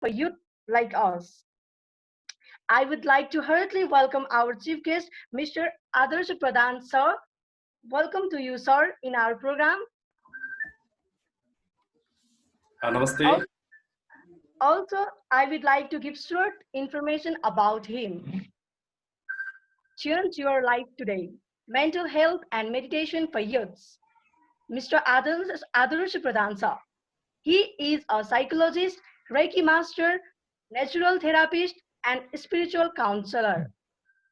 for youth like us. I would like to heartily welcome our chief guest, Mr. Adarsh Pradhan, sir. Welcome to you, sir, in our program. Namaste. Also, I would like to give short information about him. Change your life today. Mental health and meditation for youths. Mr. Adarsh Pradhan, sir. He is a psychologist, Reiki master, natural therapist, and spiritual counselor.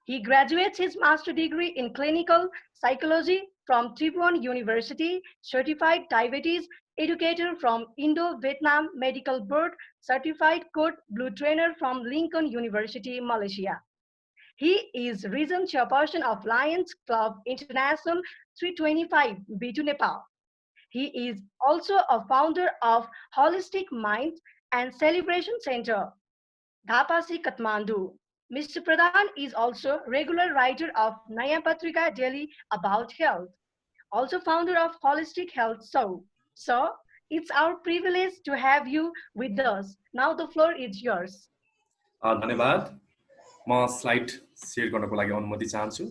He graduates his master degree in clinical psychology from Tribhuvan University, certified diabetes educator from Indo-Vietnam Medical Board, certified code blue trainer from Lincoln University, Malaysia. He is region chairperson of Lions Club International 325 B2 Nepal. He is also a founder of Holistic Minds and Celebration Center, Dhapasi, Kathmandu. Mr. Pradhan is also regular writer of Naya Patrika Delhi about health, also founder of Holistic Health Show. So, it's our privilege to have you with us. Now the floor is yours. धन्यवाद म slide share गर्नको लागि अनुमति चाहन्छु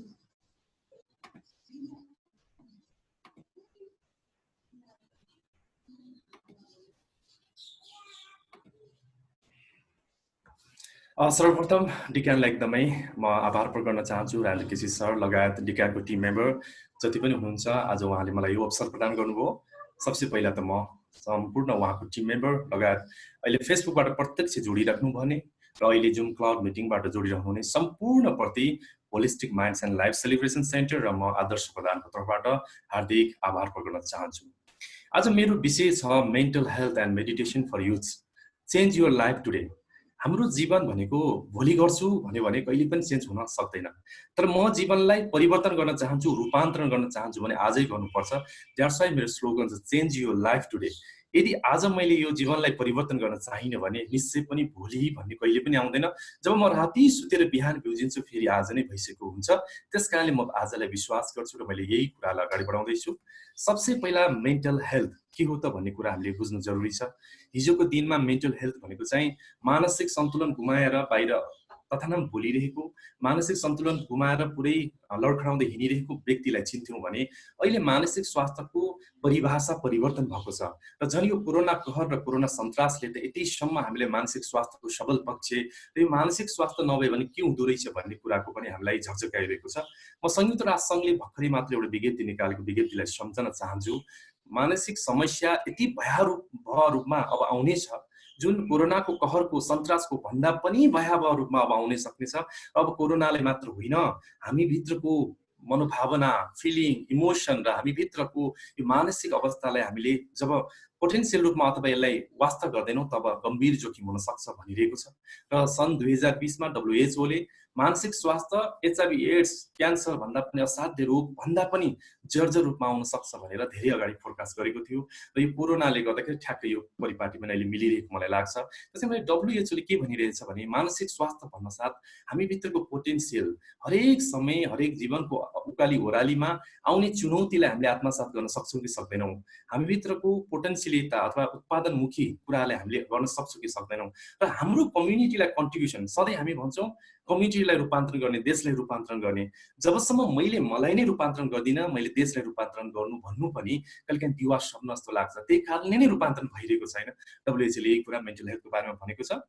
सर्वप्रथम डिकानलाई एकदमै म आभार प्रकट गर्न चाहन्छु राजेन्द्र केसी सर लगायत डिकानको टिम मेम्बर जति पनि हुनुहुन्छ आज उहाँले मलाई यो अवसर प्रदान गर्नुभयो सबसे पहिला त म सम्पूर्ण उहाँको टिम मेम्बर लगायत अहिले फेसबुकबाट प्रत्यक्ष जोडिराख्नु भने र अहिले जुन क्लाउड मिटिङबाट जोडिरहनु हुने सम्पूर्ण प्रति holistic minds and life celebration centre र म आदर्श प्रधानको तर्फबाट हार्दिक आभार प्रकट गर्न चाहन्छु आज मेरो विषय छ mental health and meditation for youths change your life today हाम्रो जीवन भनेको भोलि गर्छु भन्यो भने कहिले पनि चेन्ज हुन सक्दैन तर म जीवनलाई परिवर्तन गर्न चाहन्छु रूपान्तरण गर्न चाहन्छु भने आजै गर्नुपर्छ द्याट्स व्हाई मेरो स्लोगन छ चेन्ज युर लाइफ टुडे यदि आज मैले यो जीवनलाई परिवर्तन गर्न चाहिन भने निश्चय पनि भोलि भन्ने कहिले पनि आउँदैन जब म राति सुतेर बिहान बिउजिन्छु फेरि आज नै भइसकेको हुन्छ त्यसकारणले म आजलाई विश्वास गर्छु र मैले यही कुरालाई अगाडि बढाउँदै छु सबसे पहिला मेन्टल हेल्थ के हो त भन्ने कुरा हामीले बुझ्नु जरुरी छ हिजोको दिनमा मेन्टल हेल्थ भनेको चाहिँ मानसिक सन्तुलन गुमाएर बाहिर तथानाम बोलिरहेको मानसिक सन्तुलन गुमाएर पुरै लडखडाउँदै हिँडिरहेको व्यक्तिलाई चिन्थ्यौं भने अहिले मानसिक स्वास्थ्यको परिभाषा परिवर्तन भएको छ र झन् यो कोरोना कहर र कोरोना सन्तासले त यतिसम्म हामीले मानसिक स्वास्थ्यको सबल पक्ष र यो मानसिक स्वास्थ्य नभए भने के हुँदो रहेछ भन्ने कुराको पनि हामीलाई झकझकाइरहेको छ म संयुक्त राष्ट्र संघले भर्खरै मात्र एउटा विज्ञप्ति निकालेको विज्ञप्तिलाई सम्झन चाहन्छु मानसिक समस्या यति भयावह रूपमा अब आउनेछ जुन कोरोनाको कहरको सन्तासको भन्दा पनि भयावह रूपमा अब आउन सक्नेछ अब कोरोनाले मात्र होइन हामी भित्रको मनोभावना फिलिङ इमोसन र हामी भित्रको यो मानसिक अवस्थालाई हामीले जब पोटेन्शियल रूपमा अथवा यसलाई वास्ता गर्दैनौं तब गम्भीर जोखिम हुन सक्छ भनिरहेको छ र सन् 2020 मा WHO ले मानसिक स्वास्थ्य एचआईभी एड्स क्यान्सर भन्दा पनि असाध्य रोग भन्दा पनि जर्जर रूपमा आउन सक्छ भनेर धेरै अगाडि फोरकास्ट गरेको थियो र यो कोरोनाले गर्दाखेरि ठ्याक्कै यो परिपाटी पनि अहिले मिलिरहेको मलाई लाग्छ त्यसैले WHO ले के भनिरहेछ भने मानसिक स्वास्थ्य भन्न साथ हामी भित्रको पोटेन्शियल हरेक समय हरेक जीवनको उकाली ओरालीमा आउने चुनौतीलाई हामीले आत्मसात गर्न सक्छौं कि सक्दैनौं हामी भित्रको पोटेन्शियलिटी अथवा उत्पादनमुखी कुरालाई हामीले गर्न सक्छौं कि सक्दैनौं र हाम्रो कम्युनिटीलाई कन्ट्रिब्युसन सधैँ हामी भन्छौं कम्युनिटीलाई रूपान्तरण गर्ने देशलाई रूपान्तरण गर्ने जबसम्म मैले मलाई नै रूपान्तरण गर्दिन मैले देशलाई रूपान्तरण गर्नु भन्नु पनि कहिलेकाहीँ दिवा शब्द जस्तो लाग्छ त्यही कारणले नै रूपान्तरण भइरहेको छैन WHO ले यही कुरा मेन्टल हेल्थको बारेमा भनेको छ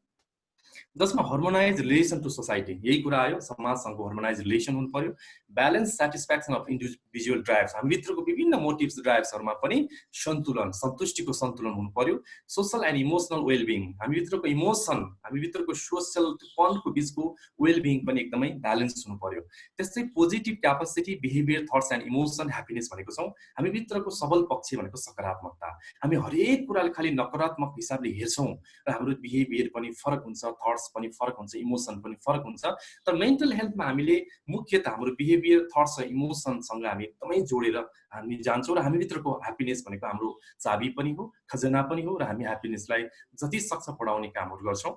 जसमा हार्मोनाइज रिलेसन टु सोसाइटी यही कुरा आयो समाजसँग हार्मोनाइज रिलेसन हुनु पर्यो ब्यालेन्स सटिस्फ्याक्सन अफ इन्डिभिजुअल ड्राइभ्स हामी भित्रको विभिन्न मोटिभ्स ड्राइभ्सहरुमा पनि सन्तुलन सन्तुष्टिको सन्तुलन हुनु पर्यो सोशल एन्ड इमोशनल वेलबिङ हामी भित्रको इमोसन हामी भित्रको सोशल पनको बीचको वेलबिङ पनि एकदमै ब्यालेन्स हुनु पर्यो त्यसै positive capacity behaviour thoughts and emotion ह्याप्पीनेस भनेको छौं हामी भित्रको सबल पक्ष भनेको सकारात्मकता हामी हरेक कुराले खाली नकारात्मक हिसाबले हेर्छौं र हाम्रो बिहेभियर पनि फरक हुन्छ थट्स पनि फरक हुन्छ इमोसन पनि फरक हुन्छ तर मेन्टल हेल्थमा हामीले मुख्यतः हाम्रो बिहेभियर थट्स र इमोसन सँग हामी एकदमै जोडेर हामी जान्छौं र हामी भित्रको ह्याप्पीनेस भनेको हाम्रो चाबी पनि हो खजाना पनि हो र हामी ह्याप्पीनेसलाई जति सक्छ बढाउने कामहरु गर्छौं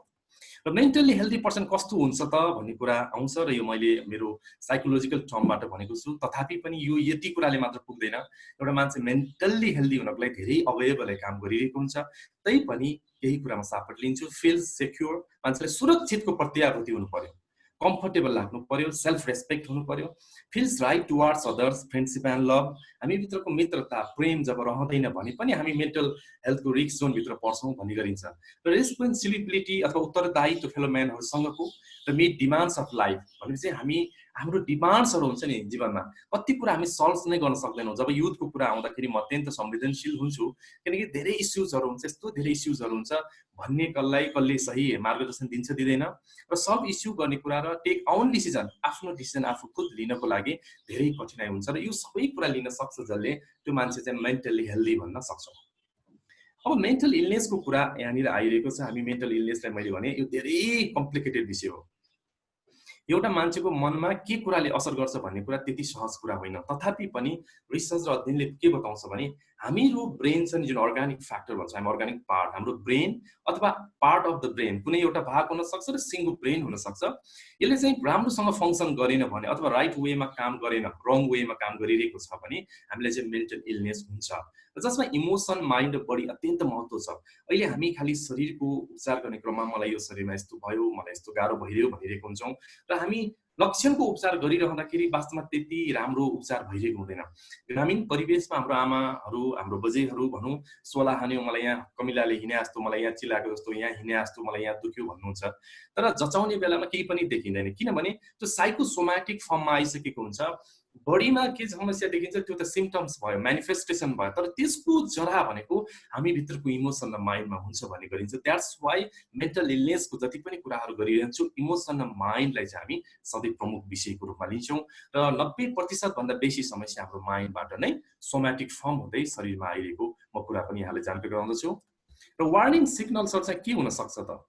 र मेन्टल्ली हेल्दी पर्सन कस्तो हुन्छ त भन्ने कुरा आउँछ र यो मैले मेरो साइकोलोजिकल टर्मबाट भनेको छु। तथापि पनि यो यति कुराले मात्र पुग्दैन। एउटा मान्छे मेन्टल्ली हेल्दी हुनको लागि धेरै अवयवले काम गरिरहेको हुन्छ, तै पनि यही कुरामा सापट लिन्छु, फिल सेक्योर, मान्छेले सुरक्षितको प्रत्याभूति हुनु पर्यो, कम्फर्टेबल लाग्नु पर्यो, सेल्फ रेस्पेक्ट हुनु पर्यो, feels right towards others, friendship and love. हामी भित्रको मित्रता प्रेम जब रहँदैन भने पनि हामी मेन्टल हेल्थको रिस्क जोनभित्र पर्छौँ भन्ने गरिन्छ। र रेस्पोन्सिबिलिटी अथवा उत्तरदायित्व फेलो म्यानहरूसँगको र मिट डिमान्ड्स अफ लाइफ भनेपछि हामी हाम्रो डिमान्ड्सहरू हुन्छ नि जीवनमा, कति कुरा हामी सल्भ नै गर्न सक्दैनौँ। जब युथको कुरा आउँदाखेरि म अत्यन्त संवेदनशील हुन्छु, किनकि धेरै इस्युजहरू हुन्छ, यस्तो धेरै इस्युजहरू हुन्छ भन्ने कसले सही मार्गदर्शन दिन्छ दिँदैन, र सब इस्यु गर्ने कुरा र टेक आउन डिसिजन, आफ्नो डिसिजन आफू खुद लिनको लागि धेरै कठिनाइ हुन्छ। र यो सबै कुरा लिन सक्छ जसले त्यो मान्छे चाहिँ मेन्टल्ली हेल्दी भन्न सक्छौँ। अब मेन्टल इलनेसको कुरा यहाँनिर आइरहेको छ। हामी मेन्टल इलनेसलाई मैले भने यो धेरै कम्प्लिकेटेड विषय हो। एउटा मान्छेको मनमा के कुराले असर गर्छ भन्ने कुरा त्यति सहज कुरा होइन। तथापि पनि रिसर्च र अध्ययनले के बताउँछ भने हामीहरू ब्रेन छ नि, जुन अर्गानिक फ्याक्टर भन्छ, हामी अर्गानिक पार्ट, हाम्रो ब्रेन अथवा पार्ट अफ द ब्रेन कुनै एउटा भाग हुन सक्छ र सिङ्गो ब्रेन हुन सक्छ। यसले चाहिँ राम्रोसँग फङ्सन गरेन भने अथवा राइट वेमा काम गरेन, रङ वेमा काम गरिरहेको छ भने हामीलाई चाहिँ मेन्टल इलनेस हुन्छ, जसमा इमोसन, माइन्ड र बडी अत्यन्त महत्त्व छ। अहिले हामी खालि शरीरको उपचार गर्ने क्रममा मलाई यो शरीरमा यस्तो भयो, मलाई यस्तो गाह्रो भइरह्यो भनिरहेको हुन्छौँ, र हामी लक्षणको उपचार गरिरहँदाखेरि वास्तवमा त्यति राम्रो उपचार भइरहेको हुँदैन। ग्रामीण परिवेशमा हाम्रो आमाहरू, हाम्रो बजेहरू भनौँ, सोला हान्यो, मलाई यहाँ कमिलाले हिँडे जस्तो, मलाई यहाँ चिलाएको जस्तो, यहाँ हिँडे जस्तो, मलाई यहाँ दुख्यो भन्नुहुन्छ, तर जचाउने बेलामा केही पनि देखिँदैन, किनभने त्यो साइकोसोम्याटिक फर्ममा आइसकेको हुन्छ। बडीमा के समस्या देखिन्छ त्यो त सिम्पटम्स भयो, म्यानिफेस्टेसन भयो, तर त्यसको जरा भनेको हामी भित्रको इमोसन र माइन्डमा हुन्छ भन्ने गरिन्छ। द्याट्स वाइ मेन्टल इलनेसको जति पनि कुराहरू गरिरहन्छौँ, इमोसन र माइन्डलाई चाहिँ हामी सधैँ प्रमुख विषयको रूपमा लिन्छौँ, र 90% भन्दा बेसी समस्या हाम्रो माइन्डबाट नै सोम्याटिक फर्म हुँदै शरीरमा आइरहेको म कुरा पनि यहाँले जानकारी गराउँदछु। र वार्निङ सिग्नल्सहरू चाहिँ के हुन सक्छ त?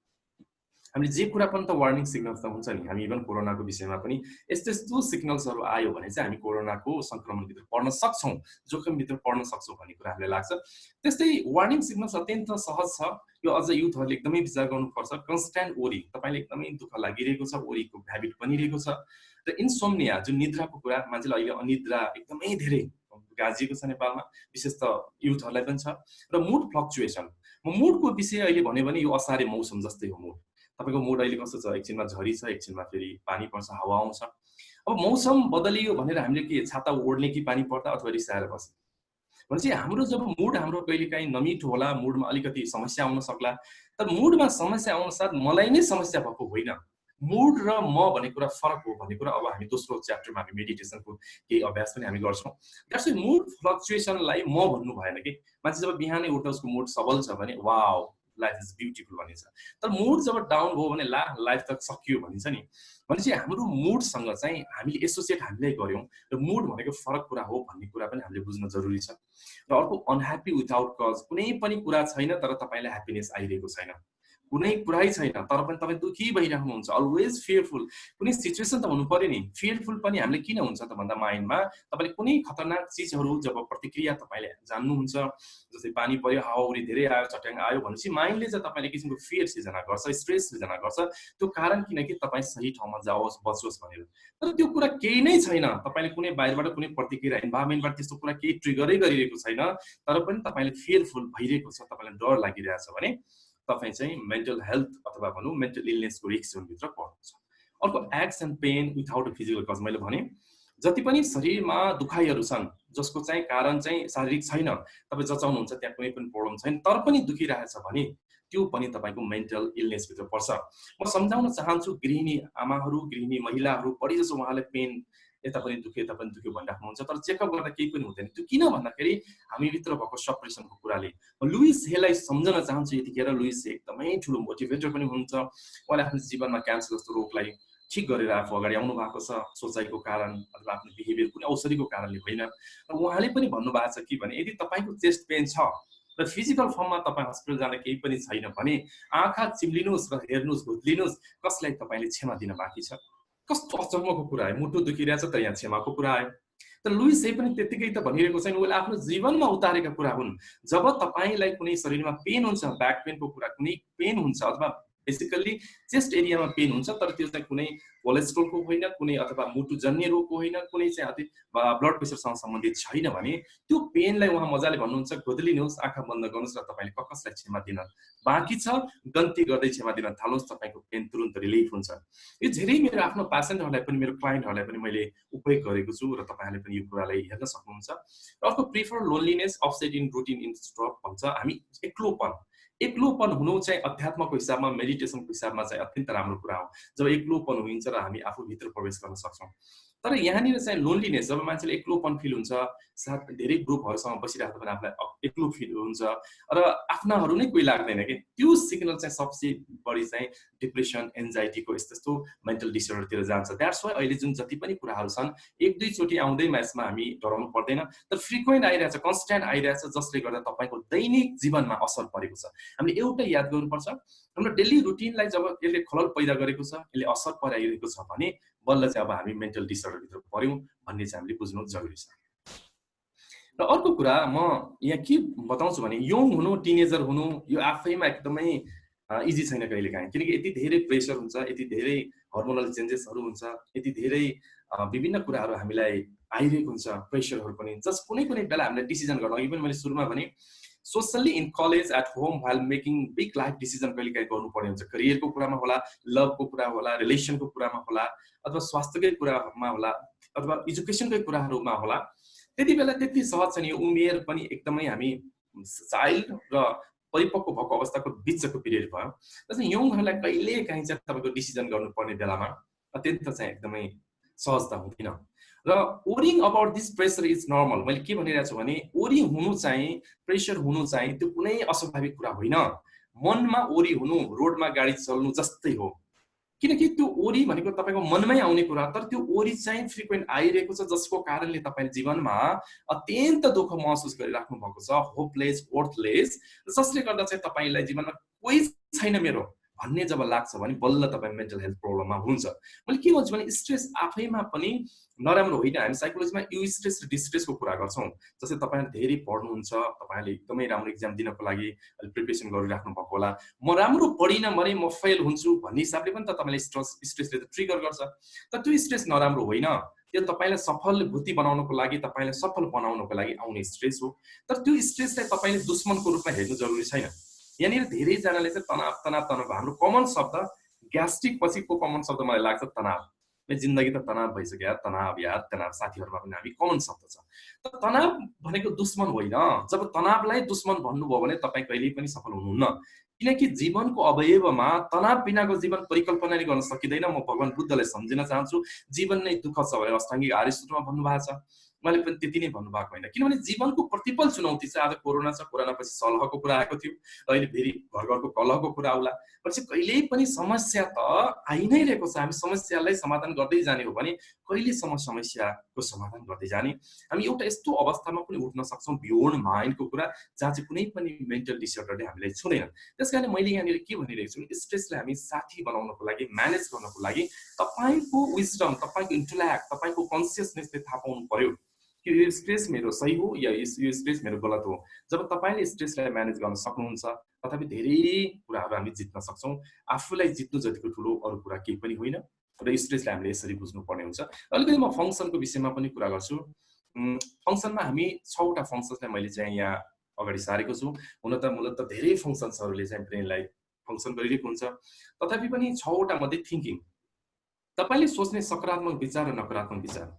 हामीले जे कुरा पनि त वार्निङ सिग्नल्स त हुन्छ नि। हामी इभन कोरोनाको विषयमा पनि यस्तो सिग्नल्सहरू आयो भने चाहिँ हामी कोरोनाको संक्रमणभित्र पर्न सक्छौँ, जोखिमभित्र पर्न सक्छौँ भन्ने कुरा हामीलाई लाग्छ। त्यस्तै वार्निङ सिग्नल्स अत्यन्त सहज छ। यो अझ युथहरूले एकदमै विचार गर्नुपर्छ। कन्स्ट्यान्ट ओरी, तपाईँले एकदमै दुःख लागिरहेको छ, ओरीको ह्याबिट बनिरहेको छ। र इन्सोम्निया, जुन निद्राको कुरा, मान्छेलाई अहिले अनिद्रा एकदमै धेरै गाजिएको छ नेपालमा, विशेष त युथहरूलाई पनि छ। र मुड फ्लक्चुएसन, म मुडको विषय अहिले भन्यो भने यो असारे मौसम जस्तै हो मुड। तपाईँको मुड अहिले कस्तो छ? एकछिनमा झरी छ, एकछिनमा फेरि पानी पर्छ, हावा आउँछ। अब मौसम बदलियो भनेर हामीले के छाता ओढ्ने कि पानी पर्दा अथवा रिसाएर बस्ने? भनेपछि हाम्रो जब मुड हाम्रो कहिलेकाहीँ नमिठो होला, मुडमा अलिकति समस्या आउन सक्ला, तर मुडमा समस्या आउन साथ मलाई नै समस्या भएको होइन, मुड र म भन्ने कुरा फरक हो भन्ने कुरा अब हामी दोस्रो च्याप्टरमा हामी मेडिटेसनको केही अभ्यास पनि हामी गर्छौँ। द्याट्स वाइ मुड फ्लक्चुएसनलाई म भन्नु भएन कि मान्छे जब बिहानै उठ्दा उसको मुड सबल छ भने वाउ लाइफ इज ब्युटिफुल भनिन्छ, तर मुड जब डाउन भयो भने ला लाइफ त सकियो भनिन्छ नि। भनेपछि हाम्रो मुडसँग चाहिँ हामीले एसोसिएट हामीलाई गर्यौँ र मुड भनेको फरक कुरा हो भन्ने कुरा पनि हामीले बुझ्न जरुरी छ। र अर्को, अनह्याप्पी विदाउट कज, कुनै पनि कुरा छैन तर तपाईँलाई ह्याप्पिनेस आइरहेको छैन, कुनै कुरै छैन तर पनि तपाईँ दुखी भइराख्नुहुन्छ, अलवेज फियरफुल। कुनै सिचुएसन त हुनु पर्यो नि। फियरफुल पनि हामीले किन हुन्छ त भन्दा माइन्डमा तपाईँले कुनै खतरनाक चिजहरू जब प्रतिक्रिया तपाईँले जान्नुहुन्छ, जस्तै पानी पर्यो, हावाहुरी धेरै आयो, चट्याङ आयो भनेपछि माइन्डले चाहिँ तपाईँले किसिमको फियर सिर्जना गर्छ, स्ट्रेस सिर्जना गर्छ। त्यो कारण किनकि तपाईँ सही ठाउँमा जाओस्, बचोस् भनेर। तर त्यो कुरा केही नै छैन, तपाईँले कुनै बाहिरबाट कुनै प्रतिक्रिया, इन्भाइरोमेन्टबाट त्यस्तो कुरा केही ट्रिगरै गरिरहेको छैन, तर पनि तपाईँले फियरफुल भइरहेको छ, तपाईँलाई डर लागिरहेछ भने तपाईँ चाहिँ मेन्टल हेल्थ अथवा भनौँ मेन्टल इलनेसको रिस्क जोनभित्र पर्नुहुन्छ। अर्को, aches and pain without a physical cause. मैले भने जति पनि शरीरमा दुखाइहरू छन् जसको चाहिँ कारण चाहिँ शारीरिक छैन, तपाईँ जचाउनुहुन्छ त्यहाँ कुनै पनि प्रब्लम छैन, तर पनि दुखिरहेछ भने त्यो पनि तपाईँको मेन्टल इलनेसभित्र पर्छ। म सम्झाउन चाहन्छु गृहिणी आमाहरू, गृहिणी महिलाहरू, बढी जसो उहाँले पेन यता पनि दुख्यो यता पनि दुख्यो भनिराख्नुहुन्छ, तर चेकअप गर्दा केही पनि हुँदैन। त्यो किन भन्दाखेरि हामीभित्र भएको सप्रेसनको कुराले। लुइस हेलाई सम्झन चाहन्छु यतिखेर। लुइस हे एकदमै ठुलो मोटिभेटर पनि हुनुहुन्छ। उहाँले आफ्नो जीवनमा क्यान्सर जस्तो रोगलाई ठिक गरेर आफू अगाडि आउनु भएको छ, सोचाइको कारण अथवा आफ्नो बिहेभियर कुनै औषधिको कारणले होइन। र उहाँले पनि भन्नुभएको छ कि भने यदि तपाईँको चेस्ट पेन छ र फिजिकल फर्ममा तपाईँ हस्पिटल जाँदा केही पनि छैन भने आँखा चिम्लिनुहोस् र हेर्नुहोस्, भुत्लिनुहोस्, कसलाई तपाईँले क्षमा दिन बाँकी छ। कस्तो अचम्मको कुरा है, मुटु दुखिरहेछ त यहाँ क्षमाको कुरा आयो। तर लुइस हे पनि त्यतिकै त भनिरहेको छैन, उसले आफ्नो जीवनमा उतारेका कुरा हुन्। जब तपाईँलाई कुनै शरीरमा पेन हुन्छ, ब्याक पेनको कुरा, कुनै पेन हुन्छ अथवा बेसिकली चेस्ट एरियामा पेन हुन्छ तर त्यो चाहिँ कुनै कोलेस्ट्रोलको होइन, कुनै अथवा मुटुजन्य रोगको होइन, कुनै चाहिँ ब्लड प्रेसरसँग सम्बन्धित छैन भने त्यो पेनलाई उहाँ मजाले भन्नुहुन्छ गोदलिनुहोस्, आँखा बन्द गर्नुहोस् र तपाईँले कसलाई क्षमा दिन बाँकी छ गन्ती गर्दै क्षमा दिन थाल्नुहोस्, तपाईँको पेन तुरुन्त रिलिफ हुन्छ। यो धेरै मेरो आफ्नो पेसेन्टहरूलाई पनि मेरो क्लाइन्टहरूलाई पनि मैले उपयोग गरेको छु र तपाईँहरूले पनि यो कुरालाई हेर्न सक्नुहुन्छ। र अर्को prefer loneliness upset in routine in स्ट्रप भन्छ हामी एक्लोपन हुनु चाहिँ अध्यात्मको हिसाबमा मेडिटेसनको हिसाबमा चाहिँ अत्यन्त राम्रो कुरा हो जब एक्लोपन हुन्छ र हामी आफूभित्र प्रवेश गर्न सक्छौँ। तर यहाँनिर चाहिँ लोनलिनेस जब मान्छेले एक्लोपन फिल हुन्छ, साथ धेरै ग्रुपहरूसँग बसिरहेको पनि आफूलाई एक्लो फिल हुन्छ र आफ्नाहरू नै कोही लाग्दैन कि त्यो सिग्नल चाहिँ सबसे बढी चाहिँ डिप्रेसन एन्जाइटीको यस्तो मेन्टल डिसअर्डरतिर जान्छ। द्याट्स वाइ अहिले जुन जति पनि कुराहरू छन् एक दुई चोटि आउँदैमा यसमा हामी डराउनु पर्दैन, तर फ्रिक्वेन्ट आइरहेछ, कन्स्ट्यान्ट आइरहेछ जसले गर्दा तपाईँको दैनिक जीवनमा असर परेको छ। हामीले एउटै याद गर्नुपर्छ, हाम्रो डेली रुटिनलाई जब यसले खलल पैदा गरेको छ, यसले असर पराइरहेको छ भने बल्ल चाहिँ अब हामी मेन्टल डिसअर्डरभित्र पर्यौँ भन्ने चाहिँ हामीले बुझ्नु जरुरी छ। र अर्को कुरा म यहाँ के बताउँछु भने यङ हुनु, टिनेजर हुनु यो आफैमा एकदमै इजी छैन कहिलेकाहीँ, किनकि यति धेरै प्रेसर हुन्छ, यति धेरै हर्मोनल चेन्जेसहरू हुन्छ, यति धेरै विभिन्न कुराहरू हामीलाई आइरहेको हुन्छ, प्रेसरहरू पनि जस कुनै बेला हामीले डिसिजन गर्न अघि पनि मैले सुरुमा भने socially in college at home while making big life decision कहिलेकाहीँ गर्नुपर्ने हुन्छ। करियरको कुरामा होला, लभको कुरा होला, रिलेसनको कुरामा होला, अथवा स्वास्थ्यकै कुरामा होला, अथवा एजुकेसनकै कुराहरूमा होला। त्यति बेला त्यति सहज छैन, यो उमेर पनि एकदमै हामी चाइल्ड र परिपक्व भएको अवस्थाको बिचको पिरियड भयो। त्यसैले यङहरूलाई कहिलेकाहीँ चाहिँ तपाईँको डिसिजन गर्नुपर्ने बेलामा अत्यन्त चाहिँ एकदमै सहजता हुँदैन। र worrying about this pressure is normal. मैले के भनिरहेको छु भने ओरी हुनु चाहिँ, प्रेसर हुनु चाहिँ त्यो कुनै अस्वाभाविक कुरा होइन। मनमा ओरी हुनु रोडमा गाडी चल्नु जस्तै हो, किनकि त्यो ओरी भनेको तपाईँको मनमै आउने कुरा, तर त्यो ओरी चाहिँ फ्रिक्वेन्ट आइरहेको छ जसको कारणले तपाईँले जीवनमा अत्यन्त दुःख महसुस गरिराख्नु भएको छ, होपलेस, वर्थलेस, जसले गर्दा चाहिँ तपाईँलाई जीवनमा कोही छैन मेरो भन्ने जब लाग्छ भने बल्ल तपाईँ मेन्टल हेल्थ प्रब्लममा हुनुहुन्छ। मैले के भन्छु भने स्ट्रेस आफैमा पनि नराम्रो होइन। हामी साइकोलोजीमा यो स्ट्रेस र डिस्ट्रेसको कुरा गर्छौँ। जस्तै तपाईँले धेरै पढ्नुहुन्छ, तपाईँले एकदमै राम्रो इक्जाम दिनको लागि प्रिपरेसन गरिराख्नु भएको होला, म राम्रो पढिनँ भने म फेल हुन्छु भन्ने हिसाबले पनि त तपाईँले स्ट्रेसले त ट्रिगर गर्छ। तर त्यो स्ट्रेस नराम्रो होइन, त्यो तपाईँलाई सफल बुद्धि बनाउनको लागि, तपाईँलाई सफल बनाउनको लागि आउने स्ट्रेस हो। तर त्यो स्ट्रेसलाई तपाईँले दुश्मनको रूपमा हेर्नु जरुरी छैन। यहाँनिर धेरैजनाले चाहिँ तनाव हाम्रो कमन शब्द ग्यास्ट्रिक पछिको कमन शब्द मलाई लाग्छ तनाव। जिन्दगी त तनाव भइसक्यो यार, तनाव साथीहरूमा पनि हामी कमन शब्द छ। तर तनाव भनेको दुश्मन होइन। जब तनावलाई दुश्मन भन्नुभयो भने तपाईँ कहिल्यै पनि सफल हुनुहुन्न, किनकि जीवनको अवयवमा तनाव बिनाको जीवन परिकल्पना नै गर्न सकिँदैन। म भगवान बुद्धलाई सम्झिन चाहन्छु, जीवन नै दुःख छ भनेर अष्टाङ्गिक आर्य सूत्रमा भन्नुभएको छ। मैले पनि त्यति नै भन्नुभएको होइन, किनभने जीवनको प्रतिपल चुनौती छ। आज कोरोना छ, कोरोनापछि सलहको कुरा आएको थियो, अहिले फेरि घरको कलहको कुरा आउला। पछि कहिल्यै पनि समस्या त आइ नै रहेको छ। हामी समस्यालाई समाधान गर्दै जाने हो भने कहिलेसम्म समस्याको समाधान गर्दै जाने। हामी एउटा यस्तो अवस्थामा पनि उठ्न सक्छौँ बियोन्ड माइन्डको कुरा, जहाँ चाहिँ कुनै पनि मेन्टल डिसअर्डरले हामीलाई छुँदैन। त्यसकारण मैले यहाँनिर के भनिरहेको छु, स्ट्रेसलाई हामी साथी बनाउनको लागि, म्यानेज गर्नको लागि तपाईँको विजडम, तपाईँको इन्टेलेक्ट, तपाईँको कन्सियसनेसले थाहा पाउनु पर्यो कि यो स्ट्रेस मेरो सही हो या यो स्ट्रेस मेरो गलत हो। जब तपाईँले स्ट्रेसलाई म्यानेज गर्न सक्नुहुन्छ तथापि धेरै कुराहरू हामी जित्न सक्छौँ। आफूलाई जित्नु जतिको ठुलो अरू कुरा केही पनि होइन र स्ट्रेसलाई हामीले यसरी बुझ्नुपर्ने हुन्छ। अलिकति म फङ्सनको विषयमा पनि कुरा गर्छु। फङ्सनमा हामी 6वटा फङ्सन्सलाई मैले चाहिँ यहाँ अगाडि सारेको छु। हुन त मूलतः धेरै फङ्सन्सहरूले चाहिँ ब्रेनलाई फङ्सन गरिरहेको हुन्छ, तथापि पनि 6वटा मध्ये थिङ्किङ, तपाईँले सोच्ने सकारात्मक विचार र नकारात्मक विचार।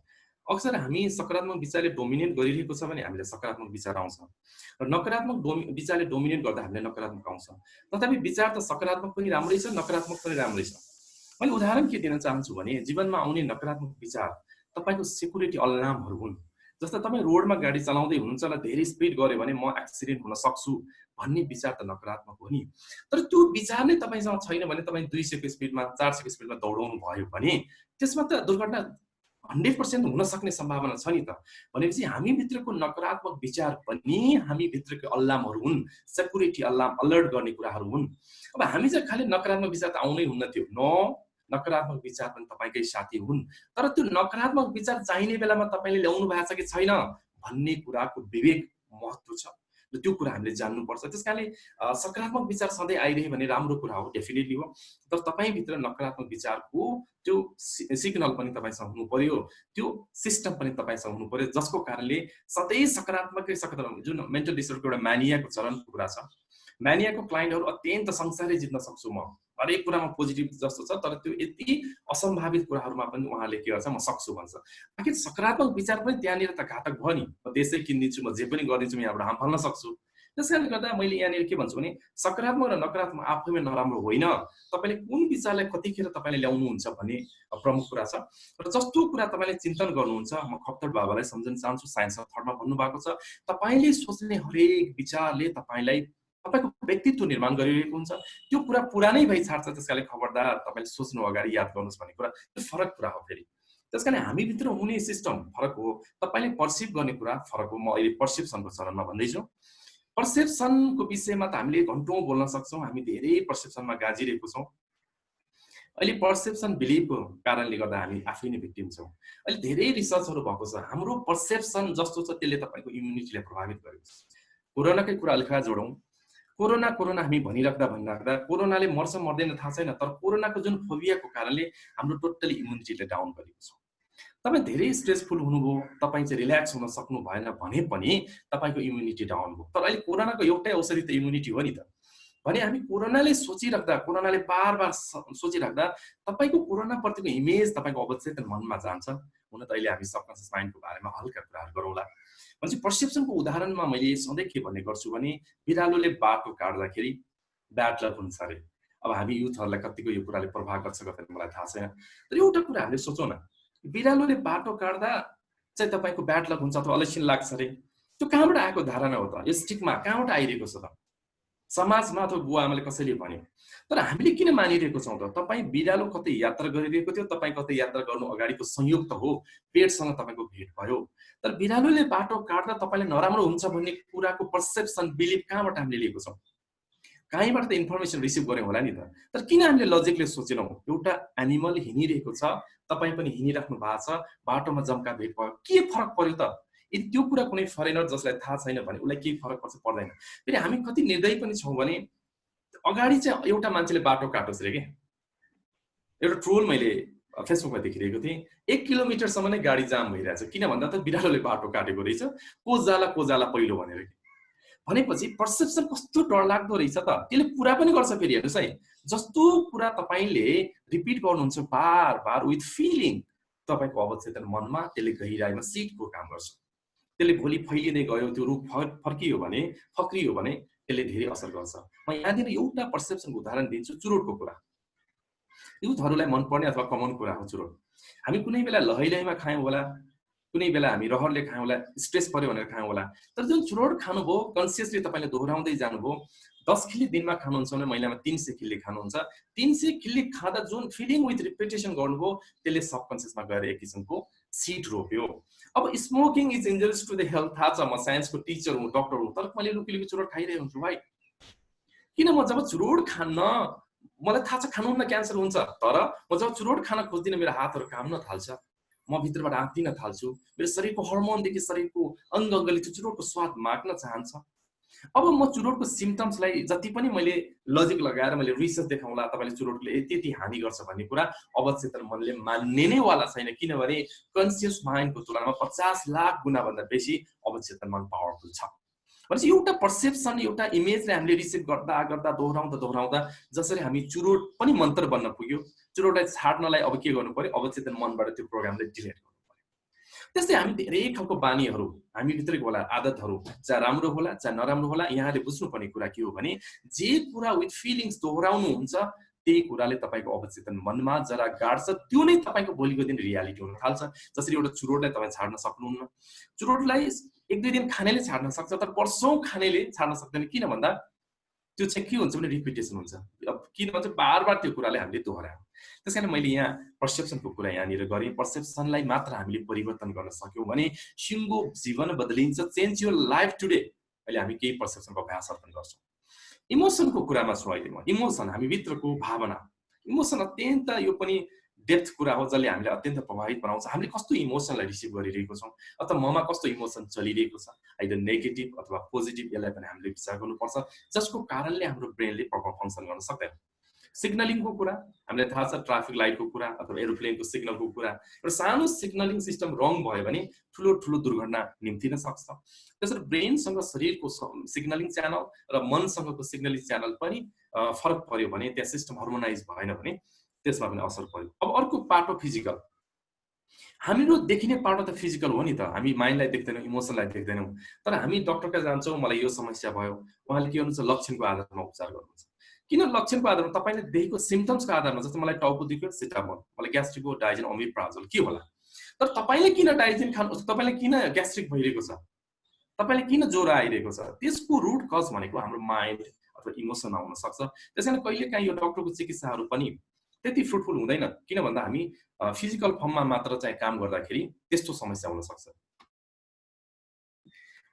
अक्सर हामी सकारात्मक विचारले डोमिनेट गरिरहेको छ भने हामीले सकारात्मक विचार आउँछ र नकारात्मक विचारले डोमिनेट गर्दा हामीले नकारात्मक आउँछ। तथापि विचार त सकारात्मक पनि राम्रै छ, नकारात्मक पनि राम्रै छ। मैले उदाहरण के दिन चाहन्छु भने जीवनमा आउने नकारात्मक विचार तपाईँको सेक्युरिटी अलार्महरू हुन्। जस्तो तपाईँ रोडमा गाडी चलाउँदै हुनुहुन्छ र धेरै स्पिड गऱ्यो भने म एक्सिडेन्ट हुन सक्छु भन्ने विचार त नकारात्मक हो नि। तर त्यो विचार नै तपाईँसँग छैन भने तपाईँ 200 को स्पिडमा 400 को स्पिडमा दौडाउनु भयो भने त्यसमा त दुर्घटना 100% हुन सक्ने सम्भावना छ नि त। भनेपछि हामी भित्रको नकारात्मक विचार पनि हामी भित्रको अलार्महरू हुन्, सेक्युरिटी अलार्म, अलर्ट गर्ने कुराहरू हुन्। अब हामी चाहिँ खालि नकारात्मक विचार त आउनै हुन्न थियो, नो, नकारात्मक विचार पनि तपाईँकै साथी हुन्। तर त्यो नकारात्मक विचार चाहिने बेलामा तपाईँले ल्याउनु भएको छ कि छैन भन्ने कुराको विवेक महत्त्व छ। र त्यो कुरा हामीले जान्नुपर्छ। त्यसकारणले सकारात्मक विचार सधैँ आइरहे भने राम्रो कुरा हो, डेफिनेटली हो। तर तपाईँभित्र नकारात्मक विचारको त्यो सिग्नल पनि तपाईँसँग हुनु पर्यो, त्यो सिस्टम पनि तपाईँसँग हुनु पर्यो, जसको कारणले सधैँ सकारात्मकै सकारात्मक जुन मेन्टल डिसअर्डरको एउटा म्यानियाको चरणको कुरा छ। म्यानियाको क्लाइन्टहरू अत्यन्त संसारै जित्न सक्छु म, हरेक कुरामा पोजिटिभ जस्तो छ, तर त्यो यति असम्भावित कुराहरूमा पनि उहाँले के गर्छ, म सक्छु भन्छ। आखिर सकारात्मक विचार पनि त्यहाँनिर त घातक भयो नि, म देशै किनिदिन्छु, म जे पनि गरिदिन्छु, म यहाँबाट हाम फाल्न सक्छु। त्यसकारणले गर्दा मैले यहाँनिर के भन्छु भने सकारात्मक र नकारात्मक आफैमा नराम्रो होइन, तपाईँले कुन विचारलाई कतिखेर तपाईँले ल्याउनुहुन्छ भन्ने प्रमुख कुरा छ। र जस्तो कुरा तपाईँले चिन्तन गर्नुहुन्छ, म खप्तर बाबालाई सम्झन चाहन्छु, साइन्स अफ थटमा भन्नुभएको छ, तपाईँले सोच्ने हरेक विचारले तपाईँलाई तपाईँको व्यक्तित्व निर्माण गरिरहेको हुन्छ। त्यो कुरा पुरानै भइ छाड्छ, त्यसकारणले खबरदार तपाईँले सोच्नु अगाडि याद गर्नुहोस् भन्ने कुरा त्यो फरक कुरा हो। फेरि त्यसकारण हामीभित्र हुने सिस्टम फरक हो, तपाईँले पर्सिभ गर्ने कुरा फरक हो। म अहिले पर्सेप्सनको चरणमा भन्दैछु। पर्सेप्सनको विषयमा त हामीले घन्टौँ बोल्न सक्छौँ, हामी धेरै पर्सेप्सनमा गाजिरहेको छौँ। अहिले पर्सेप्सन बिलिभको कारणले गर्दा हामी आफै नै भिक्टिम छौँ। अहिले धेरै रिसर्चहरू भएको छ, हाम्रो पर्सेप्सन जस्तो छ त्यसले तपाईँको इम्युनिटीलाई प्रभावित गरेको छ। कोरोनाकै कुरा अलिकति जोडौँ। कोरोना हामी भनिराख्दा कोरोनाले मर्छ मर्दैन थाहा छैन, तर कोरोनाको जुन फोबियाको कारणले हाम्रो टोटली इम्युनिटीलाई डाउन गरेको छ। तपाईँ धेरै स्ट्रेसफुल हुनुभयो, तपाईँ चाहिँ रिल्याक्स हुन सक्नु भएन भने पनि तपाईँको इम्युनिटी डाउन भयो। तर अहिले कोरोनाको एउटै औषधि त इम्युनिटी हो नि त। भने हामी कोरोनाले सोचिराख्दा, कोरोनाले बार सोचिराख्दा तपाईँको कोरोनाप्रतिको इमेज तपाईँको अवचेतन मनमा जान्छ। हुन त अहिले हामी सबकन्सियस माइन्डको बारेमा हल्का कुराहरू गरौँला। भनेपछि पर्सेप्सनको उदाहरणमा मैले सधैँ के भन्ने गर्छु भने बिरालोले बाटो काट्दाखेरि ब्याड लक हुन्छ अरे। अब हामी युथहरूलाई कतिको यो कुराले प्रभाव गर्छ गर्दैन मलाई थाहा छैन, तर एउटा कुरा हामीले सोचौँ न, बिरालोले बाटो काट्दा चाहिँ तपाईँको ब्याड लक हुन्छ अथवा अलैसिन लाग्छ अरे, त्यो कहाँबाट आएको धारणा हो त? यो स्टिकमा कहाँबाट आइरहेको छ त? समाजमा अथवा बुवा आमाले कसैले भन्यो, तर हामीले किन मानिरहेको छौँ त? तपाईँ बिरालो कतै यात्रा गरिरहेको थियो, तपाईँ कतै यात्रा गर्नु अगाडिको संयोग त हो, पेटसँग तपाईँको भेट भयो। तर बिरालोले बाटो काट्दा तपाईँले नराम्रो हुन्छ भन्ने कुराको पर्सेप्सन बिलिभ कहाँबाट हामीले लिएको छौँ? कहीँबाट त इन्फर्मेसन रिसिभ गर्यौँ होला नि त। तर किन हामीले लजिकले सोचेनौँ? एउटा एनिमल हिँडिरहेको छ, तपाईँ पनि हिँडिराख्नु भएको छ, बाटोमा जम्का भेट भयो, के फरक पर्यो त? यदि त्यो कुरा कुनै फरेनर जसलाई थाहा छैन भने उसलाई केही फरक पर्छ पर्दैन। फेरि हामी कति निर्दयी पनि छौँ भने अगाडि चाहिँ एउटा मान्छेले बाटो काटोस् रे के, एउटा ट्रोल मैले फेसबुकमा देखिरहेको थिएँ, 1 किलोमिटरसम्म नै गाडी जाम भइरहेछ, किन भन्दा त बिरालोले बाटो काटेको रहेछ, को जाला पहिलो भनेर। भनेपछि पर्सेप्सन कस्तो डरलाग्दो रहेछ त, त्यसले पुरा पनि गर्छ। फेरि हेर्नुहोस् है, जस्तो कुरा तपाईँले रिपिट गर्नुहुन्छ बार बार विथ फिलिङ, तपाईँको अवचेतन मनमा त्यसले गहिराइमा सिटको काम गर्छ। त्यसले भोलि फैलिँदै गयो, त्यो रुख फर्कियो भने, फक्रियो भने त्यसले धेरै असर गर्छ। म यहाँनिर एउटा पर्सेप्सनको उदाहरण दिन्छु, चुरोटको कुरा। युथहरूलाई मनपर्ने अथवा कमन कुरा हो चुरोट। हामी कुनै बेला लहैलहीमा खायौँ होला, कुनै बेला हामी रहरले खायौँ होला, स्ट्रेस पर्यो भनेर खायौँ होला, तर जुन चुरोट खानुभयो कन्सियसली तपाईँले दोहोऱ्याउँदै जानुभयो, 10 खिल्ली दिनमा खानुहुन्छ भने महिनामा 300 खिल्ली खानुहुन्छ, 300 खिल्ली खाँदा जुन फिलिङ विथ रिपिटेसन गर्नुभयो त्यसले सबकन्सियसमा गएर एक किसिमको सिड रोप्यो। अब smoking is injurious to the health, थाहा छ, म साइन्सको टिचर हुँ, डक्टर हुँ, तर मैले लुकीलुकी चुरोट खाइरहेको हुन्छु भाइ। किन? म जब चुरोट खान्न, मलाई थाहा छ खानुहुन्न क्यान्सर हुन्छ, तर म जब चुरोट खान खोज्दिनँ मेरो हातहरू काम्न थाल्छ, म भित्रबाट आत्तिन थाल्छु, मेरो शरीरको हर्मोनदेखि शरीरको अङ्ग अङ्गले त्यो चुरोटको स्वाद माग्न चाहन्छ। अब म चुरोटको सिम्टम्सलाई जति पनि मैले लजिक लगाएर मैले रिसर्च देखाउँला तपाईँले चुरोटले यति यति हानि गर्छ भन्ने कुरा अवचेतन मनले मान्ने नै वाला छैन, किनभने कन्सियस माइन्डको तुलनामा 50 लाख गुणाभन्दा बेसी अवचेतन मन पावरफुल छ। भनेपछि एउटा पर्सेप्सन, एउटा इमेजले हामीले रिसिभ गर्दा गर्दा दोहोऱ्याउँदा जसरी हामी चुरोट पनि मन्त्र बन्न पुग्यो, चुरोटलाई छाड्नलाई अब के गर्नु पर्यो? अवचेतन मनबाट त्यो प्रोग्रामलाई डिलिट गर्नु पर्यो। त्यस्तै हामी धेरै खालको बानीहरू हामीभित्रको होला, आदतहरू, चाहे राम्रो होला चाहे नराम्रो होला, यहाँले बुझ्नुपर्ने कुरा के हो भने जे कुरा विथ फिलिङ्स दोहोऱ्याउनु हुन्छ त्यही कुराले तपाईँको अवचेतन मनमा जरा गाड्छ, त्यो नै तपाईँको भोलिको दिन रियालिटी हुन थाल्छ। जसरी एउटा चुरोटलाई तपाईँ छाड्न सक्नुहुन्न, चुरोटलाई 1-2 दिन खानेले छाड्न सक्छ, तर वर्षौं खानेले छाड्न सक्दैन। किन भन्दा त्यो चाहिँ के हुन्छ भने रिपिटेसन हुन्छ। अब किन भन्छ बार बार त्यो कुराले हामीले दोहोऱ्यायौँ। त्यसकारण मैले यहाँ पर्सेप्सनको कुरा यहाँनिर गरेँ। पर्सेप्सनलाई मात्र हामीले परिवर्तन गर्न सक्यौँ भने सिङ्गो जीवन बदलिन्छ। Change your life today. अहिले हामी केही पर्सेप्सनको अभ्यासहरू पनि गर्छौँ। इमोसनको कुरामा छु अहिले म। इमोसन, हामी भित्रको भावना, इमोसन अत्यन्त यो पनि डेप्थ कुरा हो जसले हामीलाई अत्यन्त प्रभावित बनाउँछ। हामीले कस्तो इमोसनलाई रिसिभ गरिरहेको छौँ अथवा ममा कस्तो इमोसन चलिरहेको छ, आइदर नेगेटिभ अथवा पोजिटिभ, यसलाई पनि हामीले विचार गर्नुपर्छ, जसको कारणले हाम्रो ब्रेनले प्रपर फङ्सन गर्न सक्दैन। सिग्नलिङको कुरा हामीलाई थाहा छ, ट्राफिक लाइटको कुरा अथवा एरोप्लेनको सिग्नलको कुरा, एउटा सानो सिग्नलिङ सिस्टम रङ भयो भने ठुलो ठुलो दुर्घटना निम्तिन सक्छ। त्यसरी ब्रेनसँग शरीरको सिग्नलिङ च्यानल र मनसँगको सिग्नलिङ च्यानल पनि फरक पर्यो भने, त्यहाँ सिस्टम हार्मोनाइज भएन भने त्यसमा पनि असर पर्यो। अब अर्को पाटो फिजिकल, हामीहरू देखिने पाटो त फिजिकल हो नि त, हामी माइन्डलाई देख्दैनौँ, इमोसनलाई देख्दैनौँ, तर हामी डक्टरका जान्छौँ, मलाई यो समस्या भयो, उहाँले के गर्नुहुन्छ, लक्षणको आधारमा उपचार गर्नुहुन्छ। किन लक्षणको आधारमा? तपाईँले देखेको सिम्पटम्सको आधारमा, जस्तो मलाई टाउको दुख्यो सिटामोल, मलाई ग्यास्ट्रिक हो डाइजेन ओमिप्राजोल, के होला? तर तपाईँले किन डाइजेन खानु, तपाईँले किन ग्यास्ट्रिक भइरहेको छ, तपाईँले किन ज्वरो आइरहेको छ, त्यसको रुट कज भनेको हाम्रो माइन्ड अथवा इमोसनमा हुन सक्छ। त्यसैले कहिलेकाहीँ यो डक्टरको चिकित्साहरू पनि त्यति फ्रुटफुल हुँदैन, किन भन्दा हामी फिजिकल फर्ममा मात्र चाहिँ काम गर्दाखेरि त्यस्तो समस्या हुन सक्छ।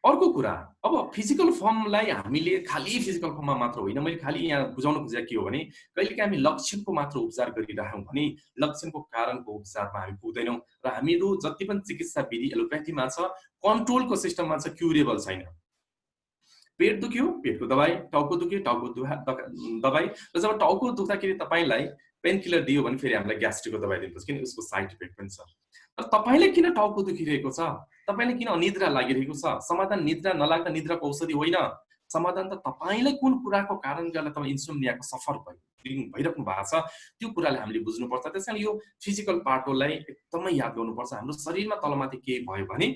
अर्को कुरा, अब फिजिकल फर्मलाई हामीले खाली फिजिकल फर्ममा मात्र होइन, मैले खाली यहाँ बुझाउन खोजेको के हो भने, कहिलेकाहीँ हामी लक्षणको मात्र उपचार गरिरह्यौँ भने लक्षणको कारणको उपचारमा हामी पुग्दैनौँ र हामीहरू जति पनि चिकित्सा विधि एलोप्याथीमा छ, कन्ट्रोलको सिस्टममा छ, क्युरेबल छैन। पेट दुख्यो, पेटको दबाई, टाउको दुख्यो, टाउको दबाई, र जब टाउको दुख्दाखेरि तपाईँलाई पेन किलर दियो भने फेरि हामीलाई ग्यास्ट्रिकको दबाई दिनुपर्छ, किन उसको साइड इफेक्ट पनि छ। तर तपाईँले किन टाउको दुखिरहेको छ, तपाईँले किन अनिद्रा लागिरहेको छ, समाधान निद्रा नलाग्दा निद्राको औषधि होइन, समाधान त तपाईँलाई कुन कुराको कारण गर्दा तपाईँ इन्सोम्नियाको सफर भइराख्नु भएको छ, त्यो कुराले हामीले बुझ्नुपर्छ। त्यसैले यो फिजिकल पाटोलाई एकदमै याद गर्नुपर्छ। हाम्रो शरीरमा तलमाथि केही भयो भने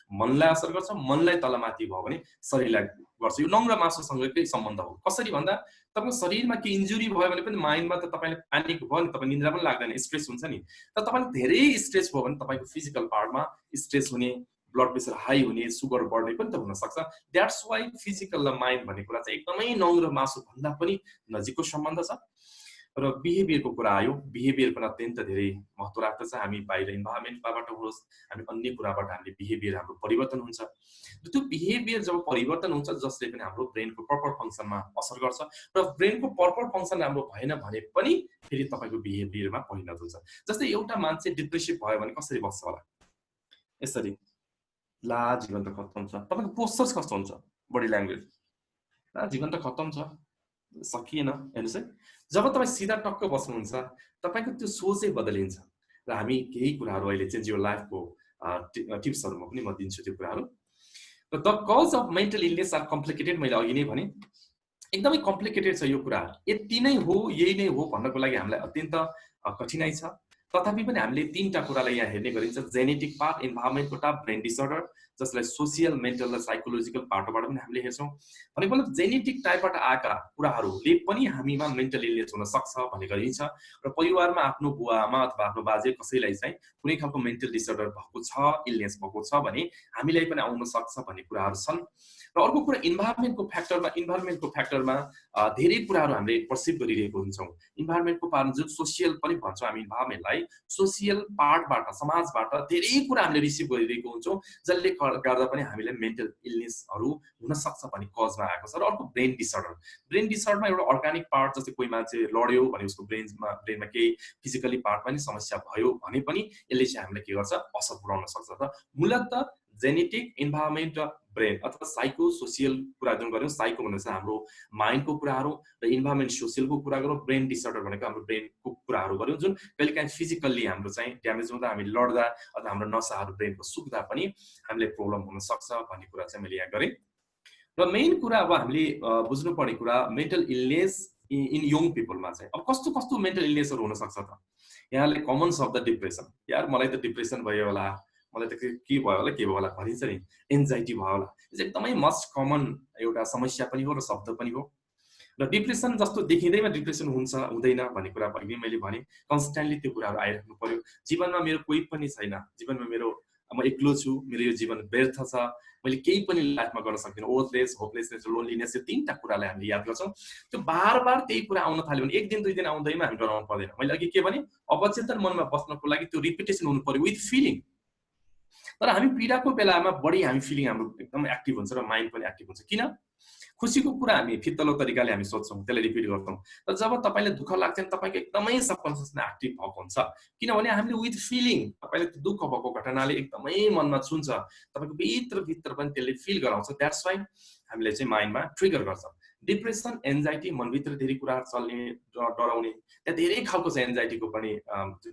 मनलाई असर गर्छ, मनलाई तलमाथि भयो भने शरीरलाई गर्छ। यो नङ र मासुसँगकै सम्बन्ध हो। कसरी भन्दा, तपाईँको शरीरमा के इन्जुरी भयो भने पनि माइन्डमा त तपाईँले प्यानिक भयो नि, तपाईँ निद्रा पनि लाग्दैन, स्ट्रेस हुन्छ नि। तर तपाईँले धेरै स्ट्रेस भयो भने तपाईँको फिजिकल पार्टमा स्ट्रेस हुने, ब्लड प्रेसर हाई हुने, सुगर बढ्ने पनि त हुनसक्छ। द्याट्स वाइ फिजिकल र माइन्ड भन्ने कुरा चाहिँ एकदमै नङ र मासु भन्दा पनि नजिकको सम्बन्ध छ। र बिहेभियरको कुरा आयो, बिहेभियर पनि अत्यन्त धेरै महत्त्व राख्दछ। हामी बाहिर इन्भाइरोमेन्टबाट होस्, हामी अन्य कुराबाट हामीले बिहेभियर हाम्रो परिवर्तन हुन्छ, र त्यो बिहेभियर जब परिवर्तन हुन्छ जसले पनि हाम्रो ब्रेनको प्रपर फङ्सनमा असर गर्छ, र ब्रेनको प्रपर फङ्सन राम्रो भएन भने पनि फेरि तपाईँको बिहेभियरमा परिणत हुन्छ। जस्तै एउटा मान्छे डिप्रेसिभ भयो भने कसरी बस्छ होला, यसरी, ला जीवन त खत्तम छ। तपाईँको पोस्चर्स कस्तो हुन्छ, बडी ल्याङ्ग्वेज, ला जीवन त खत्तम छ, सकिएन, हेर्नुहोस् है। जब तपाईँ सिधा टक्क बस्नुहुन्छ, तपाईँको त्यो सोचै बदलिन्छ। र हामी केही कुराहरू अहिले चाहिँ जियो लाइफको टिप्सहरूमा पनि म दिन्छु त्यो कुराहरू। र the cause of mental illness are complicated, मैले अघि नै भने एकदमै कम्प्लिकेटेड छ यो कुरा। यति नै हो, यही नै हो भन्नको लागि हामीलाई अत्यन्त कठिनाइ छ। तथापि पनि हामीले तीनटा कुरालाई यहाँ हेर्ने गरिन्छ, जेनेटिक पार्ट, इन्भाइरोमेन्टको टाप, ब्रेन डिसअर्डर, जसलाई सोसियल, मेन्टल र साइकोलोजिकल पार्टबाट पनि हामीले हेर्छौँ। भनेको मतलब जेनेटिक टाइपबाट आएका कुराहरूले पनि हामीमा मेन्टल इलनेस हुन सक्छ भन्ने गरिन्छ। र परिवारमा आफ्नो बुवा आमा अथवा आफ्नो बाजे कसैलाई चाहिँ कुनै खालको मेन्टल डिसअर्डर भएको छ, इलनेस भएको छ भने हामीलाई पनि आउन सक्छ भन्ने कुराहरू छन्। र अर्को कुरा, इन्भाइरोमेन्टको फ्याक्टरमा धेरै कुराहरू हामीले पर्सिभ गरिरहेको हुन्छौँ। इन्भाइरोमेन्टको पार्ट जुन सोसियल पनि भन्छौँ हामी इन्भाइरोमेन्टलाई, सोसियल पार्टबाट, समाजबाट धेरै कुरा हामीले रिसिभ गरिरहेको हुन्छौँ, जसले गर्दा पनि हामीलाई मेन्टल इलनेसहरू हुन सक्छ भन्ने कजमा आएको छ। र अर्को ब्रेन डिसअर्डर, ब्रेन डिसअर्डरमा एउटा अर्गानिक पार्ट, जस्तै कोही मान्छे लड्यो भने उसको ब्रेनमा केही फिजिकली पार्टमा नि समस्या भयो भने पनि यसले चाहिँ हामीलाई के गर्छ, असर पुर्याउन सक्छ। र मूलतः जेनेटिक, इन्भाइरोमेन्ट र ब्रेन अथवा साइको सोसियल कुरा जुन गऱ्यौँ, साइको भनेको हाम्रो माइन्डको कुराहरू र इन्भाइरोमेन्ट सोसियलको कुरा गरौँ, ब्रेन डिसअर्डर भनेको हाम्रो ब्रेनको कुराहरू गऱ्यौँ, जुन कहिलेकाहीँ फिजिकल्ली हाम्रो चाहिँ ड्यामेज हुँदा, हामी लड्दा अथवा हाम्रो नसाहरू ब्रेनको सुक्दा पनि हामीले प्रब्लम हुन सक्छ भन्ने कुरा चाहिँ मैले यहाँ गरेँ। र मेन कुरा अब हामीले बुझ्नुपर्ने कुरा, मेन्टल इलनेस इन यङ पिपलमा चाहिँ अब कस्तो कस्तो मेन्टल इलनेसहरू हुन सक्छ त। यहाँले कमन शब्द डिप्रेसन, यार मलाई त डिप्रेसन भयो होला, मलाई त के भयो होला, के भयो होला भनिन्छ नि, एन्जाइटी भयो होला, यो एकदमै मोस्ट कमन एउटा समस्या पनि हो र शब्द पनि हो। र डिप्रेसन जस्तो देखिँदैमा डिप्रेसन हुन्छ हुँदैन भन्ने कुरा पनि मैले भने, कन्स्ट्यान्टली त्यो कुराहरू आइराख्नु पर्यो। जीवनमा मेरो कोही पनि छैन, जीवनमा म एक्लो छु, मेरो यो जीवन व्यर्थ छ, मैले केही पनि लाइफमा गर्न सक्दिनँ, ओर्थलेस, होपलेसनेस, लोनलीनेस, यो तीनटा कुरालाई हामीले याद गर्छौँ। त्यो बार त्यही कुरा आउन थाल्यो भने एक दिन दुई दिन आउँदैमा हामी डराउनु पर्दैन। मैले अघि के भने, अवचेतन मनमा बस्नको लागि त्यो रिपिटेसन हुनु पर्यो विथ फिलिङ। तर हामी पीडाको बेलामा बढी हामी फिलिङ हाम्रो एकदम एक्टिभ हुन्छ र माइन्ड पनि एक्टिभ हुन्छ। किन? खुसीको कुरा हामी फितलो तरिकाले हामी सोच्छौँ, त्यसलाई रिपिट गर्छौँ। तर जब तपाईँले दुःख लाग्छ नि तपाईँको एकदमै सबकन्सियसमा एक्टिभ भएको हुन्छ, किनभने हामीले विथ फिलिङ तपाईँले त्यो दुःख भएको घटनाले एकदमै मनमा छुन्छ, तपाईँको भित्रभित्र पनि त्यसले फिल गराउँछ। द्याट्स वाइ हामीले चाहिँ माइन्डमा ट्रिगर गर्छ। डिप्रेसन, एन्जाइटी, मनभित्र धेरै कुराहरू चल्ने, डराउने, त्यहाँ धेरै खालको छ एन्जाइटीको पनि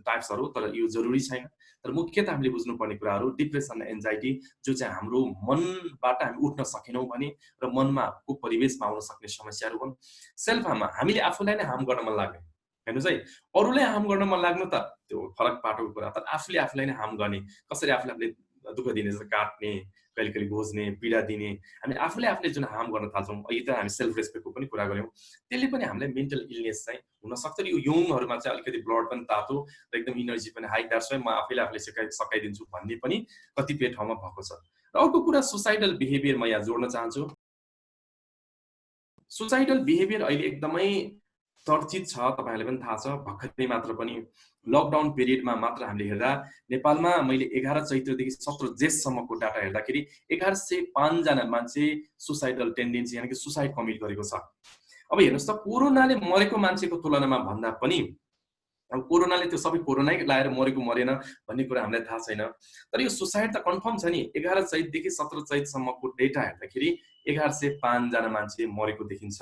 टाइप्सहरू, तर यो जरुरी छैन। तर मुख्यतः हामीले बुझ्नुपर्ने कुराहरू डिप्रेसन, एन्जाइटी जो चाहिँ हाम्रो मनबाट हामी उठ्न सकेनौँ भने र मनमा को परिवेशमा आउन सक्ने समस्याहरू हुन्। सेल्फ हार्म, हामीले आफूलाई नै हार्म गर्न मन लाग्ने, हेर्नुहोस् है, अरूलाई हार्म गर्न मन लाग्नु त त्यो फरक पाटोको कुरा, तर आफूले आफूलाई नै हार्म गर्ने, कसरी आफूले आफूले दुःख दिने, जस्तो काट्ने, कहिले कहिले घोज्ने, पीडा दिने, हामी आफूले आफूले जुन हार्म गर्न थाल्छौँ, अहिले त हामी सेल्फ रेस्पेक्टको पनि कुरा गऱ्यौँ, त्यसले पनि हामीलाई मेन्टल इलनेस चाहिँ हुनसक्छ। र यो यङहरूमा चाहिँ अलिकति ब्लड पनि तातो र एकदम इनर्जी पनि हाई, द्याट्स वाइ म आफैले आफूले सकाइदिन्छु भन्ने पनि कतिपय ठाउँमा भएको छ। र अर्को कुरा सुसाइडल बिहेभियर म यहाँ जोड्न चाहन्छु। सुसाइडल बिहेभियर अहिले एकदमै चर्चित छ, तपाईँहरूले पनि थाहा छ। भर्खरै मात्र पनि लकडाउन पिरियडमा मात्र हामीले हेर्दा नेपालमा मैले 11 चैत्रदेखि 17 जेठसम्मको डाटा हेर्दाखेरि 1105 जना मान्छे सुसाइडल टेन्डेन्सी यानि कि सुसाइड कमिट गरेको छ। अब हेर्नुहोस् त, कोरोनाले मरेको मान्छेको तुलनामा भन्दा पनि, अब कोरोनाले त्यो सबै कोरोनै लाएर मरेको मरेन भन्ने कुरा हामीलाई थाहा छैन, तर यो सुसाइड त कन्फर्म छ नि। 11 चैतदेखि 17 चैतसम्मको डेटा हेर्दाखेरि 1105 जना मान्छे मरेको देखिन्छ।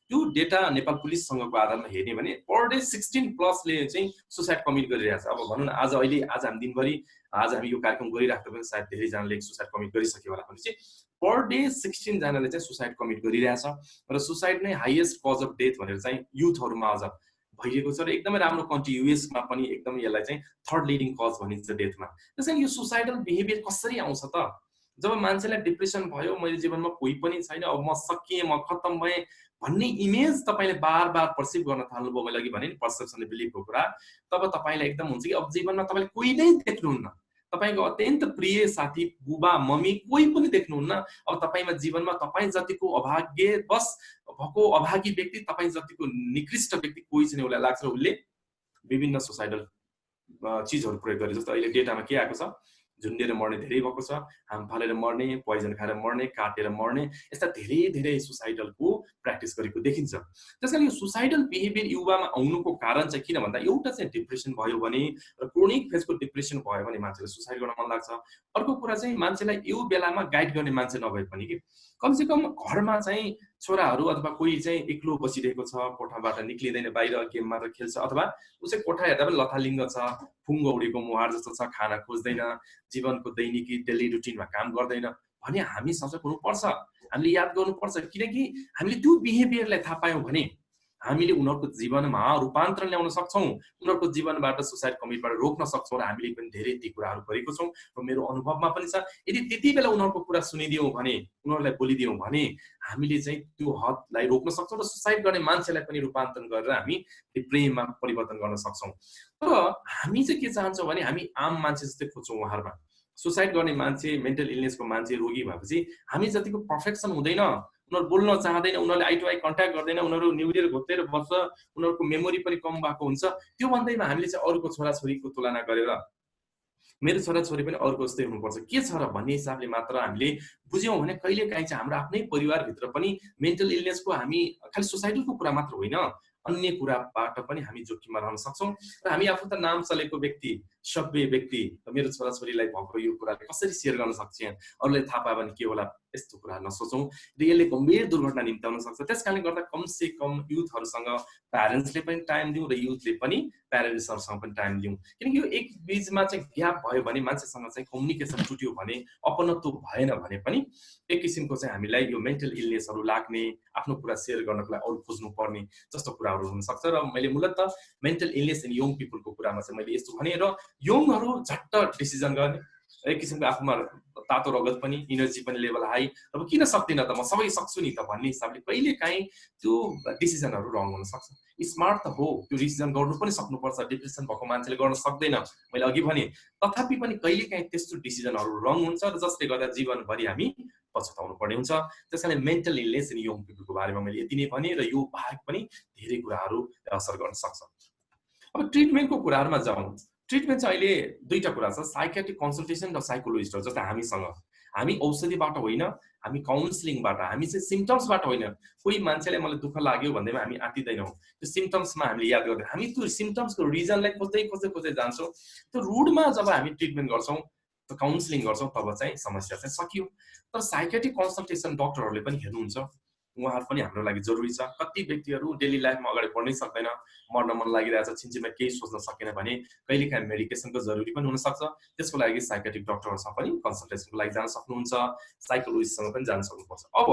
त्यो डेटा नेपाल पुलिससँगको आधारमा हेर्ने भने पर डे 16+ चाहिँ सुसाइड कमिट गरिरहेछ। अब भनौँ न, आज हामी दिनभरि हामी यो कार्यक्रम गरिराख्दा पनि सायद धेरैजनाले सुसाइड कमिट गरिसक्यो होला भनेपछि पर डे 16 जनाले चाहिँ सुसाइड कमिट गरिरहेछ। र सुसाइड नै हाइएस्ट कज अफ डेथ भनेर चाहिँ युथहरूमा अझ भइरहेको छ। र एकदमै राम्रो कन्ट्री युएसमा पनि एकदमै यसलाई चाहिँ थर्ड लिडिङ कज भनिन्छ डेथमा। त्यसैले यो सुसाइडल बिहेभियर कसरी आउँछ त? जब मान्छेलाई डिप्रेसन भयो, मैले जीवनमा कोही पनि छैन, अब म सकिएँ, म खत्तम भएँ भन्ने इमेज तपाईँले बार बार पर्सिभ गर्न थाल्नुभयो, मैले अघि भने नि पर्सेप्सन बिलिभको कुरा, तब तपाईँलाई एकदम हुन्छ कि अब जीवनमा तपाईँले कोही नै देख्नुहुन्न, तपाईँको अत्यन्त प्रिय साथी, बुबा मम्मी कोही पनि देख्नुहुन्न। अब तपाईँमा जीवनमा तपाईँ जतिको अभाग्य बस भएको अभागी व्यक्ति, तपाईँ जतिको निकृष्ट व्यक्ति कोही छैन, उसलाई लाग्छ उसले विभिन्न सुसाइडल चिजहरू प्रयोग गरे। जस्तो अहिले डेटामा के आएको छ, झुन्डेर मर्ने धेरै भएको छ, हाम फालेर मर्ने, पोइजन खाएर मर्ने, काटेर मर्ने, यस्ता धेरै धेरै सुसाइडलको प्र्याक्टिस गरेको देखिन्छ। त्यसैले यो सुसाइडल बिहेभियर युवामा आउनुको कारण चाहिँ किन भन्दा, एउटा चाहिँ डिप्रेसन भयो भने र क्रोनिक फेजको डिप्रेसन भयो भने मान्छेले सुसाइड गर्न मन लाग्छ। अर्को कुरा चाहिँ मान्छेलाई यो बेलामा गाइड गर्ने मान्छे नभए पनि कि कमसेकम घरमा चाहिँ छोराहरू अथवा कोही चाहिँ एक्लो बसिरहेको छ, कोठाबाट निक्लिँदैन, बाहिर गेम मात्र खेल्छ, अथवा उसै कोठा हेर्दा पनि लथालिङ्ग छ, फुङ्गो उडेको मुहार जस्तो छ, खाना खोज्दैन, जीवनको दैनिकी डेली रुटिनमा काम गर्दैन भने हामी सजग हुनुपर्छ, हामीले याद गर्नुपर्छ। किनकि हामीले त्यो बिहेभियरलाई थाहा पायौँ भने हामीले उनीहरूको जीवनमा रूपान्तरण ल्याउन सक्छौँ, उनीहरूको जीवनबाट सुसाइड कमिटबाट रोक्न सक्छौँ। र हामीले पनि धेरै ती कुराहरू गरेको छौँ र मेरो अनुभवमा पनि छ। यदि त्यति बेला उनीहरूको कुरा सुनिदियौँ भने, उनीहरूलाई बोलिदियौँ भने हामीले चाहिँ त्यो हदलाई रोक्न सक्छौँ र सुसाइड गर्ने मान्छेलाई पनि रूपान्तरण गरेर हामी प्रेममा परिवर्तन गर्न सक्छौँ। तर हामी चाहिँ के चाहन्छौँ भने हामी आम मान्छे जस्तै खोज्छौँ उहाँहरूमा। सुसाइड गर्ने मान्छे, मेन्टल इलनेसको मान्छे रोगी भएपछि हामी जतिको पर्फेक्सन हुँदैन, उनीहरू बोल्न चाहँदैन, उनीहरूले आई टु आई कन्ट्याक्ट गर्दैन, उनीहरू न्युरियर घोप्टेर बस्छ, उनीहरूको मेमोरी पनि कम भएको हुन्छ। त्यो भन्दैमा हामीले चाहिँ अरूको छोराछोरीको तुलना गरेर मेरो छोराछोरी पनि अरूको जस्तै हुनुपर्छ के छ र भन्ने हिसाबले मात्र हामीले बुझ्यौँ भने कहिले काहीँ चाहिँ हाम्रो आफ्नै परिवारभित्र पनि मेन्टल इलनेसको हामी खालि सुसाइडलको कुरा मात्र होइन, अन्य कुराबाट पनि हामी जोखिममा रहन सक्छौँ। र हामी आफू त नाम चलेको व्यक्ति, सभ्य व्यक्ति, मेरो छोराछोरीलाई भएको यो कुराले कसरी सेयर गर्न सक्छौँ, अरूले थाहा पायो भने के होला, यस्तो कुरा नसोचौँ र यसले गम्भीर दुर्घटना निम्त्याउन सक्छ। त्यस कारणले गर्दा कमसे कम युथहरूसँग प्यारेन्ट्सले पनि टाइम दिउँ र युथले पनि प्यारेन्ट्सहरूसँग पनि टाइम दिउँ। किनकि यो एक बिचमा चाहिँ ग्याप भयो भने, मान्छेसँग चाहिँ कम्युनिकेसन टुट्यो भने, अपनत्व भएन भने पनि एक किसिमको चाहिँ हामीलाई यो मेन्टल इलनेसहरू लाग्ने, आफ्नो कुरा सेयर गर्नको लागि अरू खोज्नु पर्ने जस्तो कुराहरू हुनसक्छ। र मैले मूलतः मेन्टल इलनेस इन यङ पिपलको कुरामा चाहिँ मैले यस्तो भने, र यङहरू झट्ट डिसिजन गर्ने, एक किसिमको आफूमा तातो रगत पनि, इनर्जी पनि लेभल हाई, अब किन सक्दिनँ त, म सबै सक्छु नि त भन्ने हिसाबले कहिले काहीँ त्यो डिसिजनहरू रङ हुन सक्छ। स्मार्ट त हो, त्यो डिसिजन गर्नु पनि सक्नुपर्छ, डिप्रेसन भएको मान्छेले गर्न सक्दैन, मैले अघि भने, तथापि पनि कहिले काहीँ त्यस्तो डिसिजनहरू रङ हुन्छ र जसले गर्दा जीवनभरि हामी पछुताउनु पर्ने हुन्छ। त्यसैले मेन्टल इलनेस इन यङ पिपलको बारेमा मैले यति नै भने, र यो बाहेक पनि धेरै कुराहरू असर गर्न सक्छ। अब ट्रिटमेन्टको कुराहरूमा जाउँ। ट्रिटमेन्ट चाहिँ अहिले दुईटा कुरा छ, साइकियाट्रिक कन्सल्टेसन र साइकोलोजिस्टहरू जस्तै हामीसँग। हामी औषधिबाट होइन, हामी काउन्सिलिङबाट, हामी चाहिँ सिम्पटम्सबाट होइन। कोही मान्छेलाई मलाई दुःख लाग्यो भन्दैमा हामी आँटिदैनौँ, त्यो सिम्पटम्समा हामीले याद गर्दै हामी त्यो सिम्पटम्सको रिजनलाई खोज्दै जान्छौँ। त्यो रुटमा जब हामी ट्रिटमेन्ट गर्छौँ, त्यो काउन्सिलिङ गर्छौँ, तब चाहिँ समस्या चाहिँ सकियो। तर साइकेट्रिक कन्सल्टेसन डक्टरहरूले पनि हेर्नुहुन्छ, उहाँहरू पनि हाम्रो लागि जरुरी छ। कति व्यक्तिहरू डेली लाइफमा अगाडि बढ्नै सक्दैन, मर्न मन लागिरहेछ, छिनछिनमा केही सोच्न सकेन भने कहिलेकाहीँ मेडिकेसनको जरुरी पनि हुनसक्छ। त्यसको लागि साइकेट्रिक डक्टरहरूसँग पनि कन्सल्टेसनको लागि जान सक्नुहुन्छ, साइकोलोजिस्टसँग पनि जान सक्नुपर्छ। अब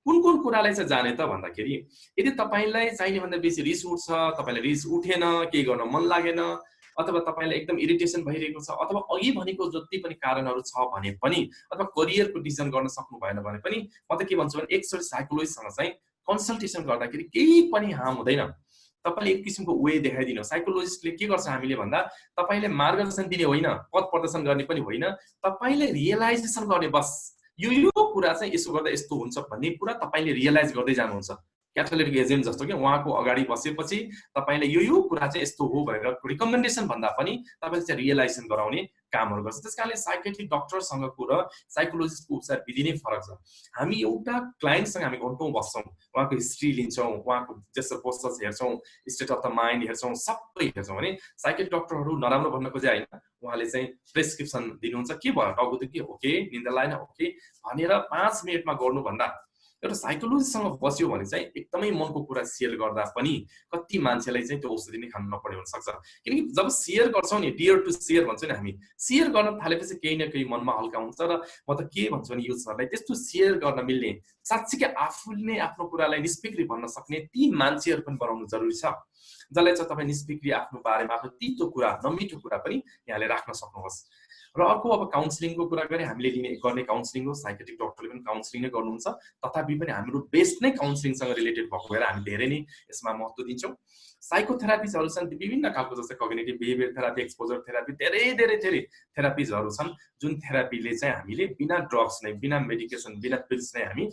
कुन कुरालाई चाहिँ जाने त भन्दाखेरि, यदि तपाईँलाई चाहिने भन्दा बेसी रिस उठ्छ, तपाईँलाई रिस उठेन, केही गर्न मन लागेन, अथवा तपाईँलाई एकदम इरिटेसन भइरहेको छ, अथवा अघि भनेको जति पनि कारणहरू छ भने पनि, अथवा करियरको डिसिजन गर्न सक्नु भएन भने पनि, म त के भन्छु भने एकचोटि साइकोलोजिस्टसँग चाहिँ कन्सल्टेसन गर्दाखेरि केही पनि हार्म हुँदैन। तपाईँले एक किसिमको वे देखाइदिनु। साइकोलोजिस्टले के गर्छ हामीले भन्दा, तपाईँले मार्गदर्शन दिने होइन, पथ प्रदर्शन गर्ने पनि होइन, तपाईँले रियलाइजेसन गर्ने। बस यो कुरा चाहिँ यसो गर्दा यस्तो हुन्छ भन्ने कुरा तपाईँले रियलाइज गर्दै जानुहुन्छ। क्याटालिटिक एजेन्ट जस्तो कि उहाँको अगाडि बसेपछि तपाईँले यो कुरा चाहिँ यस्तो हो भनेर रिकमेन्डेसन भन्दा पनि तपाईँले चाहिँ रियलाइजेसन गराउने कामहरू गर्छ। त्यस कारणले साइकेट्रिक डक्टरसँगको र साइकोलोजिस्टको उपचार विधि नै फरक छ। हामी एउटा क्लाइन्टसँग हामी घन्टौँ बस्छौँ, उहाँको हिस्ट्री लिन्छौँ, उहाँको जेसो पोस्चर्स हेर्छौँ, स्टेट अफ द माइन्ड हेर्छौँ, सबै हेर्छौँ। भने साइकेट्रिक डक्टरहरू नराम्रो भन्न खोजे होइन, उहाँले चाहिँ प्रेस्क्रिप्सन दिनुहुन्छ, के भयो टाउको दुख्यो, ओके, निन्दा लागेन, ओके भनेर 5 मिनटमा गर्नुभन्दा एउटा साइकोलोजिस्टसँग बस्यो भने चाहिँ एकदमै मनको कुरा सेयर गर्दा पनि कति मान्छेलाई चाहिँ त्यो औषधि नै खानु नपर्ने हुनसक्छ। किनकि जब सेयर गर्छौँ नि, डियर टु सेयर भन्छौँ नि हामी, सेयर गर्न थालेपछि केही न केही मनमा हल्का हुन्छ। र म त के भन्छु भने युजरलाई त्यस्तो सेयर गर्न मिल्ने, साँच्चीकै आफूले नै आफ्नो कुरालाई निष्पिक्री भन्न सक्ने ती मान्छेहरू पनि बनाउनु जरुरी छ, जसलाई चाहिँ तपाईँ निष्पिक्री आफ्नो बारेमा आफ्नो तितो कुरा, नमिठो कुरा पनि यहाँले राख्न सक्नुहोस्। र अर्को अब काउन्सिलिङको कुरा गरे, हामीले गर्ने काउन्सिलिङ हो, साइकेट्रिक डक्टरले पनि काउन्सिलिङ नै गर्नुहुन्छ। तथापि पनि हाम्रो बेस्ट नै काउन्सिलिङसँग रिलेटेड भएको भएर हामी धेरै नै यसमा महत्त्व दिन्छौँ। साइकोथेरापिजहरू छन् विभिन्न खालको, जस्तै cognitive behaviour therapy, exposure therapy, धेरै थेरापिजहरू छन् जुन थेरापीले चाहिँ हामीले बिना ड्रग्स नै, बिना मेडिकेसन, बिना पिल्स नै हामी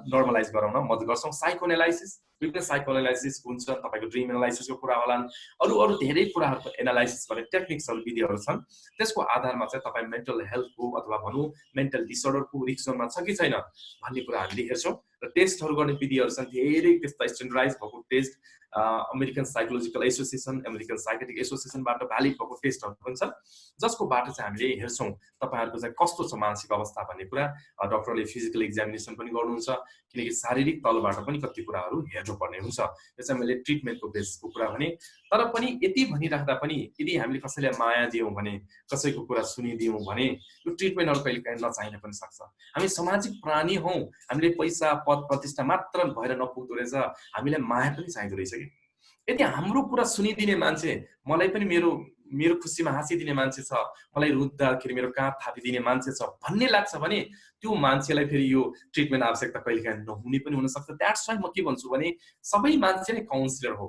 नर्मलाइज गराउन मद्दत गर्छौँ। साइकोएनालाइसिस, विभिन्न साइकोएनालाइसिस हुन्छ, तपाईँको ड्रिम एनालाइसिसको कुरा होलान्, अरू धेरै कुराहरूको एनालाइसिस गर्ने टेक्निक्सहरू, विधिहरू छन्। त्यसको आधारमा चाहिँ तपाईँ मेन्टल हेल्थको अथवा भनौँ मेन्टल डिसअर्डरको रिस्क जोनमा छ कि छैन भन्ने कुरा हामीले हेर्छौँ। र टेस्टहरू गर्ने विधिहरू छन्, धेरै त्यस्ता स्ट्यान्डर्डाइज भएको test, American psychological association, American psychiatric एसोसिएसनबाट भ्यालिड भएको टेस्टहरू पनि छन्, जसको बाट चाहिँ हामीले हेर्छौँ तपाईँहरूको चाहिँ कस्तो छ मानसिक अवस्था भन्ने कुरा। डक्टरले फिजिकल एक्जामिनेसन पनि गर्नुहुन्छ, किनकि शारीरिक तलबाट पनि कति कुराहरू हेर्नुपर्ने हुन्छ। यो चाहिँ मैले ट्रिटमेन्टको बेसको कुरा भने। तर पनि यति भनिराख्दा पनि यदि हामीले कसैलाई माया दियौँ भने, कसैको कुरा सुनिदियौँ भने यो ट्रिटमेन्टहरू कहिलेकाहीँ नचाहिन पनि सक्छ। हामी सामाजिक प्राणी हौँ, हामीले पैसा पद प्रतिष्ठा मात्र भएर नपुग्दो रहेछ, हामीलाई माया पनि चाहिँदो रहेछ कि। यदि हाम्रो कुरा सुनिदिने मान्छे, मलाई पनि मेरो खुसीमा हाँसिदिने मान्छे छ, मलाई रुँदाखेरि मेरो काँध थापिदिने मान्छे छ भन्ने लाग्छ भने त्यो मान्छेलाई फेरि यो ट्रिटमेन्ट आवश्यकता कहिलेकाहीँ नहुने पनि हुनसक्छ। द्याट्स वाइ म के भन्छु भने सबै मान्छे नै काउन्सिलर हो,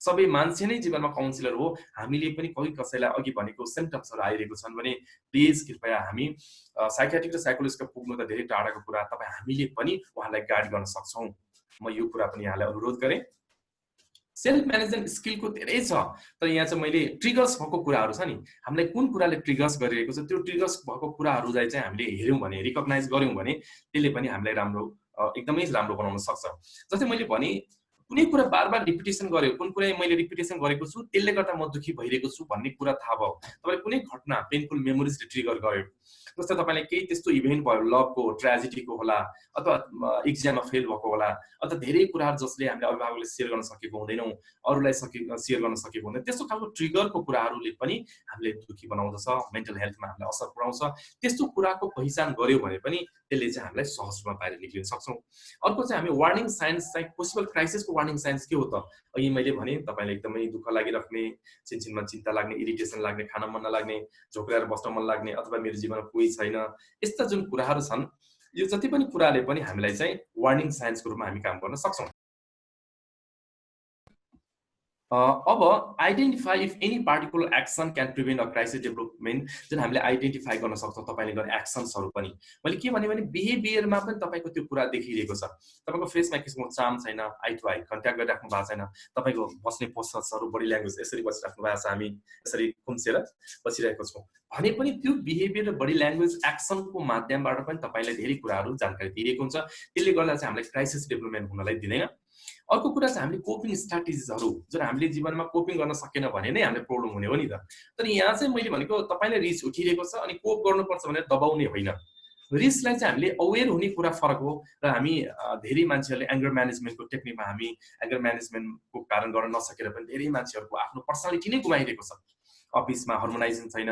सबै मान्छे नै जीवनमा काउन्सिलर हो। हामीले पनि कोही कसैलाई अघि भनेको सिम्पटम्सहरू आइरहेको छन् भने प्लिज कृपया हामी साइकियाट्रिक र साइकोलोजिस्टको पुग्नु त धेरै टाढाको कुरा, तपाईँ हामीले पनि उहाँलाई गाइड गर्न सक्छौँ। म यो कुरा पनि यहाँलाई अनुरोध गरेँ। सेल्फ म्यानेजमेन्ट स्किलको धेरै छ, तर यहाँ चाहिँ मैले ट्रिगर्स भएको कुराहरू छ नि, हामीलाई कुन कुराले ट्रिगर्स गरिरहेको छ, त्यो ट्रिगर्स भएको कुराहरूलाई चाहिँ हामीले हेऱ्यौँ भने, रिकग्नाइज गऱ्यौँ भने त्यसले पनि हामीलाई एकदमै राम्रो बनाउन सक्छ। जस्तै मैले भने कुनै कुरा बार रिपिटेसन गर्यो, कुन कुरा मैले रिपिटेसन गरेको छु त्यसले गर्दा म दुःखी भइरहेको छु भन्ने कुरा थाहा भयो, तपाईँ कुनै घटना पेनफुल मेमोरिजले ट्रिगर गर्यो, जस्तै तपाईँलाई केही त्यस्तो इभेन्ट भयो, लभको ट्रेजेडीको होला, अथवा इक्जाममा फेल भएको होला, अथवा धेरै कुराहरू जसले हामीले अभिभावकले सेयर गर्न सकेको हुँदैनौँ, अरूलाई सेयर गर्न सकेको हुँदैन, त्यस्तो खालको ट्रिगरको कुराहरूले पनि हामीले दुःखी बनाउँदछ, मेन्टल हेल्थमा हामीलाई असर पुऱ्याउँछ। त्यस्तो कुराको पहिचान गर्यो भने पनि त्यसले चाहिँ हामीलाई सहज रूपमा बाहिर निक्लिन सक्छौँ। अर्को चाहिँ हामी वार्निङ साइन्स चाहिँ पोसिबल क्राइसिसको वार्निङ साइन्स के हो त? अघि मैले भने तपाईँलाई एकदमै दुःख लागिराख्ने, छिनछिनमा चिन्ता लाग्ने, इरिटेसन लाग्ने, खान मन नलाग्ने, झोक्राएर बस्न मन लाग्ने, अथवा मेरो जीवनमा कोही छैन, यस्ता जुन कुराहरू छन्, यो जति पनि कुराले पनि हामीलाई चाहिँ वार्निङ साइन्सको रूपमा हामी काम गर्न सक्छौँ। अब identify if any particular action can prevent a crisis development, जुन हामीले आइडेन्टिफाई गर्न सक्छौँ तपाईँले गर्ने एक्सन्सहरू पनि। मैले के भने बिहेभियरमा पनि तपाईँको त्यो कुरा देखिरहेको छ। तपाईँको फेसमा किसिमको चार्म छैन, आई टु आई कन्ट्याक्ट गरिराख्नु भएको छैन, तपाईँको बस्ने पोस्चर्सहरू बडी ल्याङ्ग्वेज यसरी बसिराख्नु भएको छ, हामी यसरी खुम्सेर बसिरहेको छौँ भने पनि त्यो बिहेभियर र बडी ल्याङ्ग्वेज एक्सनको माध्यमबाट पनि तपाईँलाई धेरै कुराहरू जानकारी दिइरहेको हुन्छ। त्यसले गर्दा चाहिँ हामीलाई क्राइसिस डेभलपमेन्ट हुनलाई दिँदैन। अर्को कुरा चाहिँ हामीले कोपिङ स्ट्राटेजिजहरू, जुन हामीले जीवनमा कोपिङ गर्न सकेन भने नै हामीले प्रब्लम हुने हो नि त। तर यहाँ चाहिँ मैले भनेको तपाईँले रिस उठिरहेको छ अनि कोप गर्नुपर्छ भनेर दबाउने होइन। रिसलाई चाहिँ हामीले अवेर हुने कुरा फरक हो। र हामी धेरै मान्छेहरूले एङ्गर म्यानेजमेन्टको टेक्निकमा हामी एङ्गर म्यानेजमेन्टको कारण गर्न नसकेर पनि धेरै मान्छेहरूको आफ्नो पर्सनालिटी नै गुमाइरहेको छ। अफिसमा हार्मोनाइजेसन छैन,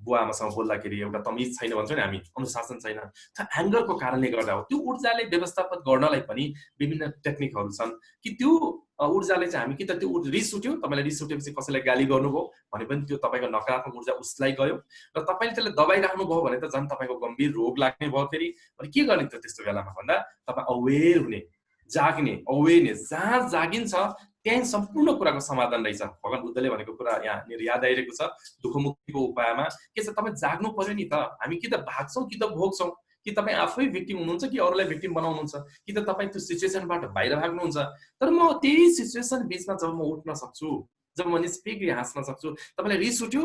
बुवा आमासँग बोल्दाखेरि एउटा तमिज छैन भन्छौँ नि हामी, अनुशासन छैन, एङ्गरको कारणले गर्दा हो। त्यो ऊर्जाले व्यवस्थापन गर्नलाई पनि विभिन्न टेक्निकहरू छन् कि त्यो ऊर्जाले चाहिँ हामी कि त त्यो रिस उठ्यो, तपाईँले रिस उठेपछि कसैलाई गाली गर्नुभयो भने पनि त्यो तपाईँको नकारात्मक ऊर्जा उसलाई गयो र तपाईँले त्यसलाई दबाइराख्नुभयो भने त झन् तपाईँको गम्भीर रोग लाग्ने भयो। फेरि अनि के गर्ने त त्यस्तो बेलामा भन्दा तपाईँ अवेर हुने, जाग्ने, अवेरनेस, जहाँ जागिन्छ त्यही सम्पूर्ण कुराको समाधान रहेछ। भगवान बुद्धले भनेको कुरा यहाँनिर याद आइरहेको छ दुःखमुक्तिको उपायमा के छ, तपाईँ जाग्नु पर्यो नि त। हामी कि त भाग्छौँ कि त भोग्छौँ, कि तपाईँ आफै भिक्टिम हुनुहुन्छ कि अरूलाई भिक्टिम बनाउनुहुन्छ, कि त तपाईँ त्यो सिचुएसनबाट बाहिर भाग्नुहुन्छ। तर म त्यही सिचुएसन बिचमा जब म उठ्न सक्छु, जब म निष्क्रिय हाँस्न सक्छु, तपाईँलाई रिस उठ्यो,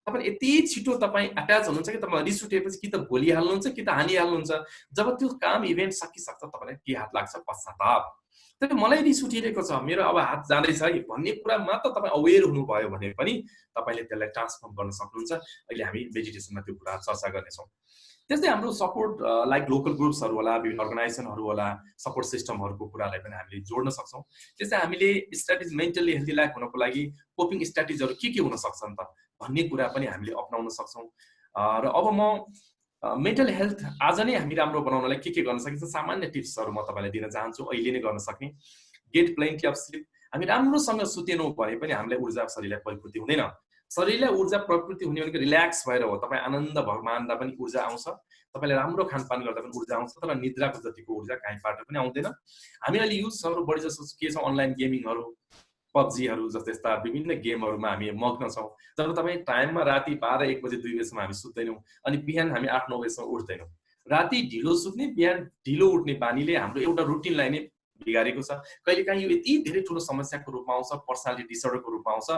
तपाईँ यति छिटो तपाईँ एट्याच हुनुहुन्छ कि तपाईँ रिस उठेपछि कि त बोलिहाल्नुहुन्छ कि त हानिहाल्नुहुन्छ। जब त्यो काम इभेन्ट सकिसक्छ तपाईँलाई के हात लाग्छ? पश्चाताप। तर मलाई रिस उठिरहेको छ, मेरो अब हात जाँदैछ है भन्ने कुरा मात्र तपाईँ अवेर हुनुभयो भने पनि तपाईँले त्यसलाई ट्रान्सफर्म गर्न सक्नुहुन्छ। अहिले हामी मेडिटेसनमा त्यो कुरा चर्चा गर्नेछौँ। त्यस्तै हाम्रो सपोर्ट लाइक लोकल ग्रुप्सहरू होला, विभिन्न अर्गनाइजेसनहरू होला, सपोर्ट सिस्टमहरूको कुरालाई पनि हामीले जोड्न सक्छौँ। त्यस्तै हामीले स्ट्राटेजी मेन्टली हेल्दी लाइफ हुनको लागि कोपिङ स्ट्राटेजीहरू के हुन सक्छन् त भन्ने कुरा पनि हामीले अपनाउन सक्छौँ। र अब म मेन्टल हेल्थ आज नै हामी राम्रो बनाउनलाई के गर्न सकिन्छ सामान्य टिप्सहरू म तपाईँलाई दिन चाहन्छु, अहिले नै गर्न सक्ने। Get plenty of sleep. हामी राम्रोसँग सुतेनौँ भने पनि हामीलाई ऊर्जा शरीरलाई परिपूर्ति हुँदैन। शरीरलाई ऊर्जा प्रकृति हुने भनेको रिल्याक्स भएर हो। तपाईँ आनन्द मान्दा पनि ऊर्जा आउँछ, तपाईँले राम्रो खानपान गर्दा पनि ऊर्जा आउँछ, तर निद्राको जतिको ऊर्जा कहीँबाट पनि आउँदैन। हामी अहिले युथहरू बढी जस्तो के छ, अनलाइन गेमिङहरू, पब्जीहरू जस्तो यस्ता विभिन्न गेमहरूमा हामी मग्न छौँ। जब तपाईँ टाइममा राति 12-1 बजे 2 बजेसम्म हामी सुत्दैनौँ अनि बिहान हामी 8-9 बजेसम्म उठ्दैनौँ। राति ढिलो सुत्ने, बिहान ढिलो उठ्ने बानीले हाम्रो एउटा रुटिनलाई नै बिगारेको छ। कहिलेकाहीँ यो यति धेरै ठुलो समस्याको रूपमा आउँछ, पर्सनालिटी डिसअर्डरको रूपमा आउँछ।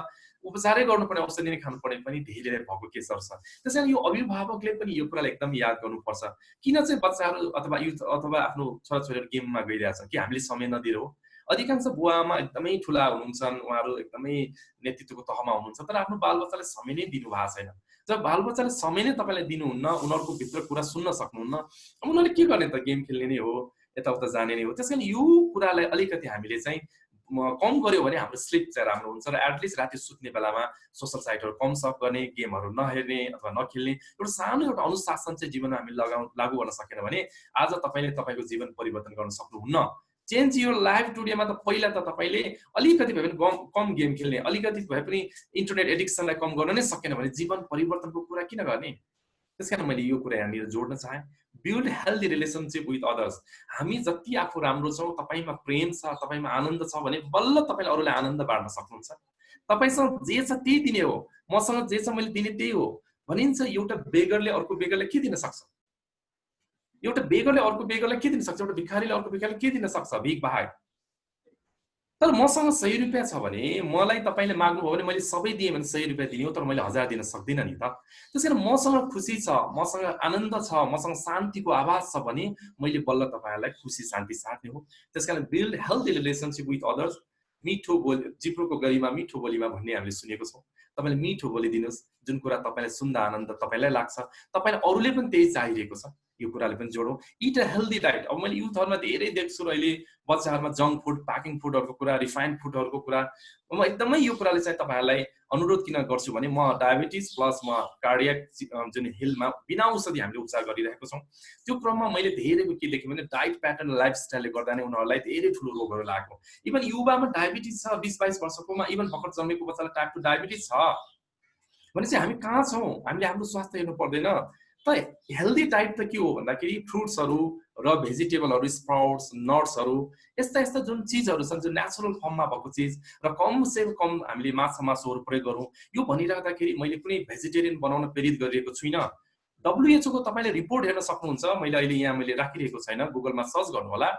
उपचारै गर्नुपर्ने, औषधि नै खानुपर्ने पनि धेरै भएको केसहरू छ। त्यसैले यो अभिभावकले पनि यो कुरालाई एकदम याद गर्नुपर्छ। किन चाहिँ बच्चाहरू अथवा युथ अथवा आफ्नो छोराछोरीहरू गेममा गइरहेछन्? कि हामीले समय नदिएर हो? अधिकांश बुवा आमा एकदमै ठुला हुनुहुन्छन्, उहाँहरू एकदमै नेतृत्वको तहमा हुनुहुन्छ, तर आफ्नो बालबच्चालाई समय नै दिनु भएको छैन। जब बालबच्चाले समय नै तपाईँलाई दिनुहुन्न, उनीहरूको भित्र कुरा सुन्न सक्नुहुन्न, उनीहरूले के गर्ने त? गेम खेल्ने नै हो, यताउता जाने नै हो। त्यसैले यो कुरालाई अलिकति हामीले चाहिँ कम गर्यो भने हाम्रो स्लिप चाहिँ राम्रो हुन्छ र एटलिस्ट राति सुत्ने बेलामा सोसल साइटहरू कम सक गर्ने, गेमहरू नहेर्ने अथवा नखेल्ने एउटा सानो एउटा अनुशासन चाहिँ जीवनमा हामी लागू गर्न सकेन भने आज तपाईँले तपाईँको जीवन परिवर्तन गर्न सक्नुहुन्न। चेन्ज योर लाइफ टुडेमा त पहिला त तपाईँले अलिकति भए पनि कम गेम खेल्ने, अलिकति भए पनि इन्टरनेट एडिक्सनलाई कम गर्न नै सकेन भने जीवन परिवर्तनको कुरा किन गर्ने? त्यसकारण मैले यो कुरा यहाँनिर जोड्न चाहेँ। Build healthy relationship with others. हामी जति आफू राम्रो छौँ, तपाईँमा प्रेम छ, तपाईँमा आनन्द छ भने बल्ल तपाईँले अरूलाई आनन्द बाँड्न सक्नुहुन्छ। तपाईँसँग जे छ त्यही दिने हो, मसँग जे छ मैले दिने त्यही हो भनिन्छ। एउटा बेगरले अर्को बेगरलाई के दिन सक्छ? एउटा बेगरले अर्को बेगरलाई के दिन सक्छ? एउटा भिखारीले अर्को भिखारीलाई के दिन सक्छ? भिख बाहेक। तर मसँग 100 रुपियाँ छ भने मलाई तपाईँले माग्नुभयो भने मैले सबै दिएँ भने 100 रुपियाँ दिने हो, तर मैले 1000 दिन सक्दिनँ नि त। त्यसैले मसँग खुसी छ, मसँग आनन्द छ, मसँग शान्तिको आवाज छ भने मैले बल्ल तपाईँहरूलाई खुसी शान्ति साट्ने हो। त्यसकारण build healthy relationship with others. मिठो बोली, जिब्रोको गरीमा मिठो बोलीमा भन्ने हामीले सुनेको छौँ। तपाईँले मिठो बोली दिनुहोस्, जुन कुरा तपाईँलाई सुन्दा आनन्द तपाईँलाई लाग्छ, तपाईँलाई अरूले पनि त्यही चाहिरहेको छ। यो कुराले पनि जोडौँ। Eat a healthy diet. अब मैले युथहरूमा धेरै देख्छु अहिले बच्चाहरूमा जङ्क फुड, प्याकिङ फुडहरूको कुरा, रिफाइन्ड फुडहरूको कुरा। म एकदमै यो कुराले चाहिँ तपाईँहरूलाई अनुरोध किन गर्छु भने म डायबिटिज प्लस म कार्डियक जुन हेल्थमा बिना औषधि हामीले उपचार गरिरहेको छौँ। त्यो क्रममा मैले धेरैको के देखेँ भने डाइट प्याटर्न, लाइफस्टाइलले गर्दा नै उनीहरूलाई धेरै ठुलो रोगहरू लाग्यो। इभन युवामा डायबिटिज छ, 20-22 वर्षकोमा, इभन भर्खर जन्मेको बच्चालाई टाइप 2 डायबिटिज छ भने चाहिँ हामी कहाँ छौँ? हामीले हाम्रो स्वास्थ्य हेर्नु पर्दैन। त हेल्दी डाइट त के हो भन्दाखेरि फ्रुट्सहरू र भेजिटेबलहरू, स्प्राउट्स, नट्सहरू, यस्ता यस्ता जुन चिजहरू छन् जुन नेचुरल फर्ममा भएको चिज र कम से कम हामीले माछा मासुहरू प्रयोग गरौँ। यो भनिराख्दाखेरि मैले कुनै भेजिटेरियन बनाउन प्रेरित गरिरहेको छुइनँ। WHO को तपाईँले रिपोर्ट हेर्न सक्नुहुन्छ, मैले अहिले यहाँ मैले राखिरहेको छैन, गुगलमा सर्च गर्नुहोला।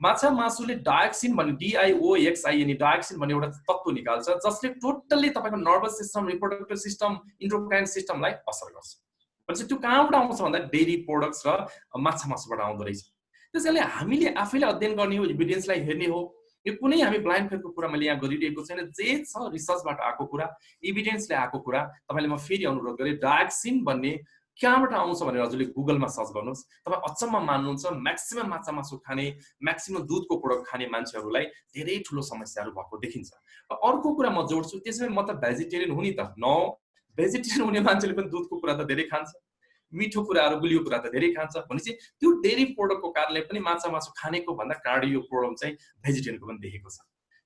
माछा मासुले डायोक्सिन भन्ने DIOXIN डायोक्सिन भन्ने एउटा तत्त्व निकाल्छ जसले टोटल्ली तपाईँको nervous system, reproductive system, endocrine सिस्टमलाई असर गर्छ। भनेपछि त्यो कहाँबाट आउँछ भन्दा डेरी प्रोडक्ट्स र माछा मासुबाट आउँदो रहेछ। त्यसैले हामीले आफैले अध्ययन गर्ने हो, इभिडेन्सलाई हेर्ने हो। यो कुनै हामी ब्लाइन्ड फेदको कुरा मैले यहाँ गरिरहेको छैन, जे छ रिसर्चबाट आएको कुरा, इभिडेन्सले आएको कुरा। तपाईँले म फेरि अनुरोध गरेँ, डायोक्सिन भन्ने कहाँबाट आउँछ भनेर हजुरले गुगलमा सर्च गर्नुहोस्। तपाईँ अचम्म मान्नुहुन्छ, म्याक्सिमम माछा मासु खाने, म्याक्सिमम दुधको प्रोडक्ट खाने मान्छेहरूलाई धेरै ठुलो समस्याहरू भएको देखिन्छ। र अर्को कुरा म जोड्छु, त्यसैले म त भेजिटेरियन हुँ नि त, नो, भेजिटेरियन हुने मान्छेले पनि दुधको कुरा त धेरै खान्छ, मिठो कुराहरू, गुलियो कुरा त धेरै खान्छ। भनेपछि त्यो डेरी प्रोडक्टको कारणले पनि माछा मासु खानेको भन्दा कार्डियो प्रब्लम चाहिँ भेजिटेरियनको पनि देखेको छ।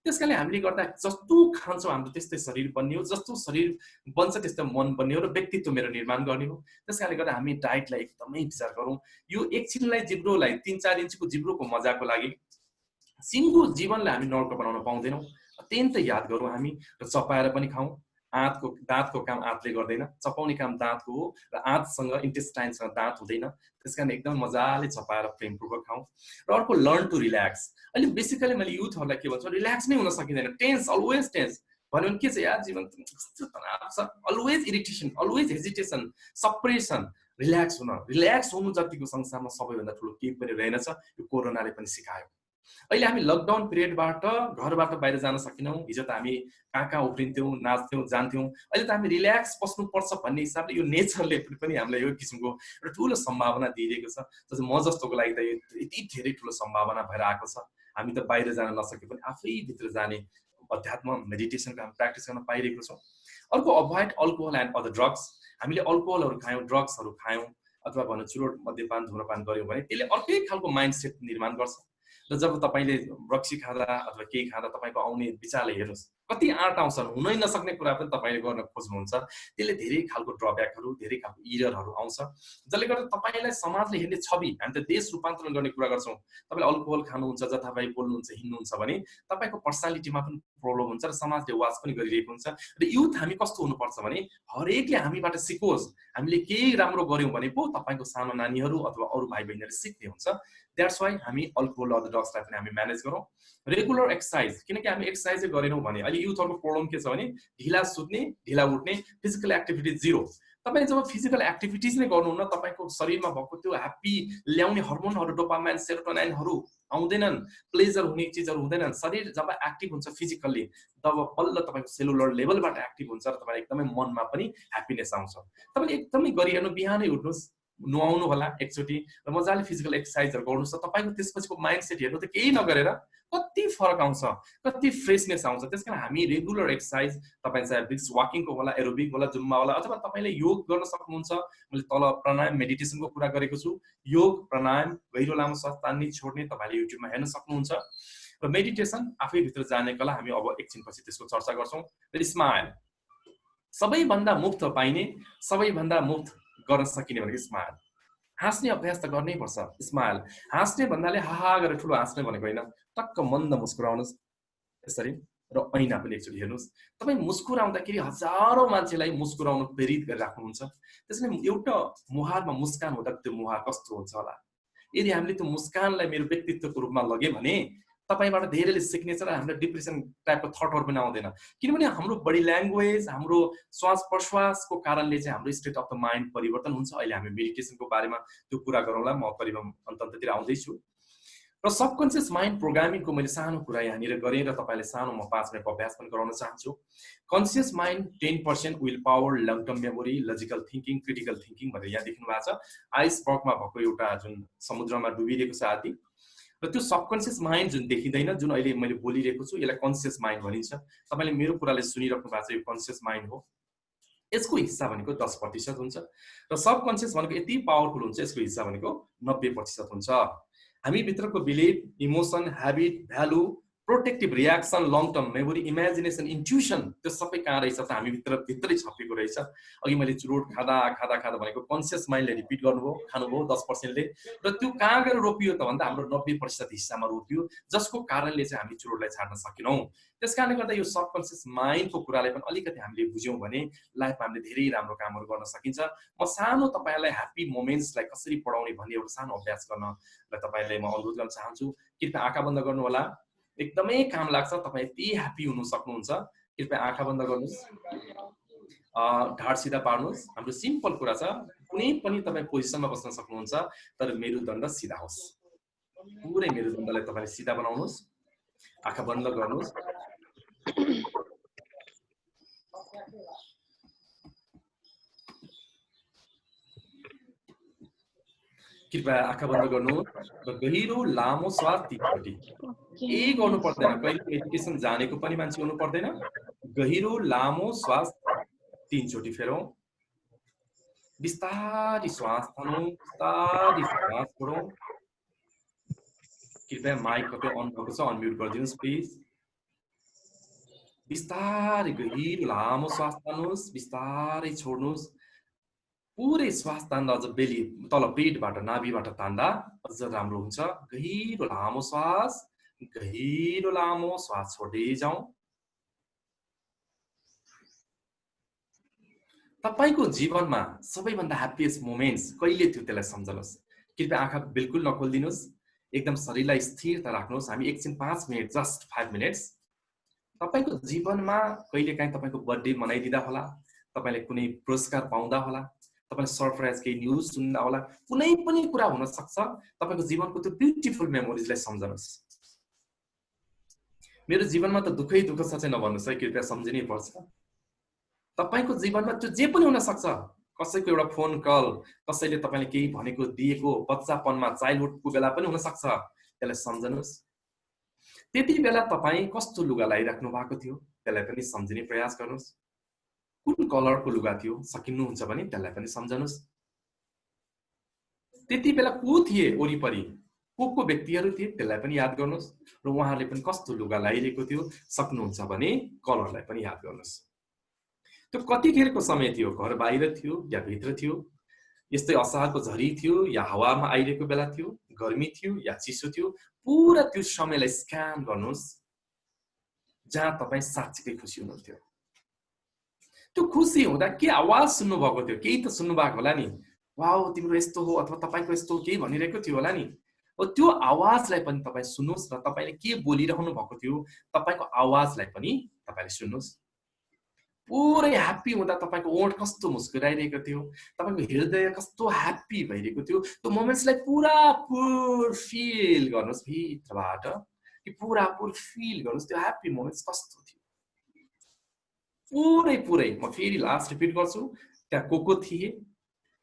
त्यसकारणले हामीले गर्दा जस्तो खान्छौँ हाम्रो त्यस्तै शरीर बन्ने हो, जस्तो शरीर बन्छ त्यस्तो मन बन्ने हो र व्यक्तित्व मेरो निर्माण गर्ने हो। त्यसकारणले गर्दा हामी डाइटलाई एकदमै विचार गरौँ। यो एकछिनलाई जिब्रोलाई 3-4 इन्चको जिब्रोको मजाको लागि सिङ्गो जीवनलाई हामी नर्क बनाउन पाउँदैनौँ। अत्यन्तै याद गरौँ हामी र चपाएर पनि खाउँ। दाँतको काम आँतले गर्दैन, चपाउने काम दाँतको हो र आँतसँग इन्टेस्टाइनसँग दाँत हुँदैन। त्यसकारण एकदम मजाले चपाएर प्रेमपूर्वक खाउँ। र अर्को लर्न टु रिल्याक्स। अहिले बेसिकली मैले युथहरूलाई के भन्छु, रिल्याक्स नै हुन सकिँदैन, टेन्स, अलवेज टेन्स भन्यो भने के छ यार, जीवन कस्तो तनाव छ, always irritation, always hesitation, suppression. Relax हुनु जतिको संसारमा सबैभन्दा ठुलो केही पनि रहेनछ। यो कोरोनाले पनि सिकायो। अहिले हामी लकडाउन पिरियडबाट घरबाट बाहिर जान सकेनौँ। हिजो त हामी कहाँ उफ्रिन्थ्यौँ, नाच्थ्यौँ, जान्थ्यौँ। अहिले त हामी रिल्याक्स बस्नुपर्छ भन्ने हिसाबले यो नेचरले पनि हामीलाई यो किसिमको एउटा ठुलो सम्भावना दिइरहेको छ। जस्तै म जस्तोको लागि त यो यति धेरै ठुलो सम्भावना भएर आएको छ। हामी त बाहिर जान नसके पनि आफै भित्र जाने अध्यात्म, मेडिटेसनको हामी प्र्याक्टिस गर्न पाइरहेको छौँ। अर्को, avoid alcohol and other drugs. हामीले अल्कोहलहरू खायौँ, ड्रग्सहरू खायौँ अथवा भनौँ चुरोट, मद्यपान, धुम्रपान गऱ्यौँ भने त्यसले अर्कै खालको माइन्डसेट निर्माण गर्छ। र जब तपाईँले रक्सी खाँदा अथवा केही खाँदा तपाईँको आउने विचारले हेर्नुहोस्, कति आँट आउँछ, हुनै नसक्ने कुरा पनि तपाईँले गर्न खोज्नुहुन्छ। त्यसले धेरै खालको ड्रब्याकहरू, धेरै खालको इररहरू आउँछ, जसले गर्दा तपाईँलाई समाजले हेर्ने छवि, हामी त देश रूपान्तरण गर्ने कुरा गर्छौँ। तपाईँले अल्कोहल खानुहुन्छ, जथाभावी बोल्नुहुन्छ, हिँड्नुहुन्छ भने तपाईँको पर्सनालिटीमा पनि प्रब्लम हुन्छ र समाजले वाच पनि गरिरहेको हुन्छ। र युथ हामी कस्तो हुनुपर्छ भने हरेकले हामीबाट सिकोस्। हामीले केही राम्रो गऱ्यौँ भने पो तपाईँको सानो नानीहरू अथवा अरू भाइ बहिनीहरूले सिक्ने हुन्छ। द्याट्स वाइ हामी अल्कोहल, अदर ड्रग्सलाई पनि हामी म्यानेज गरौँ। रेगुलर एक्सर्साइज, किनकि हामी एक्सर्साइजै गरेनौँ भने अहिले युथहरूको प्रब्लम के छ भने ढिला सुत्ने, ढिला उठ्ने, फिजिकल एक्टिभिटी जिरो। तपाईँ जब फिजिकल एक्टिभिटिज नै गर्नुहुन्न, तपाईँको शरीरमा भएको त्यो ह्याप्पी ल्याउने हर्मोनहरू, डोपामाइन, सेरोटोनिनहरू आउँदैनन्, प्लेजर हुने चिजहरू हुँदैनन्। शरीर जब एक्टिभ हुन्छ फिजिकल्ली, तब बल्ल तपाईँको सेलुलर लेभलबाट एक्टिभ हुन्छ र तपाईँलाई एकदमै मनमा पनि ह्याप्पिनेस आउँछ। तपाईँले एकदमै गरिहेर्नु, बिहानै उठ्नुहोस्, नुहाउनु होला एकचोटि र मजाले फिजिकल एक्सर्साइजहरू गर्नुहोस्। तपाईँको त्यसपछिको माइन्डसेट हेर्नु त केही नगरेर कति फरक आउँछ, कति फ्रेसनेस आउँछ। त्यसकारण हामी रेगुलर एक्सर्साइज, तपाईँ चाहे ब्रिक्स वाकिङको होला, एरोबिक होला, जुम्बा होला, अथवा तपाईँले योग गर्न सक्नुहुन्छ। मैले तल प्राणायाम, मेडिटेसनको कुरा गरेको छु। योग, प्राणायाम, गहिरो लामो सास तान्ने छोड्ने तपाईँले युट्युबमा हेर्न सक्नुहुन्छ। र मेडिटेसन आफैभित्र जाने कला हामी अब एकछिनपछि त्यसको चर्चा गर्छौँ। र स्माइल, सबैभन्दा मुक्त पाइने, सबैभन्दा मुक्त गर्न सकिने भनेको स्माइल। हाँस्ने अभ्यास त गर्नै पर्छ। स्माइल, हाँस्ने भन्नाले हाहा गरेर ठुलो हाँस्ने भनेको होइन, टक्क मन्द मुस्कुराउनुहोस् यसरी, र ऐना पनि एकचोटि हेर्नुहोस्। तपाईँ मुस्कुराउँदाखेरि हजारौँ मान्छेलाई मुस्कुराउनु प्रेरित गरिराख्नुहुन्छ। त्यसैले एउटा मुहारमा मुस्कान हुँदा त्यो मुहार कस्तो हुन्छ होला। यदि हामीले त्यो मुस्कानलाई मेरो व्यक्तित्वको रूपमा लग्यौँ भने तपाईँबाट धेरैले सिक्नेछ र हामीलाई डिप्रेसन टाइपको थटहरू पनि आउँदैन। किनभने हाम्रो बडी ल्याङ्ग्वेज, हाम्रो श्वास प्रश्वासको कारणले चाहिँ हाम्रो स्टेट अफ द माइन्ड परिवर्तन हुन्छ। अहिले हामी मेडिटेसनको बारेमा त्यो कुरा गरौँला, म करिब अन्ततिर आउँदैछु। र सबकन्सियस माइन्ड प्रोग्रामिङको मैले सानो कुरा यहाँनिर गरेँ र तपाईँले सानो म 5 मिनटको अभ्यास पनि गराउन चाहन्छु। Conscious mind 10% will power, long term memory, logical thinking, critical thinking भनेर यहाँ देख्नु भएको छ। आइसबर्गमा भएको एउटा जुन समुद्रमा डुबिरहेको छ हात्ती, र त्यो सबकन्सियस माइन्ड जुन देखिँदैन, जुन अहिले मैले बोलिरहेको छु, यसलाई कन्सियस माइन्ड भनिन्छ। तपाईँले मेरो कुराले सुनिराख्नु भएको छ, यो कन्सियस माइन्ड हो। यसको हिस्सा भनेको 10% हुन्छ र सबकन्सियस भनेको यति पावरफुल हुन्छ, यसको हिस्सा भनेको 90% हुन्छ। हामी भित्रको believe, emotion, habit, value protective reaction, long term memory, imagination, intuition, त्यो सबै कहाँ रहेछ त हामी भित्रै छपेको रहेछ। अघि मैले चुरोट खाँदा खाँदा खाँदा भनेको कन्सियस माइन्डले रिपिट गर्नुभयो, खानुभयो 10%ले, र त्यो कहाँ गएर रोपियो त भन्दा हाम्रो 90% हिस्सामा रोपियो, जसको कारणले चाहिँ हामी चुरोटलाई छाड्न सकेनौँ। त्यस कारणले गर्दा यो सबकन्सियस माइन्डको कुरालाई पनि अलिकति हामीले बुझ्यौँ भने लाइफमा हामीले धेरै राम्रो कामहरू गर्न सकिन्छ। म सानो तपाईँहरूलाई ह्याप्पी मोमेन्ट्सलाई कसरी बढाउने भन्ने एउटा सानो अभ्यास गर्नलाई तपाईँलाई म अनुरोध गर्न चाहन्छु। कृपया आँखा बन्द गर्नु होला। एकदमै काम लाग्छ, तपाईँ यति ह्याप्पी हुन सक्नुहुन्छ। कृपया आँखा बन्द गर्नुहोस्, ढाड सिधा पार्नुहोस्। हाम्रो सिम्पल कुरा छ, कुनै पनि तपाईँ पोजिसनमा बस्न सक्नुहुन्छ, तर मेरुदण्ड सिधा होस्। पुरै मेरुदण्डलाई तपाईँले सिधा बनाउनुहोस्, आँखा बन्द गर्नुहोस्। कृपया आँखा बन्द गर्नुहोस् र गहिरो लामो श्वास 3 चोटि। केही गर्नु पर्दैन, कहिले मेडिटेसन जानेको पनि मान्छे हुनु पर्दैन। गहिरो लामो श्वास 3 चोटि फेरौँ। बिस्तारी श्वास तानौँ, बिस्तारी श्वास छोडौँ। कृपया माइक तपाईँ अन भएको छ, अनम्युट गरिदिनुहोस् प्लिज। बिस्तारै गहिरो लामो श्वास तान्नुहोस्, बिस्तारै छोड्नुहोस्। पुरै श्वास तान्दा अझ बेली तल पेटबाट नाभिबाट तान्दा अझ राम्रो हुन्छ। गहिरो लामो श्वास, गहिरो लामो श्वास छोड्दै जाउँ। तपाईको जीवनमा सबैभन्दा ह्याप्पिएस्ट मोमेन्ट्स कहिले थियो त्यसलाई सम्झनुहोस्। कृपया आँखा बिल्कुल नखोलिदिनुहोस्, एकदम शरीरलाई स्थिरता राख्नुहोस्। हामी एकछिन 5 मिनट, जस्ट 5 मिनट्स। तपाईको जीवनमा कहिलेकाहीँ तपाईको बर्थडे मनाइदिँदा होला, तपाईले कुनै पुरस्कार पाउँदा होला, तपाईले सरप्राइज केही न्युज सुन्दा होला, कुनै पनि कुरा हुन सक्छ। तपाईको जीवनको त्यो ब्युटिफुल मेमोरिजलाई सम्झनुहोस्। मेरो जीवनमा त दुःखै दुःख छ चाहिँ नभन्नुहोस् है, कृपया सम्झिनै पर्छ। तपाईको जीवनमा त्यो जे पनि हुन सक्छ। कसैको एउटा फोन कल, कसैले तपाईले केही भनेको दिएको, बच्चापनमा चाइल्डहुडको बेला पनि हुन सक्छ। त्यसलाई सम्झनुहोस्। त्यति बेला तपाई कस्तो लुगा लगाइराख्नु भएको थियो त्यसलाई पनि सम्झिने प्रयास गर्नुहोस्। कुन कलरको लुगा थियो सकिनुहुन्छ भने त्यसलाई पनि सम्झनुहोस्। त्यति बेला को थिए वरिपरि, को व्यक्तिहरू थिए त्यसलाई पनि याद गर्नुहोस्। र उहाँहरूले पनि कस्तो लुगा लगाइरहेको थियो सक्नुहुन्छ भने कलरलाई पनि याद गर्नुहोस्। त्यो कतिखेरको समय थियो, घर बाहिर थियो या भित्र थियो, यस्तै असारको झरी थियो या हावामा आइरहेको बेला थियो, गर्मी थियो या चिसो थियो, पुरा त्यो समयलाई स्क्यान गर्नुहोस् जहाँ तपाई साच्चै खुसी हुनुहुन्थ्यो। त्यो खुसी हुँदा के आवाज सुन्नु भएको थियो, केही त सुन्नु भएको होला नि, वाउ तिम्रो यस्तो हो अथवा तपाईको यस्तो केही भनिरहेको थियो होला नि। त्यो आवाजलाई पनि तपाई सुन्नुहोस् र तपाईले के बोलिरहनु भएको थियो तपाईको आवाजलाई पनि तपाईले सुन्नुहोस्। पुरै ह्याप्पी हुँदा तपाईको ओठ कस्तो मुस्कुराइरहेको थियो, तपाईको हृदय कस्तो ह्याप्पी भइरहेको थियो, त्यो मोमेन्ट्सलाई पुरा फिल गर्नुहोस् भित्रबाट, कि पुरा फिल गर्नुहोस् त्यो ह्याप्पी मोमेन्ट्स कस्तो थियो। पुरै म फेरि लास्ट रिपिट गर्छु, त्यहाँ को थिए,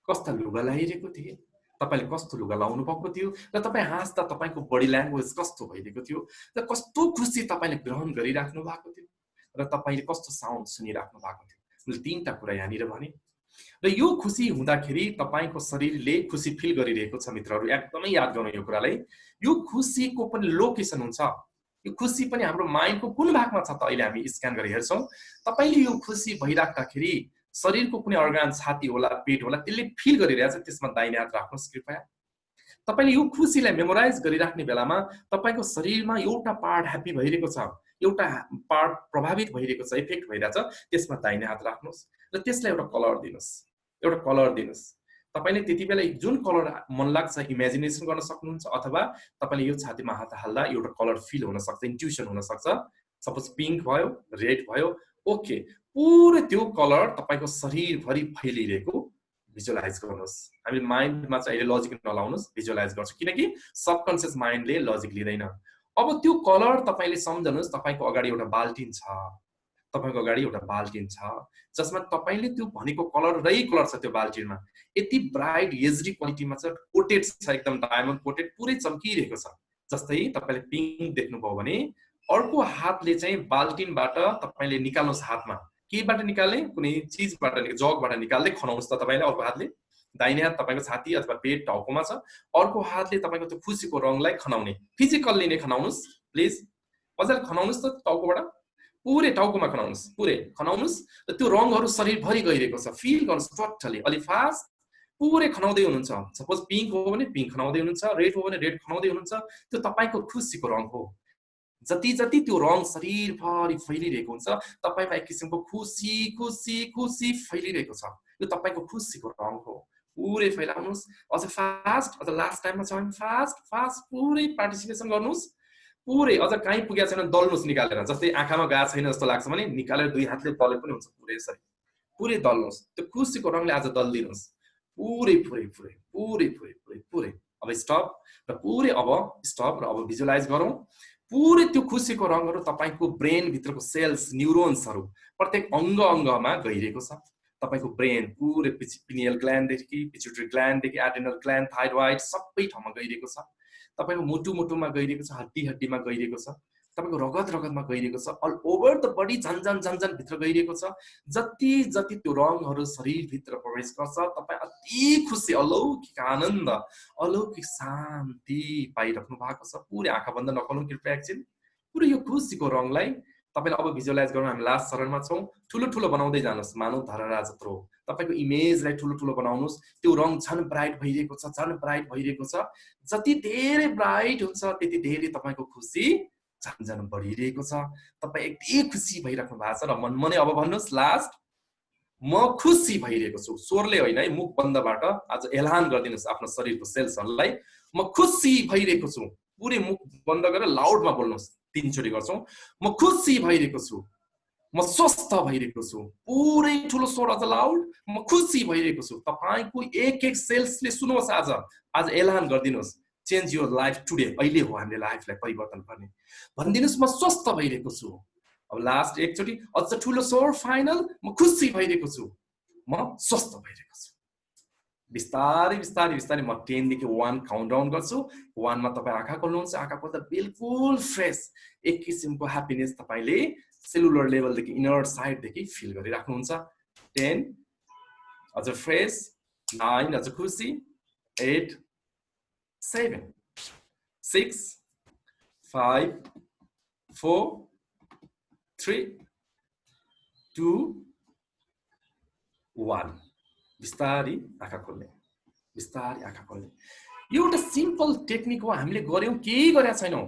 कस्ता लुगा लगाइरहेको थिए, तपाईले कस्तो लुगा लाउनु भएको थियो, र तपाई हाँस्दा तपाईको बडी ल्याङ्ग्वेज कस्तो भइरहेको थियो, र कस्तो खुसी तपाईले ग्रहण गरिराख्नु भएको थियो, र तपाईले कस्तो साउन्ड सुनिराख्नु भएको थियो। मैले 3टा कुरा यहाँनिर भने। र यो खुसी हुँदाखेरि तपाईको शरीरले खुसी फिल गरिरहेको छ मित्रहरू, एकदमै याद गर्नु यो कुरालाई। यो खुसीको पनि लोकेसन हुन्छ। यो खुसी पनि हाम्रो माइन्डको कुन भागमा छ त अहिले हामी स्क्यान गरी हेर्छौं। तपाईले यो खुसी भइराख्दाखेरि शरीरको कुनै अर्गान, छाती होला, पेट होला, त्यसले फिल गरिरहेछ, त्यसमा दाहिने हात राख्नुहोस् कृपया। तपाईले यो खुसीलाई मेमोराइज गरिराख्ने बेलामा तपाईको शरीरमा एउटा पार्ट ह्याप्पी भइरहेको छ, एउटा पार्ट प्रभावित भइरहेको छ, इफेक्ट भइरहेछ, त्यसमा दाहिने हात राख्नुहोस् र त्यसलाई एउटा कलर दिनुहोस्। एउटा कलर दिनुहोस्। तपाईले त्यति बेला जुन कलर मन लाग्छ इमेजिनेसन गर्न सक्नुहुन्छ, अथवा तपाईले यो छातीमा हात हाल्दा एउटा कलर फिल हुन सक्छ, इन्ट्युसन हुन सक्छ। सपोज पिङ्क भयो, रेड भयो, ओके, पुरै त्यो कलर तपाईको शरीरभरि फैलिरहेको भिजुअलाइज गर्नुहोस्। हामी माइन्डमा चाहिँ अहिले लजिक नलाउनुहोस्, भिजुअलाइज गर्छु, किनकि सबकन्सियस माइन्डले लजिक लिँदैन। अब त्यो कलर तपाईले सम्झनुहोस्, तपाईको अगाडि एउटा बाल्टिन छ, तपाईको अगाडि एउटा बाल्टिन छ, जसमा तपाईले त्यो भनेको कलरै कलर छ त्यो बाल्टिनमा। यति ब्राइट एचडी क्वालिटीमा छ, कोटेड छ, एकदम डायमन्ड कोटेड, पुरै चम्किरहेको छ। जस्तै तपाईले पिङ्क देख्नुभयो भने अर्को हातले चाहिँ बाल्टिनबाट तपाईले निकाल्नुहोस् हातमा, केबाट निकाल्ने, कुनै चीजबाट, जगबाट निकाल्दै खनाउनुहोस् त तपाईले अर्को हातले। दाहिने हात तपाईको छाती अथवा पेट टाउकोमा छ, अर्को हातले तपाईको त्यो खुसीको रङलाई खनाउने, फिजिकल्ली नै खनाउनुहोस् प्लिज। मजाले खनाउनुस् त टाउकोबाट पुरै टाउकोमा पुरै खनाउनुस् र त्यो रङहरू शरीरभरि गइरहेको छ फिल गर्नुस् टोटली अलि फास्ट पुरै खनाउँदै हुनुहुन्छ सपोज पिङ्क हो भने पिङ्क खनाउँदै हुनुहुन्छ रेड हो भने रेड खनाउँदै हुनुहुन्छ त्यो तपाईको खुसीको रङ हो जति जति त्यो रङ शरीरभरि फैलिरहेको हुन्छ तपाईमा एक किसिमको खुसी खुसी खुसी फैलिरहेको छ यो तपाईको खुसीको रङ हो पुरै फैलाउनुस् अझ फास्ट अझ लास्ट टाइममा छ भने फास्ट फास्ट पुरै पार्टिसिपेसन गर्नुस् पुरै अझ कहीँ पुगेको छैन दल्नुस् निकालेर जस्तै आँखामा गा छैन जस्तो लाग्छ भने निकालेर दुई हातले दले पनि हुन्छ पुरै यसरी पुरै दल्नुस् त्यो खुसीको रङले आज दल्दिनुस् पुरै पुरै पुरै पुरै पुरै पुरै पुरै अब स्टप र पुरै अब स्टप र अब भिजुअलाइज गरौँ पुरै त्यो खुसीको रङहरू तपाईको ब्रेन भित्रको सेल्स न्युरोन्सहरू प्रत्येक अङ्गमा गइरहेको छ तपाईको ब्रेन पुरै पिनियल ग्ल्यान्डदेखि पिट्युटरी ग्ल्यान्डदेखि एड्रिनल ग्ल्यान्ड थाइरोइड सबै ठाउँमा गइरहेको छ तपाईको मुटुमा गइरहेको छ हड्डीमा गइरहेको छ तपाईको रगतमा गइरहेको छ अल ओभर द बडी झन्झन भित्र गइरहेको छ जति जति त्यो रङहरू शरीर भित्र प्रवेश गर्छ तपाई अति खुसी अलौकिक आनन्द अलौकिक शान्ति पाइराख्नु भएको छ पुरै आँखा बन्द नगर्नु कृपया एकछिन पुरै यो खुसीको रङलाई तपाईले अब भिजुअलाइज गर्नु हामी लास्ट चरणमा छौं ठुलो ठुलो बनाउँदै जानुस् मानव धरहरा जत्रो तपाईको इमेजलाई ठुलो ठुलो बनाउनुस् त्यो रङ झन् ब्राइट भइरहेको छ जति धेरै ब्राइट हुन्छ त्यति धेरै तपाईको खुसी झन् बढिरहेको छ तपाई यति खुसी भइराख्नु भएको छ र मनमनै अब भन्नुस् लास्ट म खुसी भइरहेको छु स्वरले होइन है मुख बन्दबाट आज एलान गर्दिनुस् आफ्नो शरीरको सेल्सहरुलाई म खुसी भइरहेको छु पुरै मुख बन्द गरेर लाउडमा बोल्नुस् 3 चोटी गर्छौं म खुसी भइरहेको छु म स्वस्थ भइरहेको छु पुरै ठुलो स्वर अझ लाउड म खुसी भइरहेको छु तपाईको एक एक सेल्सले सुन्नुहोस् आज एलान गर्दिनुस् चेन्ज योर लाइफ टुडे अहिले हो हामीले लाइफलाई परिवर्तन गर्ने भन्दिनुस् म स्वस्थ भइरहेको छु अब लास्ट एकचोटी अझ ठुलो स्वर फाइनल म खुसी भइरहेको छु म स्वस्थ भइरहेको छु बिस्तारै म 10 देखि 1 काउन्ट डाउन गर्छु 1 मा तपाई आँखा खोल्नुहुन्छ आँखा खोल्दा बिल्कुल फ्रेश एक किसिमको ह्याप्पीनेस तपाईले सेलुलर लेभल देखि इनर साइड देखि फिल गरिराख्नुहुन्छ 10 अझ फ्रेश 9 अझ खुसी 8 7 6 5 4 3 2 1 बिस्तारै आँखा खोल्ने यो एउटा सिम्पल टेक्निक हो हामीले गर्यौं केही गरेका छैनौं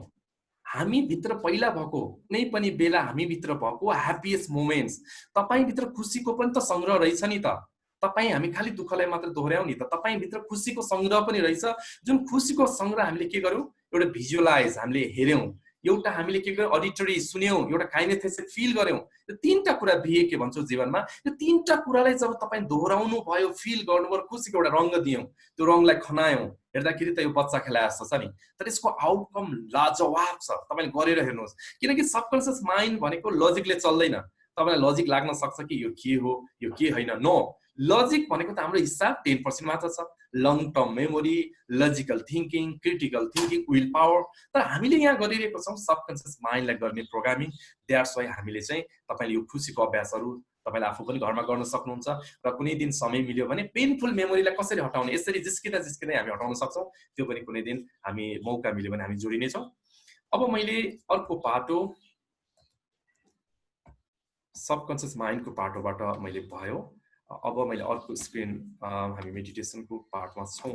हामी भित्र पहिला भएको कुनै पनि बेला हामी भित्र भएको ह्याप्पिएस्ट मोमेन्ट्स तपाई भित्र खुसीको पनि त संग्रह रहेछ नि त तपाई हामी खाली दुःखलाई मात्र दोहोर्याउ नि त तपाई भित्र खुसीको संग्रह पनि रहेछ जुन खुसीको संग्रह हामीले के गर्यौं एउटा भिजुअलाइज हामीले हेर्यौं एउटा हामीले के गर्यौं अडिटरी सुन्यौं एउटा काइनेस्थेसिक फिल गर्यौं यो तीनटा कुरा दिए के भन्छौ जीवनमा यो तीनटा कुरालाई जब तपाई दोहोर्याउनु भयो फिल गर्नुभयो खुसीको एउटा रंग दियौं त्यो रंगलाई खनायौं हेर्दाखेरि त यो बच्चा खेलाए जस्तो छ नि तर यसको आउटकम लाजवाब छ तपाईले गरेर हेर्नुहोस् किनकि सबकन्सियस माइन्ड भनेको लजिकले चल्दैन तपाईलाई लजिक लाग्न सक्छ कि यो के हो यो के हैन नो लजिक भनेको त हाम्रो हिसाब 10% मात्र छ long term memory logical thinking critical thinking will power तर हामीले यहाँ गरिरहेको छौं सबकन्सियस माइन्डलाई गर्ने प्रोग्रामिङ दैट्स व्हाई हामीले चाहिँ तपाईले यो खुसीको अभ्यासहरु तपाईले आफू पनि घरमा गर्न सक्नुहुन्छ र कुनै दिन समय मिल्यो भने पेनफुल मेमोरीलाई कसरी हटाउने यसरी जिस्किँदै हामी हटाउन सक्छौं त्यो पनि कुनै दिन हामी मौका मिल्यो भने हामी जोडिने छौं अब मैले अर्को पाटो सबकन्सियस माइन्डको पाटोबाट मैले भयो अब मैले अर्को स्क्रिन हामी मेडिटेसनको पार्टमा छौं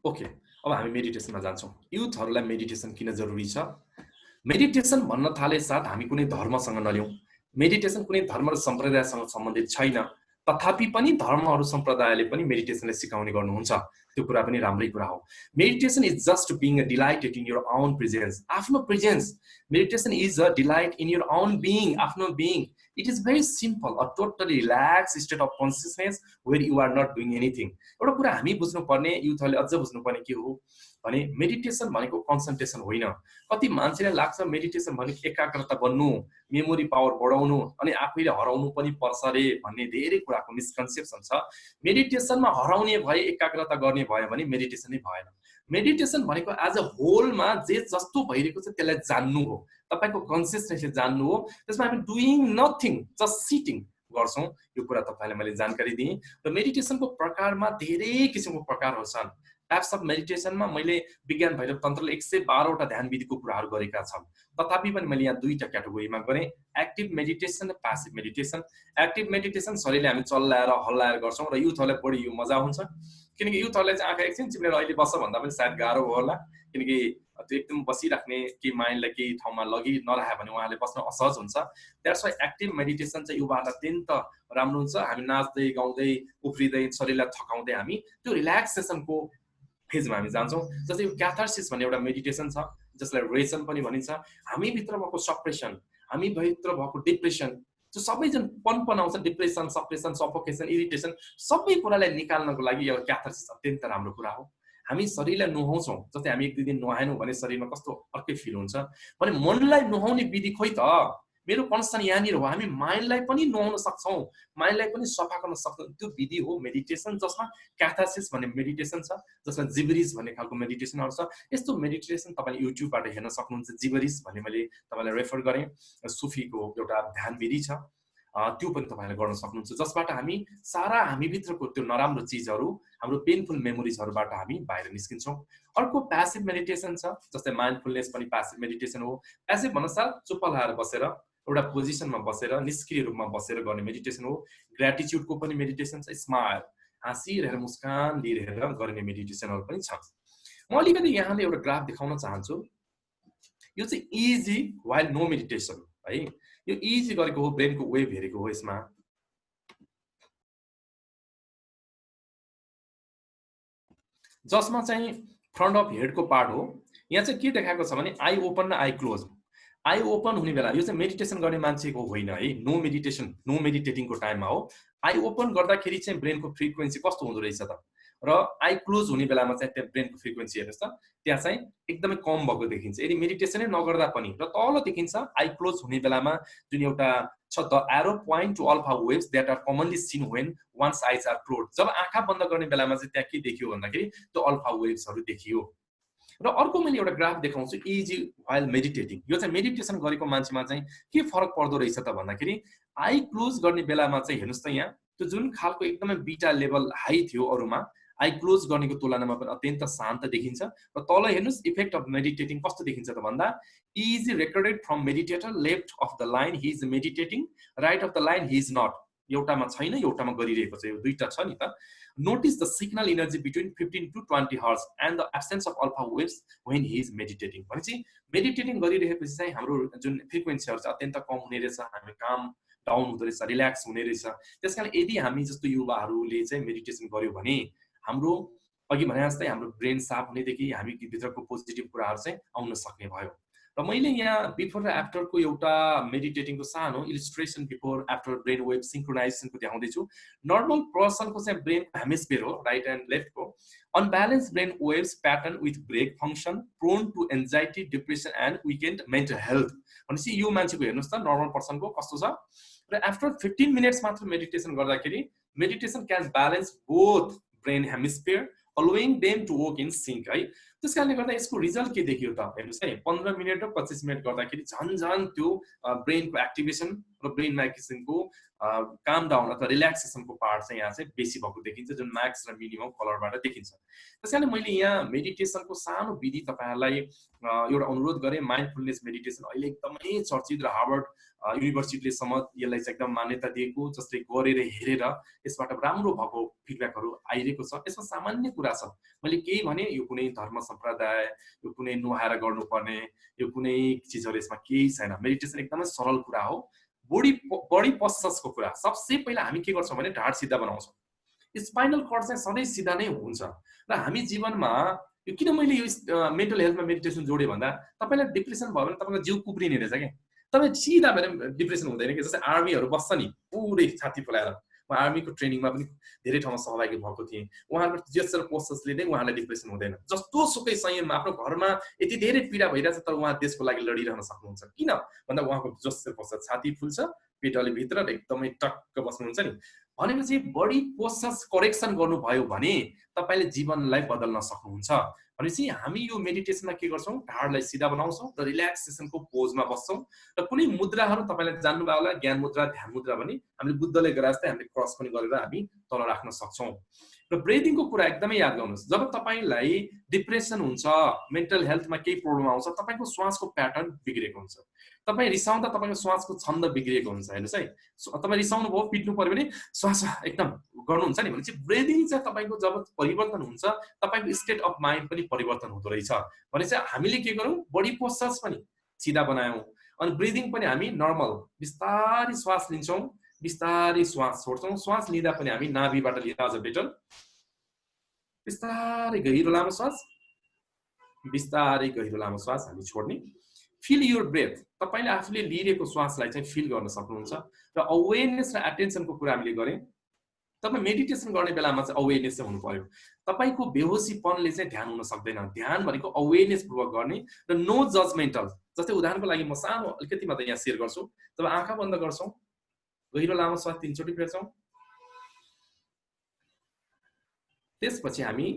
ओके अब हामी मेडिटेसनमा जान्छौं युथहरुलाई मेडिटेसन किन जरुरी छ मेडिटेसन भन्न थाले साथ हामी कुनै धर्मसँग नलियौं मेडिटेसन कुनै धर्म र सम्प्रदायसँग सम्बन्धित छैन तथापि पनि धर्महरु सम्प्रदायले पनि मेडिटेसनलाई सिकाउने गर्नुहुन्छ त्यो कुरा पनि राम्रै कुरा हो meditation is just being delighted in your own presence आफ्नो presence meditation is a delight in your own being आफ्नो बीइङ it is very simple a totally relax state of consciousness where you are not doing anything एउटा कुरा हामी बुझ्नु पर्ने युथहरुले अझ बुझ्नु पर्ने के हो भने मेडिटेसन भनेको कन्सन्ट्रेसन होइन कति मान्छेलाई लाग्छ मेडिटेसन भनेको एकाग्रता बन्नु मेमोरी पावर बढाउनु अनि आफैले हराउनु पनि पर्छ रे भन्ने धेरै कुराको मिसकन्सेप्सन छ मेडिटेसनमा हराउने भए एकाग्रता गर्ने भयो भने मेडिटेसन नै भएन मेडिटेसन भनेको एज अ होलमा जे जस्तो भइरहेको छ त्यसलाई जान्नु हो तपाईको कन्सियसनेसले जान्नु हो त्यसमा हामी डुइङ नथिङ जस्ट सिटिङ गर्छौं यो कुरा तपाईलाई मैले जानकारी दिएँ र मेडिटेसनको प्रकारमा धेरै किसिमको प्रकारहरु छन् टाइप्स अफ मेडिटेसनमा मैले विज्ञान भैरव तन्त्रले 112 वटा ध्यान विधिको कुराहरू गरेका छन्। तथापि पनि मैले यहाँ दुईटा क्याटेगोरीमा गरेँ, एक्टिभ मेडिटेसन र प्यासिभ मेडिटेसन। एक्टिभ मेडिटेसन शरीरले हामी चल्लाएर हल्लाएर गर्छौँ र युथहरूलाई बढी यो मजा हुन्छ, किनकि युथहरूलाई चाहिँ आँखा एकछिन चिप्लेर अहिले बस्छ भन्दा पनि सायद गाह्रो भयो होला, किनकि त्यो एकदम बसिराख्ने केही माइन्डलाई केही ठाउँमा लगी नराख्यो भने उहाँले बस्न असहज हुन्छ। द्याट्स वाइ एक्टिभ मेडिटेसन चाहिँ युवाहरूलाई अत्यन्त राम्रो हुन्छ। हामी नाच्दै गाउँदै उफ्रिँदै शरीरलाई थकाउँदै हामी त्यो रिल्याक्सेसनको फेजमा हामी जान्छौँ। जस्तै क्याथार्सिस भन्ने एउटा मेडिटेसन छ जसलाई रेसन पनि भनिन्छ। हामी भित्र भएको सप्रेसन, हामी भित्र भएको डिप्रेसन, जो सबै जुन पन आउँछ, डिप्रेसन, सप्रेसन, सफोकेसन, इरिटेसन, सबै कुरालाई निकाल्नको लागि यो क्याथार्सिस अत्यन्त राम्रो कुरा हो। हामी शरीरलाई नुहाउँछौँ, जस्तै हामी एक दुई दिन नुहाएनौँ भने शरीरमा कस्तो अर्कै फिल हुन्छ भने मनलाई नुहाउने विधि खोइ त। मेरो कन्सर्न यहाँनिर हो, हामी माइन्डलाई पनि नुहाउन सक्छौँ, माइन्डलाई पनि सफा गर्न सक्छौँ। त्यो विधि हो मेडिटेसन, जसमा क्याथार्सिस भन्ने मेडिटेसन छ, जसमा जिबरिस भन्ने खालको मेडिटेसनहरू छ। यस्तो मेडिटेसन तपाईँले युट्युबबाट हेर्न सक्नुहुन्छ। जिबरिस भन्ने मैले तपाईँलाई रेफर गरेँ, सुफीको एउटा ध्यान विधि छ, त्यो पनि तपाईँले गर्न सक्नुहुन्छ, जसबाट हामी सारा हामीभित्रको त्यो नराम्रो चिजहरू, हाम्रो पेनफुल मेमोरिजहरूबाट हामी बाहिर निस्किन्छौँ। अर्को प्यासिभ मेडिटेसन छ, जस्तै माइन्डफुलनेस पनि प्यासिभ मेडिटेसन हो। प्यासिभ भन्नासाथ चुप्प लाएर बसेर एउटा पोजिसनमा बसेर निष्क्रिय रूपमा बसेर गर्ने मेडिटेसन हो। ग्र्याटिच्युडको पनि मेडिटेसन छ, स्माइल, हाँसिरहेर मुस्कान लिएर गर्ने मेडिटेसनहरू पनि छ। म अलिकति यहाँले एउटा ग्राफ देखाउन चाहन्छु। यो चाहिँ इजी वाइल नो मेडिटेसन है, यो इजी गरेको हो, ब्रेनको वेभ हेरेको हो। यसमा जसमा चाहिँ फ्रन्ट अफ हेडको पार्ट हो, यहाँ चाहिँ के देखाएको छ भने आई ओपन र आई क्लोज। आई ओपन हुने बेला यो चाहिँ मेडिटेसन गर्ने मान्छेको होइन है, नो मेडिटेसन, नो मेडिटेटिङको टाइममा हो। आई ओपन गर्दाखेरि चाहिँ ब्रेनको फ्रिक्वेन्सी कस्तो हुँदो रहेछ त, र आई क्लोज हुने बेलामा चाहिँ त्यहाँ ब्रेनको फ्रिक्वेन्सी हेर्नुहोस् त, त्यहाँ चाहिँ एकदमै कम भएको देखिन्छ। यदि मेडिटेसनै नगर्दा पनि र तल देखिन्छ आई क्लोज हुने बेलामा जुन एउटा छ, the arrow point to alpha waves that are commonly seen when one's eyes are close. जब आँखा बन्द गर्ने बेलामा चाहिँ त्यहाँ के देखियो भन्दाखेरि त्यो अल्फा वेव्सहरू देखियो। र अर्को मैले एउटा ग्राफ देखाउँछु, इजी वाइल मेडिटेटिङ। यो चाहिँ मेडिटेसन गरेको मान्छेमा चाहिँ के फरक पर्दो रहेछ त भन्दाखेरि आई क्लोज गर्ने बेलामा चाहिँ हेर्नुहोस् त, यहाँ त्यो जुन खालको एकदमै बीटा लेभल हाई थियो अरूमा, आई क्लोज गर्नेको तुलनामा पनि अत्यन्त शान्त देखिन्छ। र तल हेर्नुहोस् इफेक्ट अफ मेडिटेटिङ कस्तो देखिन्छ त भन्दा, is recorded from meditator, left of the line he is meditating, right of the line he is not. एउटामा छैन, एउटामा गरिरहेको छ, यो दुईटा छ नि त। Notice the signal energy between 15 to 20 hertz and the absence of alpha waves when he is meditating. भनेपछि मेडिटेटिङ गरिरहेपछि चाहिँ हाम्रो जुन फ्रिक्वेन्सीहरू छ अत्यन्त कम हुने रहेछ, हामी काम डाउन हुँदो रहेछ, रिल्याक्स हुने रहेछ। त्यसकारण यदि हामी जस्तो युवाहरूले चाहिँ मेडिटेसन गर्यो भने हाम्रो अघि भने जस्तै हाम्रो ब्रेन साफ हुनेदेखि हामी भित्रको पोजिटिभ कुराहरू चाहिँ आउन सक्ने भयो। र मैले यहाँ बिफोर र आफ्टरको एउटा मेडिटेटिङको सानो illustration before after brain wave सिङ्क्रोनाइजेसनको देखाउँदैछु। नर्मल पर्सनको चाहिँ ब्रेन हेमिस्फियर हो, राइट एन्ड लेफ्टको। Unbalance brain waves pattern with break function, prone to anxiety, depression and weakened mental health. भनेपछि यो मान्छेको हेर्नुहोस् त नर्मल पर्सनको कस्तो छ। र आफ्टर 15 मिनट्स मात्र मेडिटेसन गर्दाखेरि meditation can balance both brain hemisphere, allowing them to work in sync है। त्यस कारणले गर्दा यसको रिजल्ट के देखियो त हेर्नुहोस् है, 15 मिनट र 25 मिनट गर्दाखेरि झन् त्यो ब्रेनको एक्टिभेसन र ब्रेनमा एक किसिमको काम डाउन अथवा रिल्याक्सेसनको पार्ट चाहिँ यहाँ चाहिँ बेसी भएको देखिन्छ, जुन म्याक्स र मिनिमम कलरबाट देखिन्छ। त्यस कारण मैले यहाँ मेडिटेसनको सानो विधि तपाईँहरूलाई एउटा अनुरोध गरेँ। माइन्डफुलनेस मेडिटेसन अहिले एकदमै चर्चित र हार्वर्ड युनिभर्सिटीले सम्म यसलाई चाहिँ एकदम मान्यता दिएको, जसले गरेर हेरेर यसबाट राम्रो भएको फिडब्याकहरू आइरहेको छ। यसमा सामान्य कुरा छ, मैले केही भने यो कुनै धर्म सम्प्रदाय, यो कुनै नुहाएर गर्नुपर्ने, यो कुनै चिजहरू यसमा केही छैन। मेडिटेसन एकदमै सरल कुरा हो। बडी पोस्चर्सको कुरा, सबसे पहिला हामी के गर्छौँ भने ढाड सिधा बनाउँछौँ। स्पाइनल कर्ड चाहिँ सधैँ सिधा नै हुन्छ र हामी जीवनमा यो किन मैले यो मेन्टल हेल्थमा मेडिटेसन जोडेँ भन्दा तपाईँलाई डिप्रेसन भयो भने तपाईँको जिउ कुप्रिने रहेछ क्या। तपाईँ सिधा भएर डिप्रेसन हुँदैन कि। जस्तै आर्मीहरू बस्छ नि पुरै छाती फुलाएर, म आर्मीको ट्रेनिङमा पनि धेरै ठाउँमा सहभागी भएको थिएँ। उहाँहरूको जेस्चर पोस्चर्सले नै उहाँलाई डिप्रेसन हुँदैन। जस्तो सुकै संयममा आफ्नो घरमा यति धेरै पीडा भइरहेछ तर उहाँ देशको लागि लडिरहन सक्नुहुन्छ। किन भन्दा उहाँको जेस्चर पोस्चर, छाती फुल्छ, पेट अलि भित्र र एकदमै टक्क बस्नुहुन्छ नि। भनेपछि बडी पोस्चर्स करेक्सन गर्नुभयो भने तपाईँले जीवनलाई बदल्न सक्नुहुन्छ। भनेपछि हामी यो मेडिटेसनमा के गर्छौँ, ढाडलाई सिधा बनाउँछौँ र रिल्याक्सेसनको पोजमा बस्छौँ र कुनै मुद्राहरू तपाईँले जान्नुभयो होला, ज्ञान मुद्रा, ध्यान मुद्रा भने हामीले बुद्धले गरे जस्तै हामीले क्रस पनि गरेर हामी तल राख्न सक्छौँ। र ब्रेदिङको कुरा एकदमै याद गर्नुहोस्। जब तपाईलाई डिप्रेसन हुन्छ, मेन्टल हेल्थमा केही प्रब्लम आउँछ, तपाईको श्वासको प्याटर्न बिग्रेको हुन्छ। तपाईँ रिसाउँदा तपाईँको श्वासको छन्द बिग्रिएको हुन्छ। हेर्नुहोस् है, तपाईँ रिसाउनु भयो, पिट्नु पर्यो भने श्वास एकदम गर्नुहुन्छ नि भनेपछि ब्रेदिङ चाहिँ तपाईँको जब परिवर्तन हुन्छ, तपाईँको स्टेट अफ माइन्ड पनि परिवर्तन हुँदो रहेछ। भनेपछि हामीले के गरौँ, बडी पोस्चर्स पनि सिधा बनायौँ, अनि ब्रिदिङ पनि हामी नर्मल बिस्तारै श्वास लिन्छौँ, बिस्तारै श्वास छोड्छौँ। श्वास लिँदा पनि हामी नाभिबाट लिँदा अझ बेटर, बिस्तारै गहिरो लामो श्वास, बिस्तारै गहिरो लामो श्वास हामी छोड्ने। फिल योर ब्रेथ, तपाईले आफूले लिइरहेको श्वासलाई चाहिँ फिल गर्न सक्नुहुन्छ। र अवेरनेस र एटेन्सनको कुरा हामीले गऱ्यौँ। तपाईँ मेडिटेसन गर्ने बेलामा चाहिँ अवेरनेस चाहिँ हुनु पर्यो। तपाईँको बेहोसीपनले चाहिँ ध्यान हुन सक्दैन। ध्यान भनेको अवेरनेस पूर्वक गर्ने र नो जजमेन्टल। जस्तै उदाहरणको लागि म सानो अलिकति मात्र यहाँ सेयर गर्छु। जब आँखा बन्द गर्छौँ, गहिरो लामो श्वास 3 चोटि फेर्छौँ, त्यसपछि हामी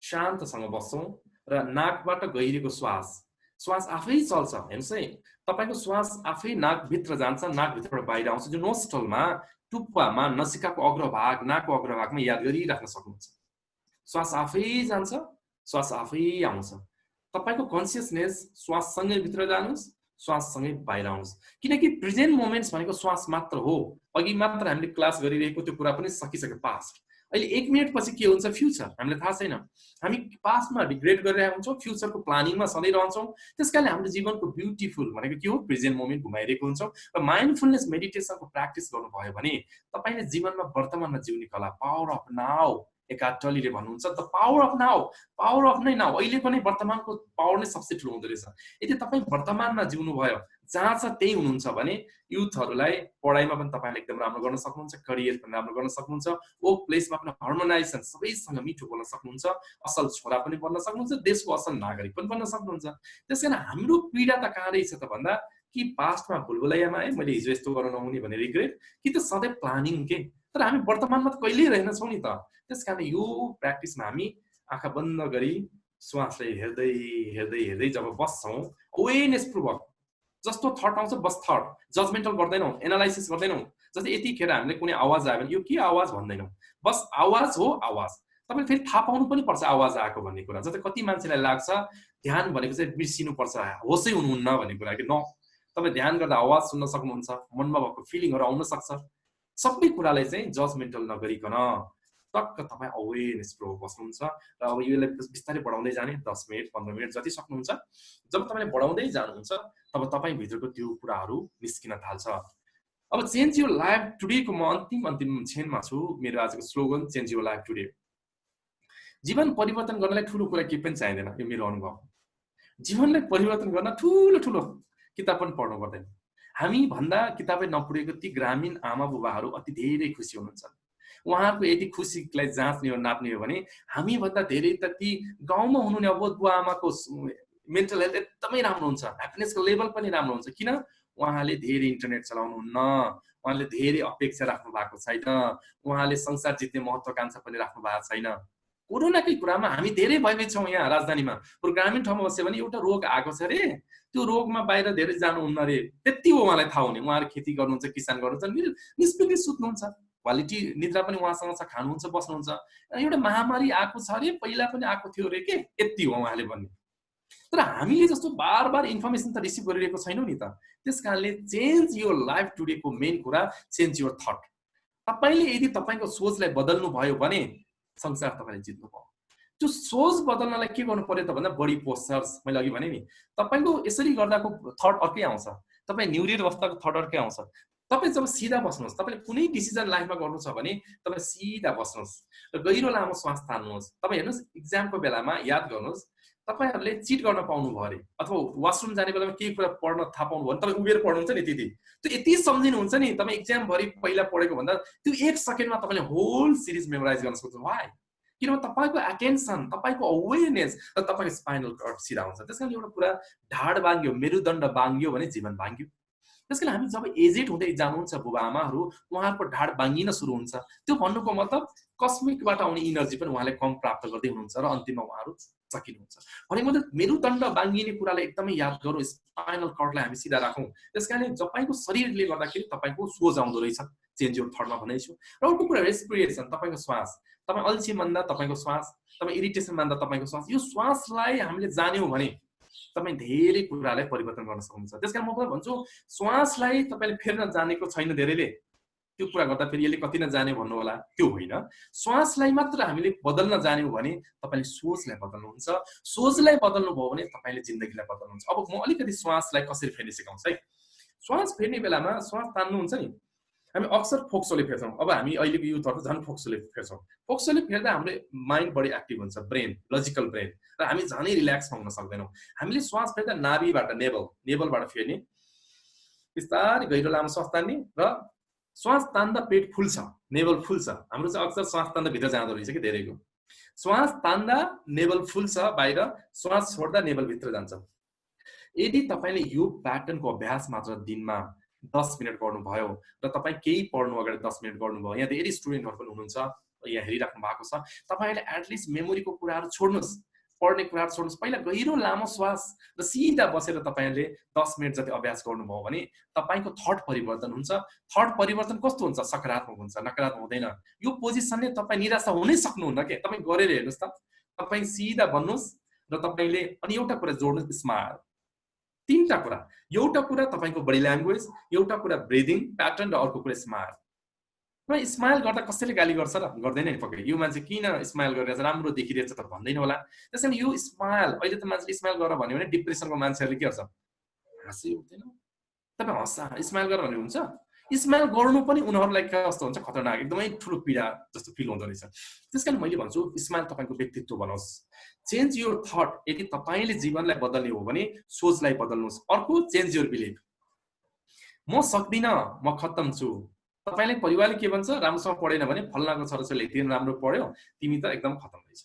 शान्तसँग बस्छौँ र नाकबाट गहिरेको श्वास आफै चल्छ। हेर्नुहोस् है, तपाईँको श्वास आफै नाकभित्र जान्छ, नाकभित्रबाट बाहिर आउँछ। जो नोस्ट्रलमा, टुप्पामा, नसिकाको अग्रभाग, नाकको अग्रभागमा याद गरिराख्न सक्नुहुन्छ। श्वास आफै जान्छ, श्वास आफै आउँछ। तपाईँको कन्सियसनेस श्वाससँगै भित्र जानुहोस्, श्वाससँगै बाहिर आउनुहोस्। किनकि प्रेजेन्ट मोमेन्ट्स भनेको श्वास मात्र हो। अघि मात्र हामीले क्लास गरिरहेको त्यो कुरा पनि सकिसक्यो, पास्ट। अहिले 1 मिनट पछि के हुन्छ फ्युचर हामीलाई थाहा छैन। हामी पास्टमा रिग्रेट गरिरहेको हुन्छौँ, फ्युचरको प्लानिङमा सधैँ रहन्छौँ। त्यसकारणले हाम्रो जीवनको ब्युटिफुल भनेको के हो, प्रेजेन्ट मोमेन्ट घुमाइरहेको हुन्छौँ। र माइन्डफुलनेस मेडिटेसनको प्र्याक्टिस गर्नुभयो भने तपाईँले जीवनमा वर्तमानमा जिउने कला, पावर अफ नाउ, एकार्ट टलीले भन्नुहुन्छ, the power of now, power of नै नाउ, अहिलेको नै वर्तमानको पावर नै सबसे ठुलो हुँदो रहेछ। यदि तपाईँ वर्तमानमा जिउनु भयो, जहाँ छ त्यही हुनुहुन्छ भने युथहरूलाई पढाइमा पनि तपाईँले एकदम राम्रो गर्न सक्नुहुन्छ, करियर पनि राम्रो गर्न सक्नुहुन्छ, वर्क प्लेसमा पनि हार्मोनाइजेसन, सबैसँग मिठो बोल्न सक्नुहुन्छ, असल छोरा पनि बन्न सक्नुहुन्छ, देशको असल नागरिक पनि बन्न सक्नुहुन्छ। त्यसकारण हाम्रो पीडा त कहाँ रहेछ त भन्दा कि पास्टमा भुलभुलैयामा है मैले हिजो यस्तो गर्न नहुने भन्ने रिग्रेट, कि त सधैँ प्लानिङ के। तर हामी वर्तमानमा त कहिल्यै रहेनछौँ नि त। त्यसकारण यो प्र्याक्टिसमा हामी आँखा बन्द गरी श्वासलाई हेर्दै हेर्दै हेर्दै जब बस्छौँ, अवेरनेस पूर्वक, जस्तो थट आउँछ बस थट, जजमेन्टल गर्दैनौँ, एनालाइसिस गर्दैनौँ। जस्तै यतिखेर हामीले कुनै आवाज आयो भने यो के आवाज भन्दैनौँ, बस आवाज हो आवाज। तपाईँले फेरि थाहा पाउनु पनि पर्छ आवाज आएको भन्ने कुरा। जस्तै कति मान्छेलाई लाग्छ ध्यान भनेको चाहिँ बिर्सिनुपर्छ, होसै हुनुहुन्न भन्ने कुरा, कि न, तपाईँ ध्यान गर्दा आवाज सुन्न सक्नुहुन्छ, मनमा भएको फिलिङहरू आउन सक्छ। सबै कुरालाई चाहिँ जजमेन्टल नगरिकन टक्क तपाईँ अवेरनेस पूर्वक बस्नुहुन्छ। र अब यसलाई बिस्तारै बढाउँदै जाने, 10 मिनट 15 मिनट जति सक्नुहुन्छ। जब तपाईँले बढाउँदै जानुहुन्छ तब तपाईँभित्रको त्यो कुराहरू निस्किन थाल्छ। अब चेन्ज योर लाइफ टुडेको म अन्तिम क्षणमा छु। मेरो आजको slogan change your life today. जीवन परिवर्तन गर्नलाई ठुलो कुरा केही पनि चाहिँदैन, यो मेरो अनुभव। जीवनलाई परिवर्तन गर्न ठुलो किताब पनि पढ्नु पर्दैन। हामी भन्दा किताबै नपढेको ती ग्रामीण आमा बुबाहरू अति धेरै खुसी हुनुहुन्छ। उहाँहरूको यदि खुसीलाई जाँच्ने हो, नाप्ने हो भने हामी भन्दा धेरै त ती गाउँमा हुनुहुने अबोध बुवा आमाको मेन्टल हेल्थ एकदमै राम्रो हुन्छ, ह्याप्पिनेसको लेभल पनि राम्रो हुन्छ। किन? उहाँले धेरै इन्टरनेट चलाउनुहुन्न, उहाँले धेरै अपेक्षा राख्नु भएको छैन, उहाँले संसार जित्ने महत्त्वाकांक्षा पनि राख्नु भएको छैन। कोरोनाकै कुरामा हामी धेरै भयभीत छौँ यहाँ राजधानीमा। ग्रामीण ठाउँमा बस्यो भने एउटा रोग आएको छ अरे, त्यो रोगमा बाहिर धेरै जानुहुन्न अरे, त्यति हो उहाँलाई थाहा हुने। उहाँहरू खेती गर्नुहुन्छ, किसान गर्नुहुन्छ, निष्पत्ति सुत्नुहुन्छ, क्वालिटी निद्रा पनि उहाँसँग छ, खानुहुन्छ, बस्नुहुन्छ। एउटा महामारी आएको छ अरे, पहिला पनि आएको थियो अरे के, यति हो उहाँले भन्ने। तर हामीले जस्तो बार बार इन्फर्मेसन त रिसिभ गरिरहेको छैनौँ नि त। त्यस कारणले चेन्ज योर लाइफ टुडेको मेन कुरा चेन्ज योर थट। तपाईँले यदि तपाईँको सोचलाई बदल्नु भयो भने संसार तपाईँले जित्नु भयो। त्यो सोच बदल्नलाई के गर्नु पर्यो त भन्दा बडी पोस्चर्स, मैले अघि भने नि, तपाईँको यसरी गर्दाको थट अर्कै आउँछ, तपाईँ न्युरियर अवस्थाको थट अर्कै आउँछ। तपाईँ जब सिधा बस्नुहोस्, तपाईँले कुनै डिसिजन लाइफमा गर्नु छ भने तपाईँ सिधा बस्नुहोस् र गहिरो लामो श्वास तान्नुहोस्। तपाईँ हेर्नुहोस्, इक्जामको बेलामा याद गर्नुहोस्, तपाईँहरूले चिट गर्न पाउनु भयो अरे, अथवा वासरुम जाने बेलामा केही कुरा पढ्न थाहा पाउनु भयो, तपाईँ उभिएर पढ्नुहुन्छ नि, त्यति त्यो यति सम्झिनुहुन्छ नि। तपाईँ इक्जामभरि पहिला पढेको भन्दा त्यो 1 सेकेन्डमा तपाईँले होल सिरिज मेमोराइज गर्न सक्नुहुन्छ। वाइ? किनभने तपाईँको एटेन्सन, तपाईँको अवेरनेस र तपाईँको स्पाइनल कर्ड सिधा हुन्छ। त्यस कारण एउटा कुरा, ढाड बाङ्ग्यो, मेरुदण्ड बाङ्ग्यो भने जीवन बाङ्ग्यो। त्यस कारण हामी जब एजेड हुँदै जानुहुन्छ बुबा आमाहरू, उहाँहरूको ढाड बाङ्गिन सुरु हुन्छ। त्यो भन्नुको मतलब कस्मिकबाट आउने इनर्जी पनि उहाँले कम प्राप्त गर्दै हुनुहुन्छ र अन्तिममा उहाँहरू सकिनुहुन्छ। भनेको मतलब मेरुदण्ड बाङ्गिने कुरालाई एकदमै याद गरौँ, स्पाइनल कर्डलाई हामी सिधा राखौँ। त्यस कारण तपाईँको शरीरले गर्दाखेरि तपाईँको सोच आउँदो रहेछ। चेन्ज योर थटमा भनेको छु। र अर्को कुरा रेस्पिरेसन, तपाईँको श्वास। तपाईँ अल्छी मान्दा तपाईँको श्वास, तपाईँ इरिटेसन मान्दा तपाईँको श्वास, यो श्वासलाई हामीले जान्यौँ भने तपाईँ धेरै कुरालाई परिवर्तन गर्न सक्नुहुन्छ। त्यसकारण म भन्छु श्वासलाई तपाईँले फेर्न जानेको छैन धेरैले, त्यो कुरा गर्दा फेरि यसले कति नजाने भन्नु होला, त्यो होइन। श्वासलाई मात्र हामीले बदल्न जान्यौँ भने तपाईँले सोचलाई बदल्नुहुन्छ, सोचलाई बदल्नु भयो भने तपाईँले जिन्दगीलाई बदल्नुहुन्छ। अब म अलिकति श्वासलाई कसरी फेर्ने सिकाउँछु है। श्वास फेर्ने बेलामा श्वास तान्नुहुन्छ नि, हामी अक्सर फोक्सोले फेर्छौँ। अब हामी अहिलेको युथहरू झन् फोक्सोले फेर्छौँ। फोक्सोले फेर्दा हाम्रो माइन्ड बढी एक्टिभ हुन्छ, ब्रेन, लजिकल ब्रेन, र हामी झनै रिल्याक्स हुन सक्दैनौँ। हामीले श्वास फेर्दा नाभिबाट नेबलबाट फेर्ने, बिस्तारै गहिरो लामो श्वास तान्ने, र श्वास तान्दा पेट फुल्छ, नेबल फुल्छ। हाम्रो चाहिँ अक्सर श्वास तान्दा भित्र जाँदो रहेछ कि धेरैको। श्वास तान्दा नेबल फुल्छ बाहिर, श्वास छोड्दा नेबल भित्र जान्छ। यदि तपाईँले यो प्याटर्नको अभ्यास मात्र दिनमा 10 मिनट गर्नुभयो र तपाईँ केही पढ्नु अगाडि 10 मिनट गर्नुभयो, यहाँ धेरै स्टुडेन्टहरू पनि हुनुहुन्छ यहाँ हेरिराख्नु भएको छ, तपाईँले एटलिस्ट मेमोरीको कुराहरू छोड्नुहोस्, पढ्ने कुराहरू छोड्नुहोस्, पहिला गहिरो लामो श्वास र सिधा बसेर तपाईँले 10 मिनट जति अभ्यास गर्नुभयो भने तपाईँको थट परिवर्तन हुन्छ। थट परिवर्तन कस्तो हुन्छ? सकारात्मक हुन्छ, नकारात्मक हुँदैन। यो पोजिसनले तपाईँ निराशा हुनै सक्नुहुन्न के, तपाईँ गरेर हेर्नुहोस् त। तपाईँ सिधा बन्नुहोस् र तपाईँले अनि एउटा कुरा जोड्नुहोस्, स्माइल। 3टा कुरा, एउटा कुरा तपाईँको बडी ल्याङ्ग्वेज, एउटा कुरा ब्रिदिङ प्याटर्न, र अर्को कुरा स्माइल। र स्माइल गर्दा कसैले गाली गर्छ र? गर्दैन नि पक्कै। यो मान्छे किन स्माइल गरिरहेछ, राम्रो देखिरहेछ त भन्दैन होला। त्यसैले यो स्माइल, अहिले त मान्छेले स्माइल गर भन्यो भने डिप्रेसनको मान्छेहरूले के गर्छ? हाँसी हुँदैन। तपाईँ स्माइल गर भने हुन्छ? स्माइल गर्नु पनि उनीहरूलाई कस्तो हुन्छ? खतरनाक, एकदमै ठुलो पीडा जस्तो फिल हुँदो रहेछ। त्यसकारण मैले भन्छु स्माइल तपाईँको व्यक्तित्व बनाओस्। चेन्ज योर थट, यदि तपाईँले जीवनलाई बदल्ने हो भने सोचलाई बदल्नुहोस्। अर्को, चेन्ज योर बिलिफ। म सक्दिनँ, म खत्तम छु। तपाईँले परिवारले के भन्छ? राम्रोसँग पढेन भने फल्नाको छोराछोरीले यति राम्रो पढ्यो, तिमी त एकदम खत्तम रहेछ।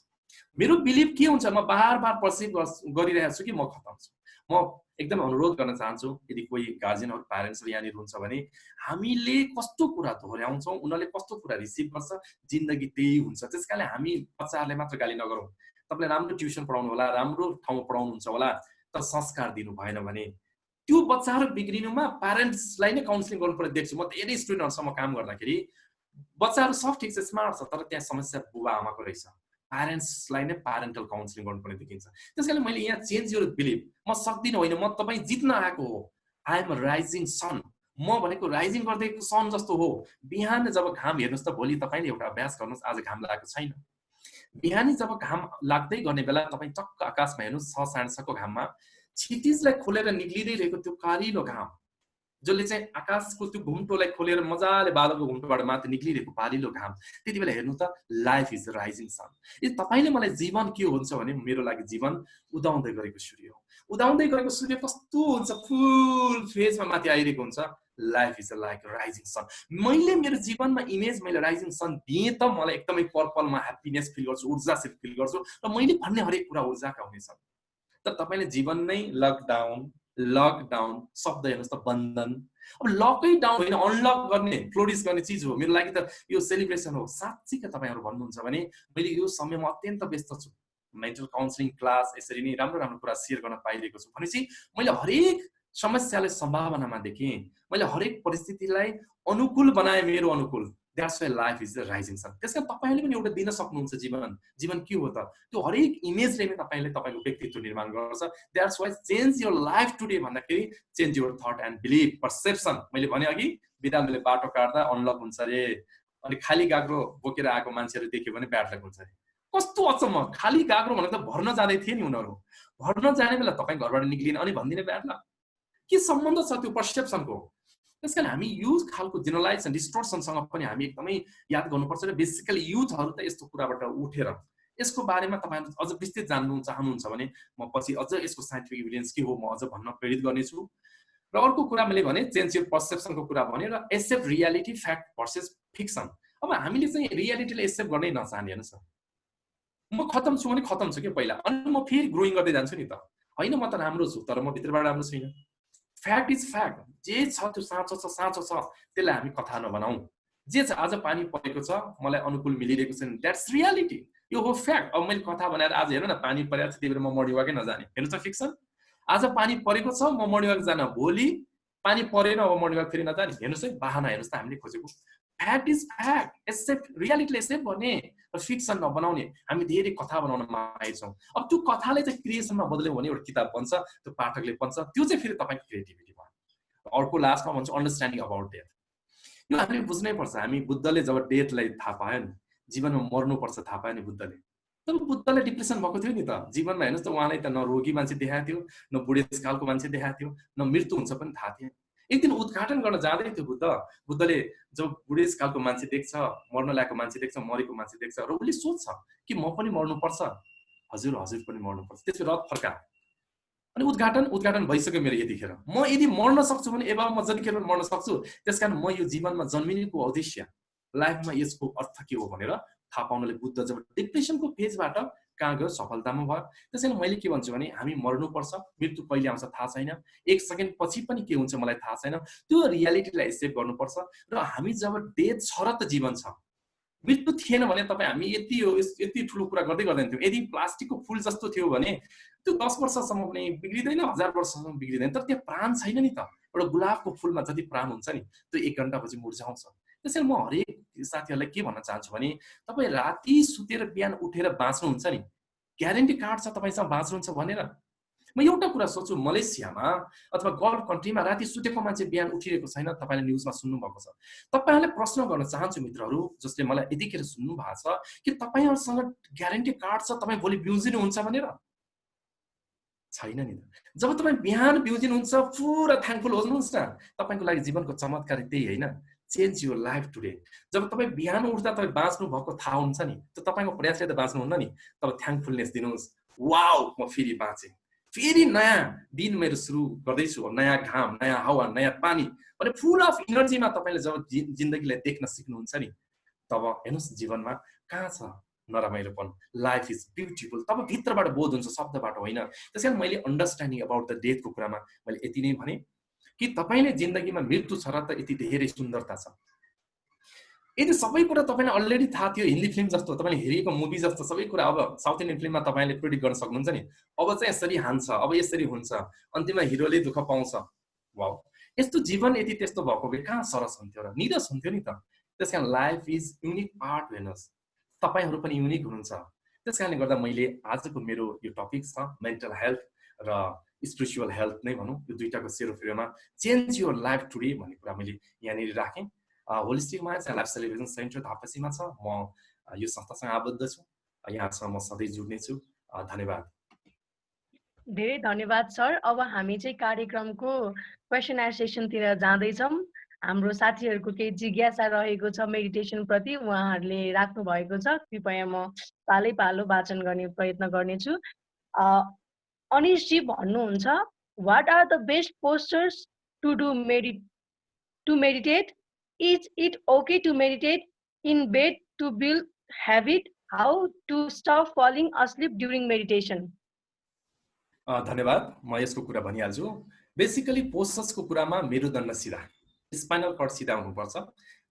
मेरो बिलिफ के हुन्छ? म बार पर्सिभ गरिरहेको छु कि म खत्तम छु। म एकदम अनुरोध गर्न चाहन्छु, यदि कोही गार्जियनहरू, प्यारेन्ट्सहरू यहाँनिर हुन्छ भने हामीले कस्तो कुरा दोहोऱ्याउँछौँ, उनीहरूले कस्तो कुरा रिसिभ गर्छ, जिन्दगी त्यही हुन्छ। त्यसकारण हामी बच्चाहरूलाई मात्र गाली नगरौँ। तपाईँले राम्रो ट्युसन पढाउनु होला, राम्रो ठाउँमा पढाउनुहुन्छ होला, तर संस्कार दिनु भएन भने त्यो बच्चाहरू बिग्रिनुमा प्यारेन्ट्सलाई नै काउन्सिलिङ गर्नु पर्ने देख्छु म। धेरै स्टुडेन्टहरूसँग काम गर्दाखेरि बच्चाहरू सब ठिक छ, स्मार्ट छ, तर त्यहाँ समस्या बुबा आमाको रहेछ। प्यारेन्ट्सलाई नै प्यारेन्टल काउन्सिलिङ गर्नुपर्ने देखिन्छ। त्यसकारण मैले यहाँ चेन्ज योर बिलिफ, म सक्दिनँ होइन, म तपाईँ जित्न आएको हो। आई एम अ राइजिङ सन, म भनेको राइजिङ गर्दै सन जस्तो हो। बिहान जब घाम हेर्नुहोस् त, भोलि तपाईँले एउटा अभ्यास गर्नुहोस्, आज घाम लागेको छैन। बिहानी जब घाम लाग्दै गर्ने बेला तपाईँ टक्क आकाशमा हेर्नुहोस्, 6, 6:30 को घाममा क्षितिजलाई खोलेर निक्लिँदै रहेको त्यो कालिलो घाम, जसले चाहिँ आकाशको त्यो घुम्टोलाई खोलेर मजाले बादलको घुम्टोबाट माथि निक्लिरहेको पालिलो घाम, त्यति बेला हेर्नु त, लाइफ इज राइजिङ सन। यदि तपाईँले मलाई जीवन के हुन्छ भने मेरो लागि जीवन उदाउँदै गरेको सूर्य हो। उदाउँदै गरेको सूर्य कस्तो हुन्छ? फुल फेजमा माथि आइरहेको हुन्छ। लाइफ इज लाइक राइजिङ सन। मैले मेरो जीवनमा इमेज मैले राइजिङ सन दिएँ त मलाई एकदमै पर्पलमा ह्याप्पिनेस फिल गर्छु, ऊर्जासित फिल गर्छु, र मैले भन्ने हरेक कुरा ऊर्जाका हुनेछन्। तर तपाईँले जीवन नै लकडाउन शब्द हेर्नुहोस् त, बन्धन। अब लकै डाउन होइन, अनलक गर्ने, फ्लोरिस गर्ने चिज हो। मेरो लागि त यो सेलिब्रेसन हो। साँच्चै तपाईँहरू भन्नुहुन्छ भने मैले यो समयमा अत्यन्त व्यस्त छु, मेन्टल काउन्सिलिङ क्लास, यसरी नै राम्रो राम्रो कुरा सेयर गर्न पाइरहेको छु भनेपछि मैले हरेक समस्यालाई सम्भावनामा देखेँ, मैले हरेक परिस्थितिलाई अनुकूल बनाएँ, मेरो अनुकूल। That's why life is the rising sun. त्यसकारण तपाईँले पनि एउटा दिन सक्नुहुन्छ जीवन। जीवन के हो त? त्यो हरेक इमेजले नै तपाईँले तपाईँको व्यक्तित्व निर्माण गर्छ। That's why change your life today भन्दाखेरि change your thought and belief, perception. मैले भने अघि बिरालोले बाटो काट्दा अनलक हुन्छ रे, अनि खाली गाग्रो बोकेर आएको मान्छेहरू देख्यो भने ब्याड लक हुन्छ रे। कस्तो अचम्म, खाली गाग्रो भनेको त भर्न जाँदै थिए नि उनीहरू, भर्न जाने बेला तपाईँ घरबाट निक्लिने अनि भनिदिने ब्याड लक। के सम्बन्ध छ त्यो पर्सेप्सनको? त्यसकारण हामी यो खालको जेनरलाइज डिस्टोर्सनसँग पनि हामी एकदमै याद गर्नुपर्छ। र बेसिकली युथहरू त यस्तो कुराबाट उठेर यसको बारेमा तपाईँहरू अझ विस्तृत जान्नु चाहनुहुन्छ भने म पछि अझ यसको साइन्टिफिक एभिडेन्स के हो म अझ भन्न प्रेरित गर्नेछु। र अर्को कुरा मैले भने चेन्ज योर पर्सेप्सनको कुरा भने, र accept reality fact versus fiction. अब हामीले चाहिँ रियालिटीलाई एक्सेप्ट गर्नै नचाहने हेर्नुहोस् न, म खत्तम छु भने खत्तम छु कि पहिला, अनि म फेरि ग्रोइङ गर्दै जान्छु नि त। होइन म त राम्रो छु, तर म भित्रबाट राम्रो छुइनँ। फ्याक्ट इज फ्याक्ट, जे छ त्यो साँचो छ, साँचो छ, त्यसलाई हामी कथा नबनाऊ। जे छ, आज पानी परेको छ, मलाई अनुकूल मिलिरहेको छैन, द्याट्स रियालिटी, यो हो फ्याक्ट। अब मैले कथा बनाएर आज हेर्नु न पानी परेको छ, त्यही भएर म मर्निङ वाकै नजाने, हेर्नु त फिक्सन। आज पानी परेको छ, म मर्निङ वाक जान, भोलि पानी परेन, अब मर्निङ वाक फेरि नजाने, हेर्नुहोस् है, बाहना हेर्नुहोस् त हामीले खोजेको। फ्याक्ट इज फ्याक्ट, एक्सेप्ट रियालिटीले एक्सेप्ट गर्ने र फिक्सन नबनाउने। हामी धेरै कथा बनाउन माहिर छौँ। अब त्यो कथालाई चाहिँ क्रिएसनमा बदल्यौँ भने एउटा किताब बन्छ, त्यो पाठकले पढ्छ, त्यो चाहिँ फेरि तपाईँको क्रिएटिभिटी भयो। अर्को लास्टमा भन्छु अन्डरस्ट्यान्डिङ अबाउट डेथ। यो हामीले बुझ्नै पर्छ। हामी बुद्धले जब डेथलाई थाहा पायो नि, जीवनमा मर्नुपर्छ थाहा पायो नि बुद्धले, तब बुद्धले डिप्रेसन भएको थियो नि त जीवनमा। हेर्नुहोस् त, उहाँलाई त न रोगी मान्छे देखाएको थियो, न बुढेसकालको मान्छे देखाएको थियो, न मृत्यु हुन्छ पनि थाहा थिएन। एक दिन उद्घाटन गर्न जाँदै थियो बुद्धले जब बुढेसकालको मान्छे देख्छ, मर्न लागेको मान्छे देख्छ, मरेको मान्छे देख्छ र उसले सोध्छ कि म पनि मर्नुपर्छ? हजुर हजुर पनि मर्नुपर्छ। त्यसपछि रथ फर्का अनि उद्घाटन भइसक्यो मेरो यतिखेर। म यदि मर्न सक्छु भने एबाउ म जतिखेर मर्न सक्छु। त्यसकारण म यो जीवनमा जन्मिनुको उद्देश्य, लाइफमा यसको अर्थ के हो भनेर थाहा पाउनले बुद्ध जब डिप्रेसनको फेजबाट कहाँ गयो, सफलतामा भयो। त्यसैले मैले के भन्छु भने हामी मर्नुपर्छ, मृत्यु कहिले आउँछ थाहा छैन, एक सेकेन्ड पछि पनि के हुन्छ मलाई थाहा छैन। त्यो रियालिटीलाई एक्सेप्ट गर्नुपर्छ र हामी जब डेथ छ र त जीवन छ। मृत्यु थिएन भने तपाईँ हामी यति ठुलो कुरा गर्दै गर्दैन थियौँ। यदि प्लास्टिकको फुल जस्तो थियो भने त्यो 10 वर्षसम्म पनि बिग्रिँदैन, 1000 वर्षसम्म बिग्रिँदैन। तर त्यो प्राण छैन नि त। एउटा गुलाबको फुलमा जति प्राण हुन्छ नि, त्यो 1 घण्टापछि मुर्झाउँछ। त्यसैले म हरेक साथीहरूलाई के भन्न चाहन्छु भने तपाईँ राति सुतेर बिहान उठेर बाँच्नुहुन्छ नि, ग्यारेन्टी कार्ड छ तपाईँसँग बाँच्नुहुन्छ भनेर। म एउटा कुरा सोच्छु, मलेसियामा अथवा गल्फ कन्ट्रीमा राति सुतेको मान्छे बिहान उठिरहेको छैन, तपाईँले न्युजमा सुन्नुभएको छ। तपाईँहरूले प्रश्न गर्न चाहन्छु मित्रहरू जसले मलाई यतिखेर सुन्नु भएको छ कि तपाईँहरूसँग ग्यारेन्टी कार्ड छ तपाईँ भोलि बिउजिनुहुन्छ भनेर? छैन नि त। जब तपाईँ बिहान बिउजिनुहुन्छ पुरा थ्याङ्कफुल हुनुहुन्छ न। तपाईँको लागि जीवनको चमत्कार त्यही होइन, चेन्ज योर लाइफ टुडे। जब तपाईँ बिहान उठ्दा तपाईँ बाँच्नु भएको थाहा हुन्छ नि, त तपाईँको प्रयासले त बाँच्नुहुन्न नि, तब थ्याङ्कफुलनेस दिनुहोस्। वाउ, म फेरि बाँचेँ, फेरि नयाँ दिन मेरो सुरु गर्दैछु, नयाँ घाम, नयाँ हावा, नयाँ पानी भने फुल अफ इनर्जीमा तपाईँले जब जिन्दगीलाई देख्न सिक्नुहुन्छ नि, तब हेर्नुहोस् जीवनमा कहाँ छ नरमाइलोपन। लाइफ इज ब्युटिफुल तब भित्रबाट बोध हुन्छ, शब्दबाट होइन। त्यसैले मैले अन्डरस्ट्यान्डिङ अबाउट द डेथको कुरामा मैले यति नै भने कि तपाईँले जिन्दगीमा मृत्यु छ र त यति धेरै सुन्दरता छ। यदि सबै कुरा तपाईँलाई अलरेडी थाहा थियो, हिन्दी फिल्म जस्तो तपाईँले हेरेको मुभी जस्तो सबै कुरा अब साउथ इन्डियन फिल्ममा तपाईँले प्रेडिक्ट गर्न सक्नुहुन्छ नि, अब चाहिँ यसरी हान्छ, अब यसरी हुन्छ, अन्तिममा हिरोले दुःख पाउँछ। वाउ, यस्तो जीवन यदि त्यस्तो भएको भए कहाँ सरस हुन्थ्यो र, निरस हुन्थ्यो नि त। त्यसकारण लाइफ इज युनिक पार्ट। हेर्नुहोस् तपाईँहरू पनि युनिक हुनुहुन्छ। त्यसकारणले गर्दा मैले आजको मेरो यो टपिक छ मेन्टल हेल्थ र स्पिरिचुअल हेल्थ नै भनौँ, यो दुईटाको सेरोफेरोमा चेन्ज योर लाइफ टुडे भन्ने कुरा मैले यहाँनिर राखेँ। Holistic minds and life celebration centre धापसीमा छ। म यो संस्थासँग आबद्ध छु, यहाँसँग म सधैँ जुड्ने छु। धन्यवाद। धेरै धन्यवाद सर। अब हामी चाहिँ कार्यक्रमको क्वेसन एन्ड सेसनतिर जाँदैछौँ। हाम्रो साथीहरूको केही जिज्ञासा रहेको छ मेडिटेसन प्रति, उहाँहरूले राख्नु भएको छ। कृपया म पालै पालो वाचन गर्ने प्रयत्न गर्नेछु। अनिशजी भन्नुहुन्छ, what are the best postures to do meditate? Is it okay to meditate in bed to build habit? How to stop falling asleep during meditation? धन्यवाद। म यसको कुरा भनिहाल्छु। बेसिकली पोस्चर्सको कुरामा मेरुदण्ड सिधा, स्पाइनल कर्ड सिधा हुनुपर्छ।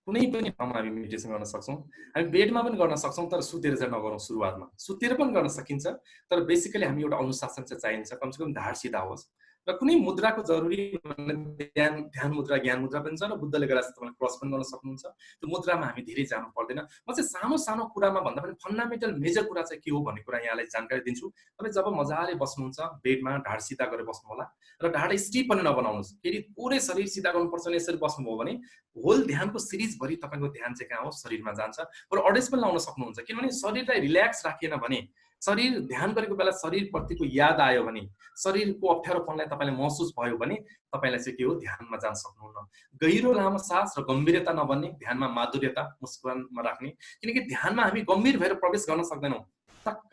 कुनै पनि ठाउँमा हामी मेडिटेसन गर्न सक्छौँ। हामी बेडमा पनि गर्न सक्छौँ, तर सुतेर चाहिँ नगरौँ। सुरुवातमा सुतेर पनि गर्न सकिन्छ, तर बेसिकली हामी एउटा अनुशासन चाहिँ चाहिन्छ, कमसेकम ढाड सिधा होस्। र कुनै मुद्राको जरुरी ध्यान मुद्रा, ज्ञान मुद्रा पनि छ र बुद्धले गरेर तपाईँले क्रस पनि गर्न सक्नुहुन्छ। त्यो मुद्रामा हामी धेरै जानु पर्दैन। म चाहिँ सानो सानो कुरामा भन्दा पनि फन्डामेन्टल मेजर कुरा चाहिँ के हो भन्ने कुरा यहाँलाई जानकारी दिन्छु। तपाईँ जब मजाले बस्नुहुन्छ बेडमा ढाड सिधा गरेर बस्नु होला र ढाड स्टिफ पनि नबनाउनुहोस्। फेरि पुरै शरीर सिधा गर्नुपर्छ भने यसरी बस्नुभयो भने होल ध्यानको सिरिजभरि तपाईँको ध्यान चाहिँ कहाँ हो, शरीरमा जान्छ। र अडियन्स पनि लाउन सक्नुहुन्छ, किनभने शरीरलाई रिल्याक्स राखिएन भने, शरीर ध्यान गरेको बेला शरीरप्रतिको याद आयो भने, शरीरको अप्ठ्यारोपनलाई तपाईँलाई महसुस भयो भने तपाईँलाई चाहिँ के हो, ध्यानमा जान सक्नुहुन्न। गहिरो लामो सास र गम्भीरता नबन्ने, ध्यानमा माधुर्यता मुस्कुरानमा राख्ने। किनकि ध्यानमा हामी गम्भीर भएर प्रवेश गर्न सक्दैनौँ। टक्क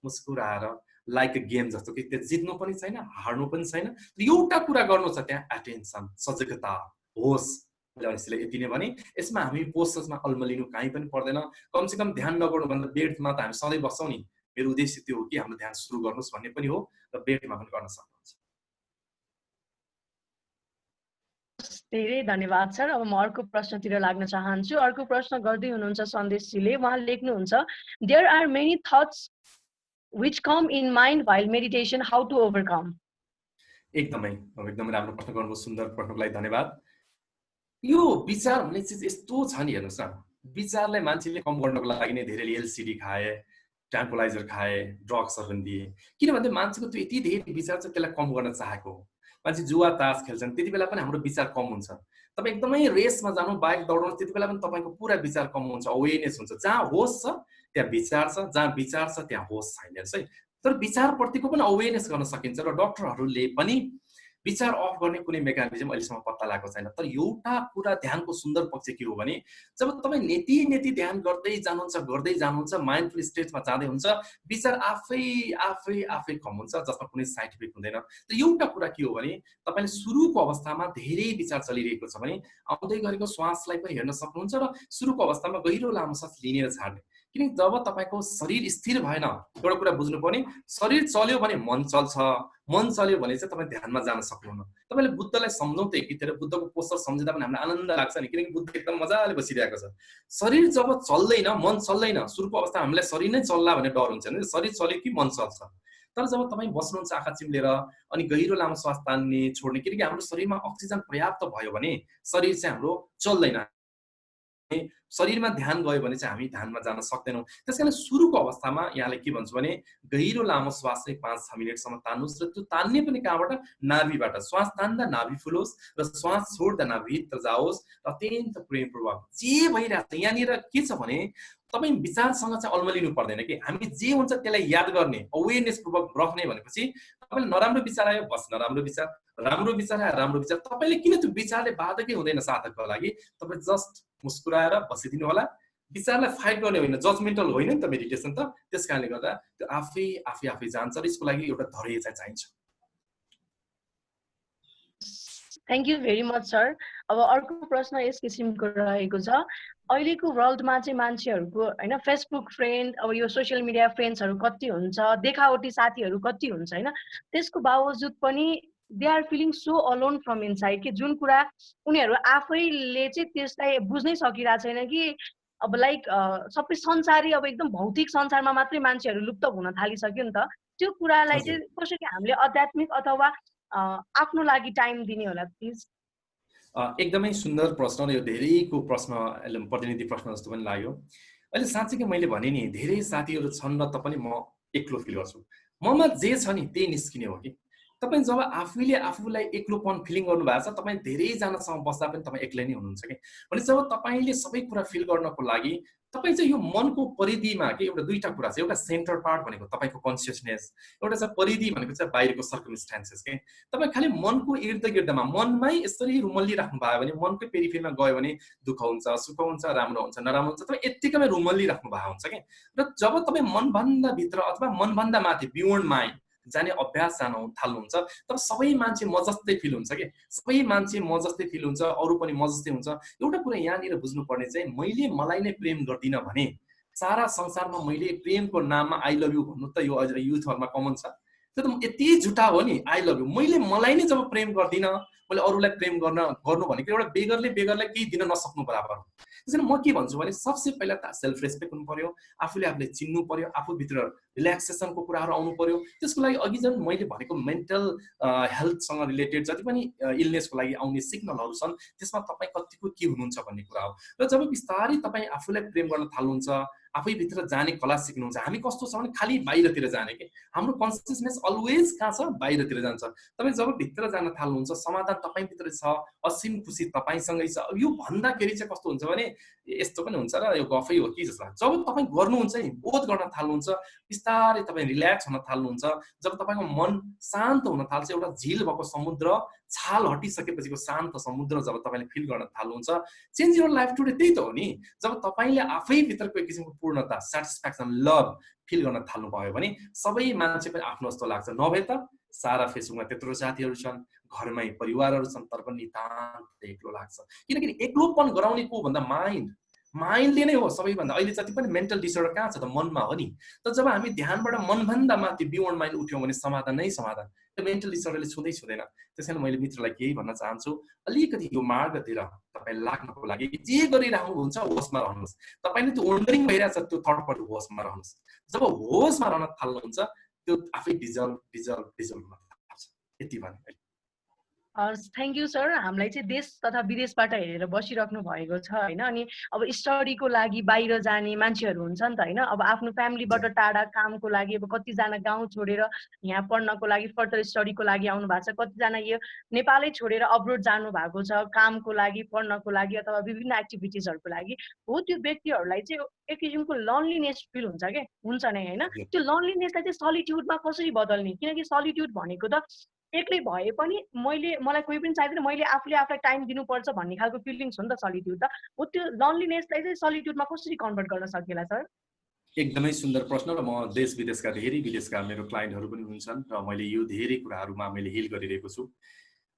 मुस्कुराएर लाइक अ गेम जस्तो कि त्यो जित्नु पनि छैन, हार्नु पनि छैन। एउटा कुरा गर्नु छ त्यहाँ, एटेन्सन, सजगता, होस। मैले यति नै भने यसमा हामी पोस्चर्समा अल्मलिनु कहीँ पनि पर्दैन। कमसेकम ध्यान नगर्नु भन्दा बेडमा त हामी सधैँ बस्छौँ नि। मेरो उद्देश्य त्यो हो कि हाम्रो ध्यान सुरु गर्नुहोस् भन्ने पनि हो, र बेडमा पनि गर्न सक्नुहुन्छ। धेरै धन्यवाद सर। अब म अर्को प्रश्नतिर लाग्न चाहन्छु। अर्को प्रश्न गर्दै हुनुहुन्छ सन्देशजीले। उहाँ लेख्नुहुन्छ, there are many thoughts which come in mind while meditation, how to overcome? एकदमै राम्रो प्रश्न गर्नुभयो। सुन्दर प्रश्नको लागि धन्यवाद। यो विचार भन्ने चिज यस्तो छ नि, हेर्नुहोस् न, विचारलाई मान्छेले कम गर्नको लागि नै धेरैले एलसिडी खाए, ट्रान्कुलाइजर खाए, ड्रग्सहरू पनि दिए। किनभने मान्छेको त्यो यति धेरै विचार चाहिँ त्यसलाई कम गर्न चाहेको हो। मान्छे जुवा तास खेल्छन्, त्यति बेला पनि हाम्रो विचार कम हुन्छ। तपाईँ एकदमै रेसमा जानु, बाइक दौडाउनु, त्यति बेला पनि तपाईँको पुरा विचार कम हुन्छ, अवेरनेस हुन्छ। जहाँ होस छ त्यहाँ विचार छ, जहाँ विचार छ त्यहाँ होस छैन है। तर विचारप्रतिको पनि अवेरनेस गर्न सकिन्छ र डक्टरहरूले पनि विचार अफ गर्ने कुनै मेकानिजम अहिलेसम्म पत्ता लागेको छैन। तर एउटा कुरा ध्यानको सुन्दर पक्ष के हो भने, जब तपाईँ नेति ध्यान गर्दै जानुहुन्छ, माइन्डफुल स्टेटमा जाँदै हुन्छ, विचार आफै कम हुन्छ, जसमा कुनै साइड इफेक्ट हुँदैन। तर एउटा कुरा के हो भने, तपाईँले सुरुको अवस्थामा धेरै विचार चलिरहेको छ भने आउँदै गरेको श्वासलाई पनि हेर्न सक्नुहुन्छ र सुरुको अवस्थामा गहिरो लामो सास लिने र छाड्ने। किनकि जब तपाईँको शरीर स्थिर भएन, एउटा कुरा बुझ्नुपर्ने, शरीर चल्यो भने मन चल्छ, मन चल्यो भने चाहिँ तपाईँ ध्यानमा जान सक्नुहुन्न। तपाईँले बुद्धलाई सम्झौँ त एकीतिर, बुद्धको पोस्टर सम्झिँदा पनि हामीलाई आनन्द लाग्छ नि, किनकि बुद्ध एकदम मजाले बसिरहेको छ। शरीर जब चल्दैन, मन चल्दैन, सुरुको अवस्था हामीलाई शरीर नै चल्ला भन्ने डर हुन्छ नि, शरीर चल्यो कि मन चल्छ। तर जब तपाईँ बस्नुहुन्छ आँखा चिम्लेर अनि गहिरो लामो श्वास तान्ने छोड्ने, किनकि हाम्रो शरीरमा अक्सिजन पर्याप्त भयो भने शरीर चाहिँ हाम्रो चल्दैन। शरीरमा ध्यान गयो भने चाहिँ हामी ध्यानमा जान सक्दैनौँ। त्यसकारण सुरुको अवस्थामा यहाँले के भन्छु भने, गहिरो लामो श्वास चाहिँ 5-6 मिनटसम्म तान्नुहोस् र त्यो तान्ने पनि कहाँबाट, नाभिबाट। श्वास तान्दा नाभि फुलोस् र श्वास छोड्दा नाभिभित्र जाओस् र अत्यन्त प्रेमपूर्वक जे भइरहेको छ। यहाँनिर के छ भने, तपाईँ विचारसँग चाहिँ अल्मलिनु पर्दैन कि, हामी जे हुन्छ त्यसलाई याद गर्ने, अवेरनेस पूर्वक राख्ने भनेपछि तपाईँले नराम्रो विचार आयो बस नराम्रो विचार, राम्रो विचार आयो राम्रो विचार। तपाईँले किन त्यो विचारले बाधकै हुँदैन साधकको लागि, तपाईँ जस्ट मुस्कुराएर बसिदिनु होला। विचारलाई फाइट गर्ने होइन, जजमेन्टल होइन नि त मेडिटेसन त। त्यस कारणले गर्दा त्यो आफै जान्छ र यसको लागि एउटा धैर्य चाहिँ चाहिन्छ। Thank you very much sir. अब अर्को प्रश्न यस किसिमको रहेको छ, अहिलेको वर्ल्डमा चाहिँ मान्छेहरूको होइन फेसबुक फ्रेन्ड, अब यो सोसियल मिडिया फ्रेन्ड्सहरू कति हुन्छ, देखावटी साथीहरू कति हुन्छ होइन, त्यसको बावजुद पनि they are feeling so alone from inside कि जुन कुरा उनीहरू आफैले चाहिँ त्यसलाई बुझ्नै सकिरहेको छैन कि अब लाइक सबै संसारी अब एकदम भौतिक संसारमा मात्रै मान्छेहरू लुप्त हुन थालिसक्यो नि त। त्यो कुरालाई चाहिँ कसरी हामीले आध्यात्मिक अथवा आफ्नो लागि टाइम दिने होला प्लिज? एकदमै सुन्दर प्रश्न र यो धेरैको प्रश्न, प्रतिनिधि प्रश्न जस्तो पनि लाग्यो। अहिले साँच्चै मैले भने नि, धेरै साथीहरू छन् र त पनि म एक्लो फिल गर्छु। ममा जे छ नि त्यही निस्किने हो कि। तपाईँ जब आफूले आफूलाई एक्लोपन फिलिङ गर्नुभएको छ, तपाईँ धेरैजनासँग बस्दा पनि तपाईँ एक्लै नै हुनुहुन्छ कि। भने जब तपाईँले सबै कुरा फिल गर्नको लागि तपाईँ चाहिँ यो मनको परिधिमा के एउटा दुईटा कुरा छ, एउटा सेन्टर पार्ट भनेको तपाईँको कन्सियसनेस, एउटा चाहिँ परिधि भनेको चाहिँ बाहिरको सर्कमस्टान्सेस के। तपाईँ खालि मनको इर्द गिर्दमा मनमै यसरी रुमल्लिराख्नु भयो भने, मनकै पेरिफेरीमा गयो भने दुःख हुन्छ, सुख हुन्छ, राम्रो हुन्छ, नराम्रो हुन्छ, तपाईँ यत्तिकैमा रुमल्लिराख्नु भएको हुन्छ कि। र जब तपाईँ मनभन्दा भित्र अथवा मनभन्दा माथि बियोन्ड माइन्ड जाने अभ्यास जानु थाल्नुहुन्छ, तब सबै मान्छे म जस्तै फिल हुन्छ कि। सबै मान्छे म जस्तै फिल हुन्छ, अरू पनि म जस्तै हुन्छ। एउटा कुरा यहाँनिर बुझ्नुपर्ने चाहिँ, मैले मलाई नै प्रेम गर्दिनँ भने सारा संसारमा मैले प्रेमको नाममा आई लभ यु भन्नु त यो अझ युथहरूमा कमन छ। त्यो त यति झुटा हो नि, आई लभ यु। मैले मलाई नै जब प्रेम गर्दिनँ, मैले अरूलाई प्रेम गर्नु भनेको एउटा बेगरलाई केही दिन नसक्नु बराबर हो। त्यसैले म के भन्छु भने, सबसे पहिला त सेल्फ रेस्पेक्ट हुनु पर्यो, आफूले आफूले चिन्नु पर्यो, आफूभित्र रिल्याक्सेसनको कुराहरू आउनु पर्यो। त्यसको लागि अघि जुन मैले भनेको मेन्टल हेल्थसँग रिलेटेड जति पनि इलनेसको लागि आउने सिग्नलहरू छन्, त्यसमा तपाईँ कतिको के हुनुहुन्छ भन्ने कुरा हो। र जब बिस्तारै तपाईँ आफूलाई प्रेम गर्न थाल्नुहुन्छ, आफैभित्र जाने कला सिक्नुहुन्छ, हामी कस्तो छ भने खालि बाहिरतिर जाने कि, हाम्रो कन्सियसनेस अलवेज कहाँ छ, बाहिरतिर जान्छ। तपाईँ जब भित्र जान थाल्नुहुन्छ, समाधान तपाईँभित्र छ, असीम खुसी तपाईँसँगै छ। यो भन्दाखेरि चाहिँ कस्तो हुन्छ भने, यस्तो पनि हुन्छ र यो गफै हो कि जस्तो लाग्छ। जब तपाईँ गर्नुहुन्छ नि, बोध गर्न थाल्नुहुन्छ, बिस्तारै तपाईँ रिल्याक्स हुन थाल्नुहुन्छ, जब तपाईँको मन शान्त हुन थाल्छ, एउटा झिल भएको समुद्र, छाल हटिसकेपछिको शान्त समुद्र जब तपाईँले फिल गर्न थाल्नुहुन्छ, चेन्ज युर लाइफ टुडे त्यही त हो नि। जब तपाईँले आफैभित्रको एक किसिमको पूर्णता, सेटिस्फ्याक्सन, लभ फिल गर्न थाल्नुभयो भने सबै मान्छे पनि आफ्नो जस्तो लाग्छ। नभए त सारा फेसबुकमा त्यत्रो साथीहरू छन्, घरमै परिवारहरू छन्, तर पनि नितान्त एक्लो लाग्छ। किनकि एक्लोपन गराउने को भन्दा माइन्डले नै हो सबैभन्दा। अहिले जति पनि मेन्टल डिसअर्डर कहाँ छ त, मनमा हो नि। तर जब हामी ध्यानबाट मनभन्दा माथि बियोन्ड माइन्ड उठ्यौँ भने समाधान नै समाधान, त्यो मेन्टल डिसअर्डरले छुँदैन। त्यसैले मैले मित्रलाई केही भन्न चाहन्छु, अलिकति यो मार्गतिर तपाईँ लाग्नको लागि जे गरिरहनुहुन्छ होसमा रहनुहोस्। तपाईँले त्यो वन्डरिङ भइरहेछ, त्यो थर्ड पार्टी होसमा रहनुहोस्। जब होसमा रहन थाल्नुहुन्छ, त्यो आफै डिजल्भ हुन थाल्छ। यति भने थ्याङ्क यू सर। हामीलाई चाहिँ देश तथा विदेशबाट हेरेर बसिराख्नु भएको छ होइन। अनि अब स्टडीको लागि बाहिर जाने मान्छेहरू हुन्छ नि त होइन। अब आफ्नो फ्यामिलीबाट टाढा कामको लागि अब कतिजना गाउँ छोडेर यहाँ पढ्नको लागि फर्दर स्टडीको लागि आउनु भएको छ, कतिजना यो नेपालै छोडेर अब्रोड जानु भएको छ कामको लागि, पढ्नको लागि अथवा विभिन्न एक्टिभिटिजहरूको लागि। हो त्यो व्यक्तिहरूलाई चाहिँ एक किसिमको लनलिनेस फिल हुन्छ क्या, हुन्छ नै होइन। त्यो लनलिनेसलाई चाहिँ सलिट्युडमा कसरी बदल्ने, किनकि सलिट्युड भनेको त एक्लै भए पनि मलाई कोही पनि चाहिँदैन, मैले आफूले आफूलाई टाइम दिनुपर्छ भन्ने खालको फिलिङ्स हो नि त सलिट्युड त। हो त्यो लनलिनेसलाई चाहिँ सलिट्युडमा कसरी कन्भर्ट गर्न सकिएला सर? एकदमै सुन्दर प्रश्न र म देश विदेशका धेरै विदेशका मेरो क्लाइन्टहरू पनि हुन्छन् र मैले यो धेरै कुराहरूमा मैले हिल गरिरहेको छु।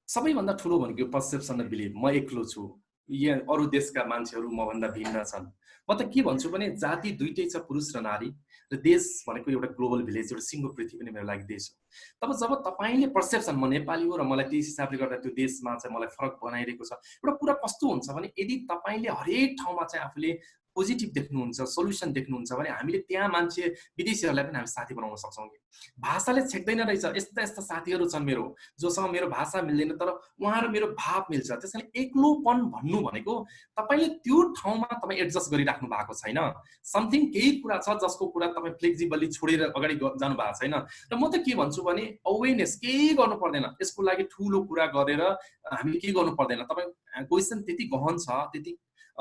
सबैभन्दा ठुलो भनेको पर्सेप्सन र बिलिभ। म एक्लो छु, यहाँ अरू देशका मान्छेहरू मभन्दा भिन्न छन्। म त के भन्छु भने जाति दुइटै छ, पुरुष र नारी, र देश भनेको एउटा ग्लोबल भिलेज, एउटा सिङ्गो पृथ्वी नै मेरो लागि देश हो। तब जब तपाईँले पर्सेप्सन म नेपाली हो र मलाई त्यस हिसाबले गर्दा त्यो देशमा चाहिँ मलाई फरक बनाइरहेको छ, एउटा कुरा कस्तो हुन्छ भने यदि तपाईँले हरेक ठाउँमा चाहिँ आफूले पोजिटिभ देख्नुहुन्छ, सोल्युसन देख्नुहुन्छ भने हामीले त्यहाँ मान्छे विदेशीहरूलाई पनि हामी साथी बनाउन सक्छौँ। भाषाले छेक्दैन रहेछ। यस्ता यस्ता साथीहरू छन् मेरो जोसँग मेरो भाषा मिल्दैन तर उहाँ र मेरो भाव मिल्छ। त्यसैले एक्लोपन भन्नु भनेको तपाईँले त्यो ठाउँमा तपाईँ एडजस्ट गरिराख्नु भएको छैन। समथिङ केही कुरा छ जसको कुरा तपाईँ फ्लेक्सिबली छोडेर अगाडि जानु भएको छैन। र म त के भन्छु भने अवेरनेस केही गर्नु पर्दैन, यसको लागि ठुलो कुरा गरेर हामीले के गर्नु पर्दैन। तपाईँ क्वेसन त्यति गहन छ, त्यति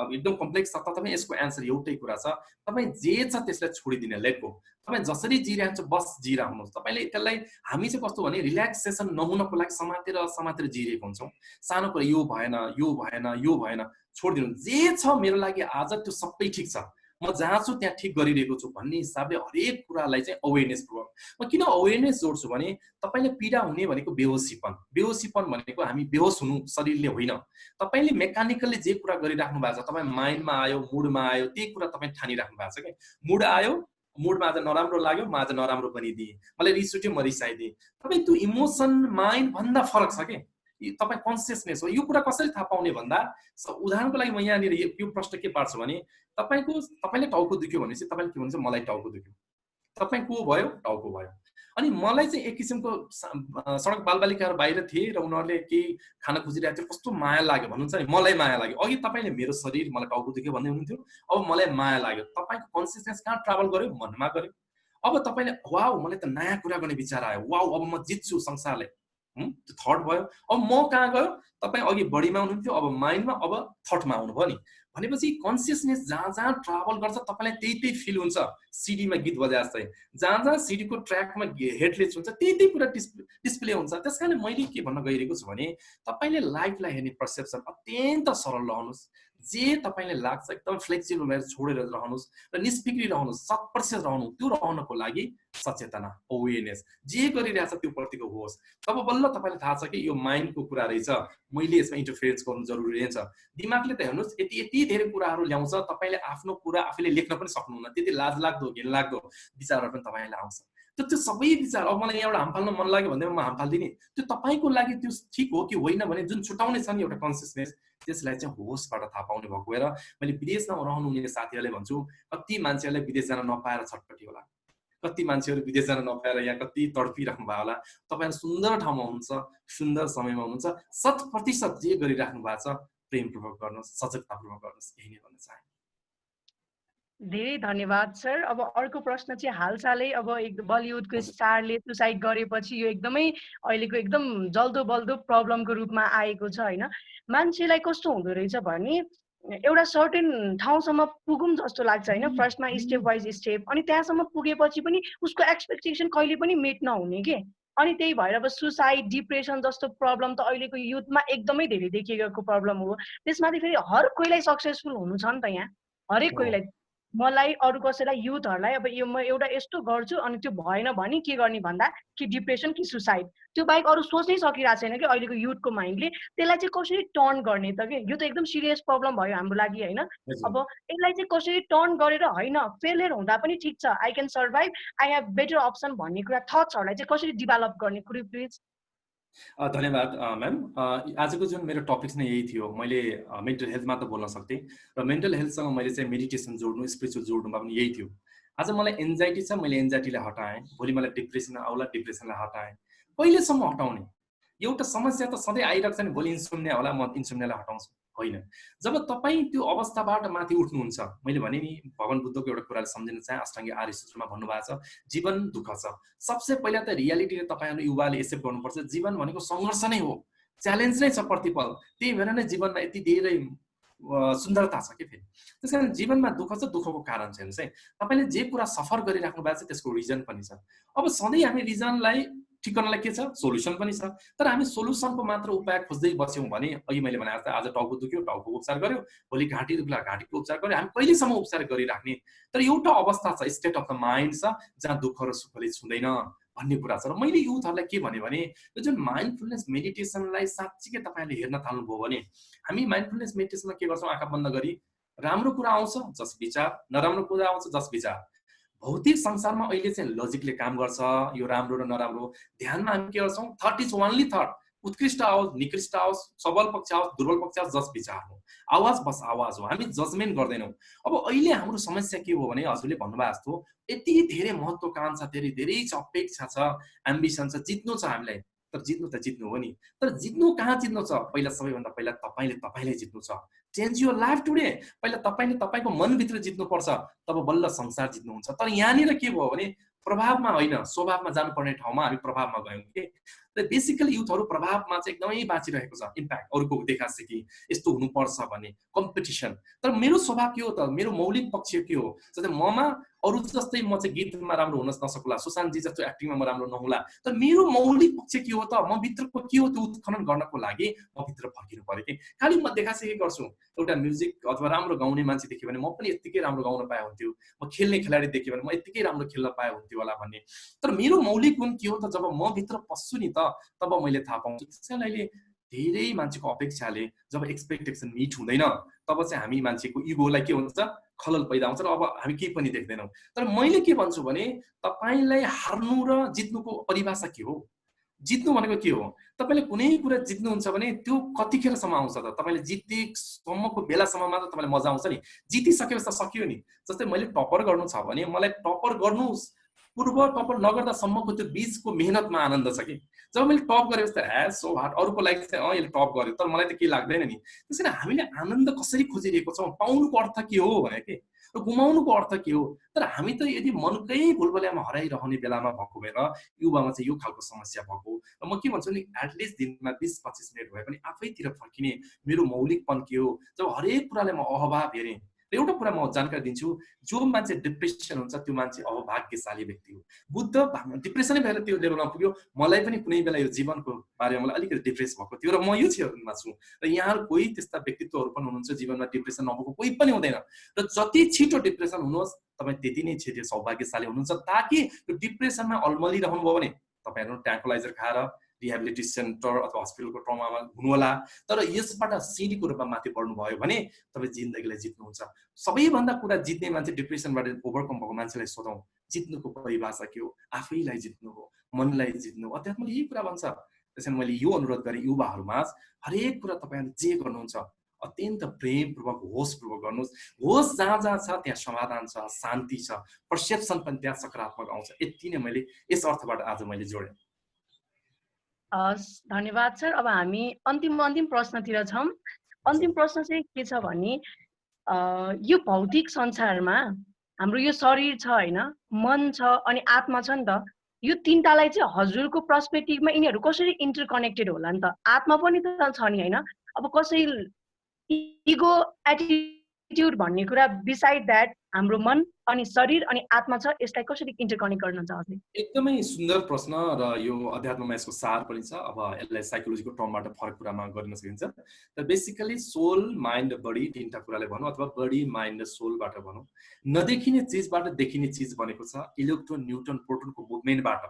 एकदम कम्प्लेक्स छ, तपाईँ यसको एन्सर एउटै कुरा छ, तपाईँ जे छ त्यसलाई छोडिदिने, लेट गो। तपाईँ जसरी जिरहन्छ बस जिरहनुहोस्। तपाईँले त्यसलाई हामी चाहिँ कस्तो भने रिल्याक्सेसन नहुनको लागि समातेर समातेर जिरेको हुन्छौँ। सानो कुरा यो भएन, यो भएन, यो भएन, छोडिदिनु। जे छ मेरो लागि आज त्यो सबै ठिक छ, म जहाँ छु त्यहाँ ठिक गरिरहेको छु भन्ने हिसाबले हरेक कुरालाई चाहिँ अवेरनेस पूर्वक। म किन अवेरनेस जोड्छु भने तपाईँले पीडा हुने भनेको बेहोसीपन। बेहोसीपन भनेको हामी बेहोस हुनु शरीरले होइन। तपाईँले मेकानिकल्ली जे कुरा गरिराख्नु भएको छ, तपाईँ माइन्डमा आयो, मुडमा आयो, त्यही कुरा तपाईँ ठानिराख्नु भएको छ क्या। मुड आयो, मुडमा आज नराम्रो लाग्यो, म आज नराम्रो बनिदिएँ, मलाई रिस उठ्यो, म रिसाइदिएँ। तपाईँ त्यो इमोसन माइन्ड भन्दा फरक छ कि तपाईँ कन्सियसनेस हो। यो कुरा कसरी थाहा पाउने भन्दा उदाहरणको लागि म यहाँनिर यो प्रश्न के पार्छु भने तपाईँले टाउको दुख्यो भनेपछि तपाईँले के भन्छ, मलाई टाउको दुख्यो। तपाईँ को भयो, टाउको भयो। अनि मलाई चाहिँ एक किसिमको सडक बालबालिकाहरू बाहिर थिए र उनीहरूले केही खाना खोजिरहेको थियो, कस्तो माया लाग्यो भन्नुहुन्छ नि, मलाई माया लाग्यो। अघि तपाईँले मेरो शरीर मलाई टाउको दुख्यो भन्दै हुनुहुन्थ्यो, अब मलाई माया लाग्यो। तपाईँको कन्सियसनेस कहाँ ट्राभल गर्यो, मनमा गर्यो। अब तपाईँले वाउ मलाई त नयाँ कुरा गर्ने विचार आयो, वाउ अब म जित्छु संसारलाई, त्यो थट भयो। अब म कहाँ गयो, तपाईँ अघि बडीमा हुनुहुन्थ्यो, अब माइन्डमा, अब थटमा आउनुभयो नि। भनेपछि कन्सियसनेस जहाँ जहाँ ट्राभल गर्छ तपाईँलाई त्यही त्यही फिल हुन्छ। सिडीमा गीत बजाए जस्तै जहाँ जहाँ सिडीको ट्र्याकमा हेडले छुन्छ त्यही त्यही कुरा डिस्प्ले हुन्छ। त्यस कारण मैले के भन्न गइरहेको छु भने तपाईँले लाइफलाई हेर्ने पर्सेप्सन अत्यन्त सरल रहनुहोस्। जे तपाईँले लाग्छ एकदम फ्लेक्सिबल भएर छोडेर रहनुहोस् र निष्फिक्री रहनुहोस्, 100% रहनु। त्यो रहनको लागि सचेतना, अवेरनेस जे गरिरहेछ त्यो प्रतिको होस्। तब बल्ल तपाईँलाई थाहा छ कि यो माइन्डको कुरा रहेछ, मैले यसमा इन्टरफेरेन्स गर्नु जरुरी रहेछ। दिमागले त हेर्नुहोस् यति यति धेरै कुराहरू ल्याउँछ, तपाईँले आफ्नो कुरा आफूले लेख्न पनि सक्नुहुन्न। त्यति लाजलाग्दो घिनलाग्दो विचारहरू पनि तपाईँलाई आउँछ। त्यो सबै विचार, अब मलाई एउटा हाम फाल्न मन लाग्यो भने म हाम फाल्दिनँ, त्यो तपाईँको लागि त्यो ठिक हो कि होइन भने जुन छुटाउने छ नि एउटा कन्सियसनेस, त्यसलाई चाहिँ होसबाट थाहा पाउने भएको भएर मैले विदेशमा रहनुहुने साथीहरूले भन्छु, कति मान्छेहरूलाई विदेश जान नपाएर छटपटी होला, कति मान्छेहरू विदेश जान नपाएर यहाँ कति तडपिराख्नु भयो होला। तपाईँहरू सुन्दर ठाउँमा हुनुहुन्छ, सुन्दर समयमा हुनुहुन्छ, 100% जे गरिराख्नु भएको छ प्रेमपूर्वक गर्नुहोस्, सजगतापूर्वक गर्नुहोस्, यही नै भन्न चाहे। धेरै धन्यवाद सर। अब अर्को प्रश्न चाहिँ हालसालै अब एक बलिउडको स्टारले सुसाइड गरेपछि यो एकदमै अहिलेको एकदम जल्दो बल्दो प्रब्लमको रूपमा आएको छ होइन। मान्छेलाई कस्तो हुँदो रहेछ भने एउटा सर्टेन ठाउँसम्म पुगौँ जस्तो लाग्छ होइन, फर्स्टमा स्टेप वाइज स्टेप, अनि त्यहाँसम्म पुगेपछि पनि उसको एक्सपेक्टेसन कहिले पनि मिट नहुने के। अनि त्यही भएर अब सुसाइड, डिप्रेसन जस्तो प्रब्लम त अहिलेको युथमा एकदमै धेरै देखिएको प्रब्लम हो। त्यसमाथि फेरि हर कोहीलाई सक्सेसफुल हुनु छ नि त यहाँ, हरेक कोहीलाई। मलाई अरू कसैलाई युथहरूलाई अब यो म एउटा यस्तो गर्छु अनि त्यो भएन भने के गर्ने भन्दा कि डिप्रेसन कि सुसाइड, त्यो बाहेक अरू सोच्नै सकिरहेको छैन कि अहिलेको युथको माइन्डले। त्यसलाई चाहिँ कसरी टर्न गर्ने त कि, यो त एकदम सिरियस प्रब्लम भयो हाम्रो लागि होइन। अब यसलाई चाहिँ कसरी टर्न गरेर होइन, फेलियर हुँदा पनि ठिक छ, I can survive, I have better option भन्ने कुरा थट्सहरूलाई चाहिँ कसरी डेभलप गर्ने, कुनै प्लिज। धन्यवाद म्याम। आजको जुन मेरो टपिक नै यही थियो। मैले मेन्टल हेल्थमा त बोल्न सक्थेँ र मेन्टल हेल्थसँग मैले चाहिँ मेडिटेसन जोड्नु, स्पिरिचुअल जोड्नुमा पनि यही थियो। आज मलाई एन्जाइटी छ, मैले एन्जाइटीलाई हटाएँ। भोलि मलाई डिप्रेसन आउला, डिप्रेसनलाई हटाएँ। कहिलेसम्म हटाउने? एउटा समस्या त सधैँ आइरहेको छ नि, भोलि इन्सोम्निया होला, म इन्सोम्नियालाई हटाउँछु, होइन। जब तपाईँ त्यो अवस्थाबाट माथि उठ्नुहुन्छ, मैले भने नि भगवान बुद्धको एउटा कुराले सम्झिन चाहे, अष्टाङ्गिक आर्य सूत्रमा भन्नुभएको छ, जीवन दुःख छ। सबसे पहिला त रियालिटीले तपाईँहरू युवाले एक्सेप्ट गर्नुपर्छ, जीवन भनेको सङ्घर्ष नै हो, च्यालेन्ज नै छ प्रतिपल। त्यही भएर नै जीवनमा यति धेरै सुन्दरता छ के फेरि। त्यस कारण जीवनमा दुःख छ, दुःखको कारण छ हेर्नुहोस् है। तपाईँले जे कुरा सफर गरिराख्नु भएको छ त्यसको रिजन पनि छ। अब सधैँ हामी रिजनलाई ठिक गर्नलाई के छ, सोल्युसन पनि छ। तर हामी सोल्युसनको मात्र उपाय खोज्दै बस्यौँ भने, अघि मैले भने जस्तै आज टाउको दुख्यो, टाउको उपचार गर्यो, भोलि घाँटी दुख्ला, घाँटीको उपचार गर्यो, हामी कहिलेसम्म उपचार गरिराख्ने। तर एउटा अवस्था छ, स्टेट अफ द माइन्ड छ, जहाँ दुःख र सुखले छुँदैन भन्ने कुरा छ। र मैले युथहरूलाई के भने यो जुन माइन्डफुलनेस मेडिटेसनलाई साँच्चीकै तपाईँले हेर्न थाल्नुभयो भने, हामी माइन्डफुलनेस मेडिटेसनमा के गर्छौँ, आँखा बन्द गरी राम्रो कुरा आउँछ जस विचार, नराम्रो कुरा आउँछ जस विचार। भौतिक संसारमा अहिले चाहिँ लजिकले काम गर्छ, यो राम्रो र नराम्रो। ध्यानमा हामी के गर्छौँ, थट इज ओन्ली थट, उत्कृष्ट आओस्, निकृष्ट आओस्, सबल पक्ष आओस्, दुर्बल पक्ष आओस्, जस विचार हो, आवाज बस आवाज हो, हामी जजमेन्ट गर्दैनौँ। अब अहिले हाम्रो समस्या के हो भने, हजुरले भन्नुभएको जस्तो यति धेरै महत्त्वकांक्षा, धेरै छ, अपेक्षा छ, एम्बिसन छ, जित्नु छ हामीलाई। तर जित्नु त जित्नु हो नि, तर जित्नु कहाँ जित्नु छ, पहिला सबैभन्दा पहिला तपाईँले जित्नु छ। Change your life today. पहिला तपाईँले तपाईँको मनभित्र जित्नुपर्छ, तब बल्ल संसार जित्नुहुन्छ। तर यहाँनिर के भयो भने, प्रभावमा होइन, स्वभावमा जानुपर्ने ठाउँमा हामी प्रभावमा गयौँ के। र बेसिकली युथहरू प्रभावमा चाहिँ एकदमै बाँचिरहेको छ, इम्प्याक्ट अरूको देखासे कि यस्तो हुनुपर्छ भन्ने कम्पिटिसन। तर मेरो स्वभाव के हो त, मेरो मौलिक पक्ष के हो, जस्तै ममा अरू जस्तै म चाहिँ गीतमा राम्रो हुन नसकुला, सुशान्तजी जस्तो एक्टिङमा म राम्रो नहुला, तर मेरो मौलिक पक्ष के हो त, म भित्रको के हो त्यो उत्खनन गर्नको लागि म भित्र फर्किनु पर्यो कि। खालि म देखासेखी गर्छु, एउटा म्युजिक अथवा राम्रो गाउने मान्छे देख्यो भने म पनि यत्तिकै राम्रो गाउन पाए हुन्थ्यो, म खेल्ने खेलाडी देख्यो भने म यत्तिकै राम्रो खेल्न पाए हुन्थ्यो होला भन्ने। तर मेरो मौलिक गुण के हो त, जब म भित्र पस्छु नि त तब मैले थाहा पाउँछु। त्यसैले अहिले धेरै मान्छेको अपेक्षाले जब एक्सपेक्टेसन मिट हुँदैन, तब चाहिँ हामी मान्छेको इगोलाई के हुन्छ, खलल पैदा हुन्छ र अब हामी केही पनि देख्दैनौँ। तर मैले के भन्छु भने, तपाईँलाई हार्नु र जित्नुको परिभाषा के हो? जित्नु भनेको के हो? तपाईँले कुनै कुरा जित्नुहुन्छ भने त्यो कतिखेरसम्म आउँछ त, तपाईँले जितेसम्मको बेलासम्म मात्र तपाईँलाई मजा आउँछ नि, जितिसकेपछि त सकियो नि। जस्तै मैले टपर गर्नु छ भने मलाई टपर गर्नु पूर्व टपर नगर्दासम्मको त्यो बीचको मेहनतमा आनन्द छ कि। जब मैले टप गरेपछि त सो हार्ड, अरूको लागि चाहिँ यसले टप गर्यो, तर मलाई त केही लाग्दैन नि। त्यसैले हामीले आनन्द कसरी खोजिरहेको छौँ, पाउनुको अर्थ के हो भने के, र गुमाउनुको अर्थ के हो। तर हामी त यदि मनकै भुलभुलैयामा हराइरहने बेलामा भएको भएर युवामा चाहिँ यो खालको समस्या भएको। र म के भन्छु नि, एटलिस्ट दिनमा 20-25 मिनट भए पनि आफैतिर फर्किने मेरो मौलिकपन के हो। जब हरेक कुरालाई म अभाव हेरेँ, र एउटा कुरा म जानकारी दिन्छु, जो मान्छे डिप्रेसन हुन्छ त्यो मान्छे अभाग्यशाली व्यक्ति हो। बुद्ध डिप्रेसनै भएर त्यो लेभलमा पुग्यो। मलाई पनि कुनै बेला यो जीवनको बारेमा मलाई अलिकति डिप्रेस भएको थियो, र म यो क्षेत्रमा छु। र यहाँ कोही त्यस्ता व्यक्तित्वहरू पनि हुनुहुन्छ जीवनमा डिप्रेसन नभएको कोही पनि हुँदैन। र जति छिटो डिप्रेसन हुनुहोस्, तपाईँ त्यति नै छिटो सौभाग्यशाली हुनुहुन्छ। ताकि त्यो डिप्रेसनमा अल्मलिरहनु भयो भने तपाईँहरू ट्याङ्कुलाइजर खाएर रिहेबिलिटी सेन्टर अथवा हस्पिटलको ट्रमामा हुनु होला। तर यसबाट सिडीको रूपमा माथि बढ्नु भयो भने तपाईँ जिन्दगीलाई जित्नुहुन्छ। सबैभन्दा कुरा जित्ने मान्छे, डिप्रेसनबाट ओभरकम भएको मान्छेलाई सोधौँ, जित्नुको परिभाषा के हो? आफैलाई जित्नु हो, मनलाई जित्नु हो। अध्यात्मले यही कुरा भन्छ। त्यसैले मैले यो अनुरोध गरेँ युवाहरूमा, हरेक कुरा तपाईँहरूले जे गर्नुहुन्छ अत्यन्त प्रेमपूर्वक होसपूर्वक गर्नुहोस्। होस जहाँ जहाँ छ त्यहाँ समाधान छ, शान्ति छ, पर्सेप्सन पनि त्यहाँ सकारात्मक आउँछ। यति नै मैले यस अर्थबाट आज मैले जोडेँ। धन्यवाद सर। अब हामी अन्तिम प्रश्नतिर छौँ। अन्तिम प्रश्न चाहिँ के छ भने, यो भौतिक संसारमा हाम्रो यो शरीर छ होइन, मन छ अनि आत्मा छ नि त, यो तीनटालाई चाहिँ हजुरको पर्सपेक्टिभमा यिनीहरू कसरी इन्टरकनेक्टेड होला नि त? आत्मा पनि त छ नि होइन, अब कसै इगो एटिट्युड भन्ने कुरा बिसाइड द्याट हाम्रो मन अनि शरीर अनि आत्मा छ, यसलाई कसरी इन्टरकनेक्ट गर्न चाहन्थे? एकदमै सुन्दर प्रश्न, र यो अध्यात्ममा यसको सार पनि छ। अब यसलाई साइकोलोजीको टर्मबाट फरक कुरामा गर्न सकिन्छ। र बेसिकली सोल, माइन्ड, बडी, तीनटा कुराले भनौँ, अथवा बडी, माइन्ड, सोलबाट भनौँ। नदेखिने चिजबाट देखिने चिज बनेको छ। इलेक्ट्रोन, न्युट्रोन, प्रोटोनको मुभमेन्टबाट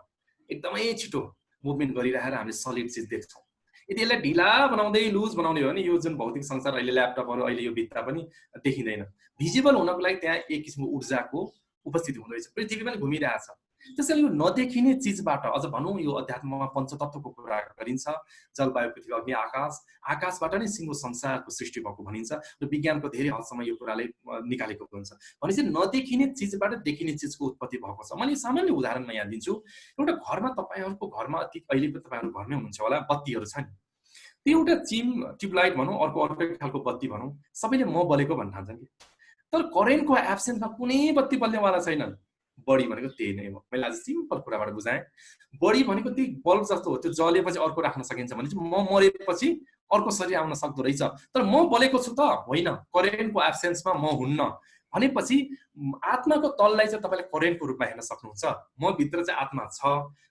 एकदमै छिटो मुभमेन्ट गरिरहेर हामीले सलिड चिज देख्छौँ। यदि यसलाई ढिला बनाउँदै लुज बनाउने हो भने यो जुन भौतिक संसार अहिले ल्यापटपहरू, अहिले यो भित्ता पनि देखिँदैन। भिजिबल हुनको लागि त्यहाँ एक किसिमको ऊर्जाको उपस्थिति हुँदैछ। पृथ्वी पनि घुमिरहेछ। त्यसैले यो नदेखिने चिजबाट अझ भनौँ यो अध्यात्ममा पञ्चतत्वको कुरा गरिन्छ, जलवायु, पृथ्वी, अग्नि, आकाश, आकाशबाट नै सिङ्गो संसारको सृष्टि भएको भनिन्छ र विज्ञानको धेरै हदसम्म यो कुराले निकालेको हुन्छ। भनेपछि नदेखिने चिजबाट देखिने चिजको उत्पत्ति भएको छ। मैले सामान्य उदाहरणमा यहाँ दिन्छु। एउटा घरमा, तपाईँहरूको घरमा अहिले पनि तपाईँहरू घरमै हुनुहुन्छ होला, बत्तीहरू छ नि, त्यो एउटा ट्युबलाइट भनौँ, अर्कै खालको बत्ती भनौँ, सबैले म बलेको भन्न थाल्छन् कि, तर करेन्टको एब्सेन्समा कुनै बत्ती बल्नेवाला छैनन्। बडी भनेको त्यही नै हो। मैले आज सिम्पल कुराबाट बुझाएँ। बडी भनेको त्यही बल्ब जस्तो हो, त्यो जलेपछि अर्को राख्न सकिन्छ भने चाहिँ म मरेपछि अर्को शरीर आउन सक्दो रहेछ, तर म बलेको छु त होइन, करेन्टको एब्सेन्समा म हुन्न। भनेपछि आत्माको तललाई चाहिँ तपाईँले करेन्टको रूपमा हेर्न सक्नुहुन्छ। म भित्र चाहिँ आत्मा छ,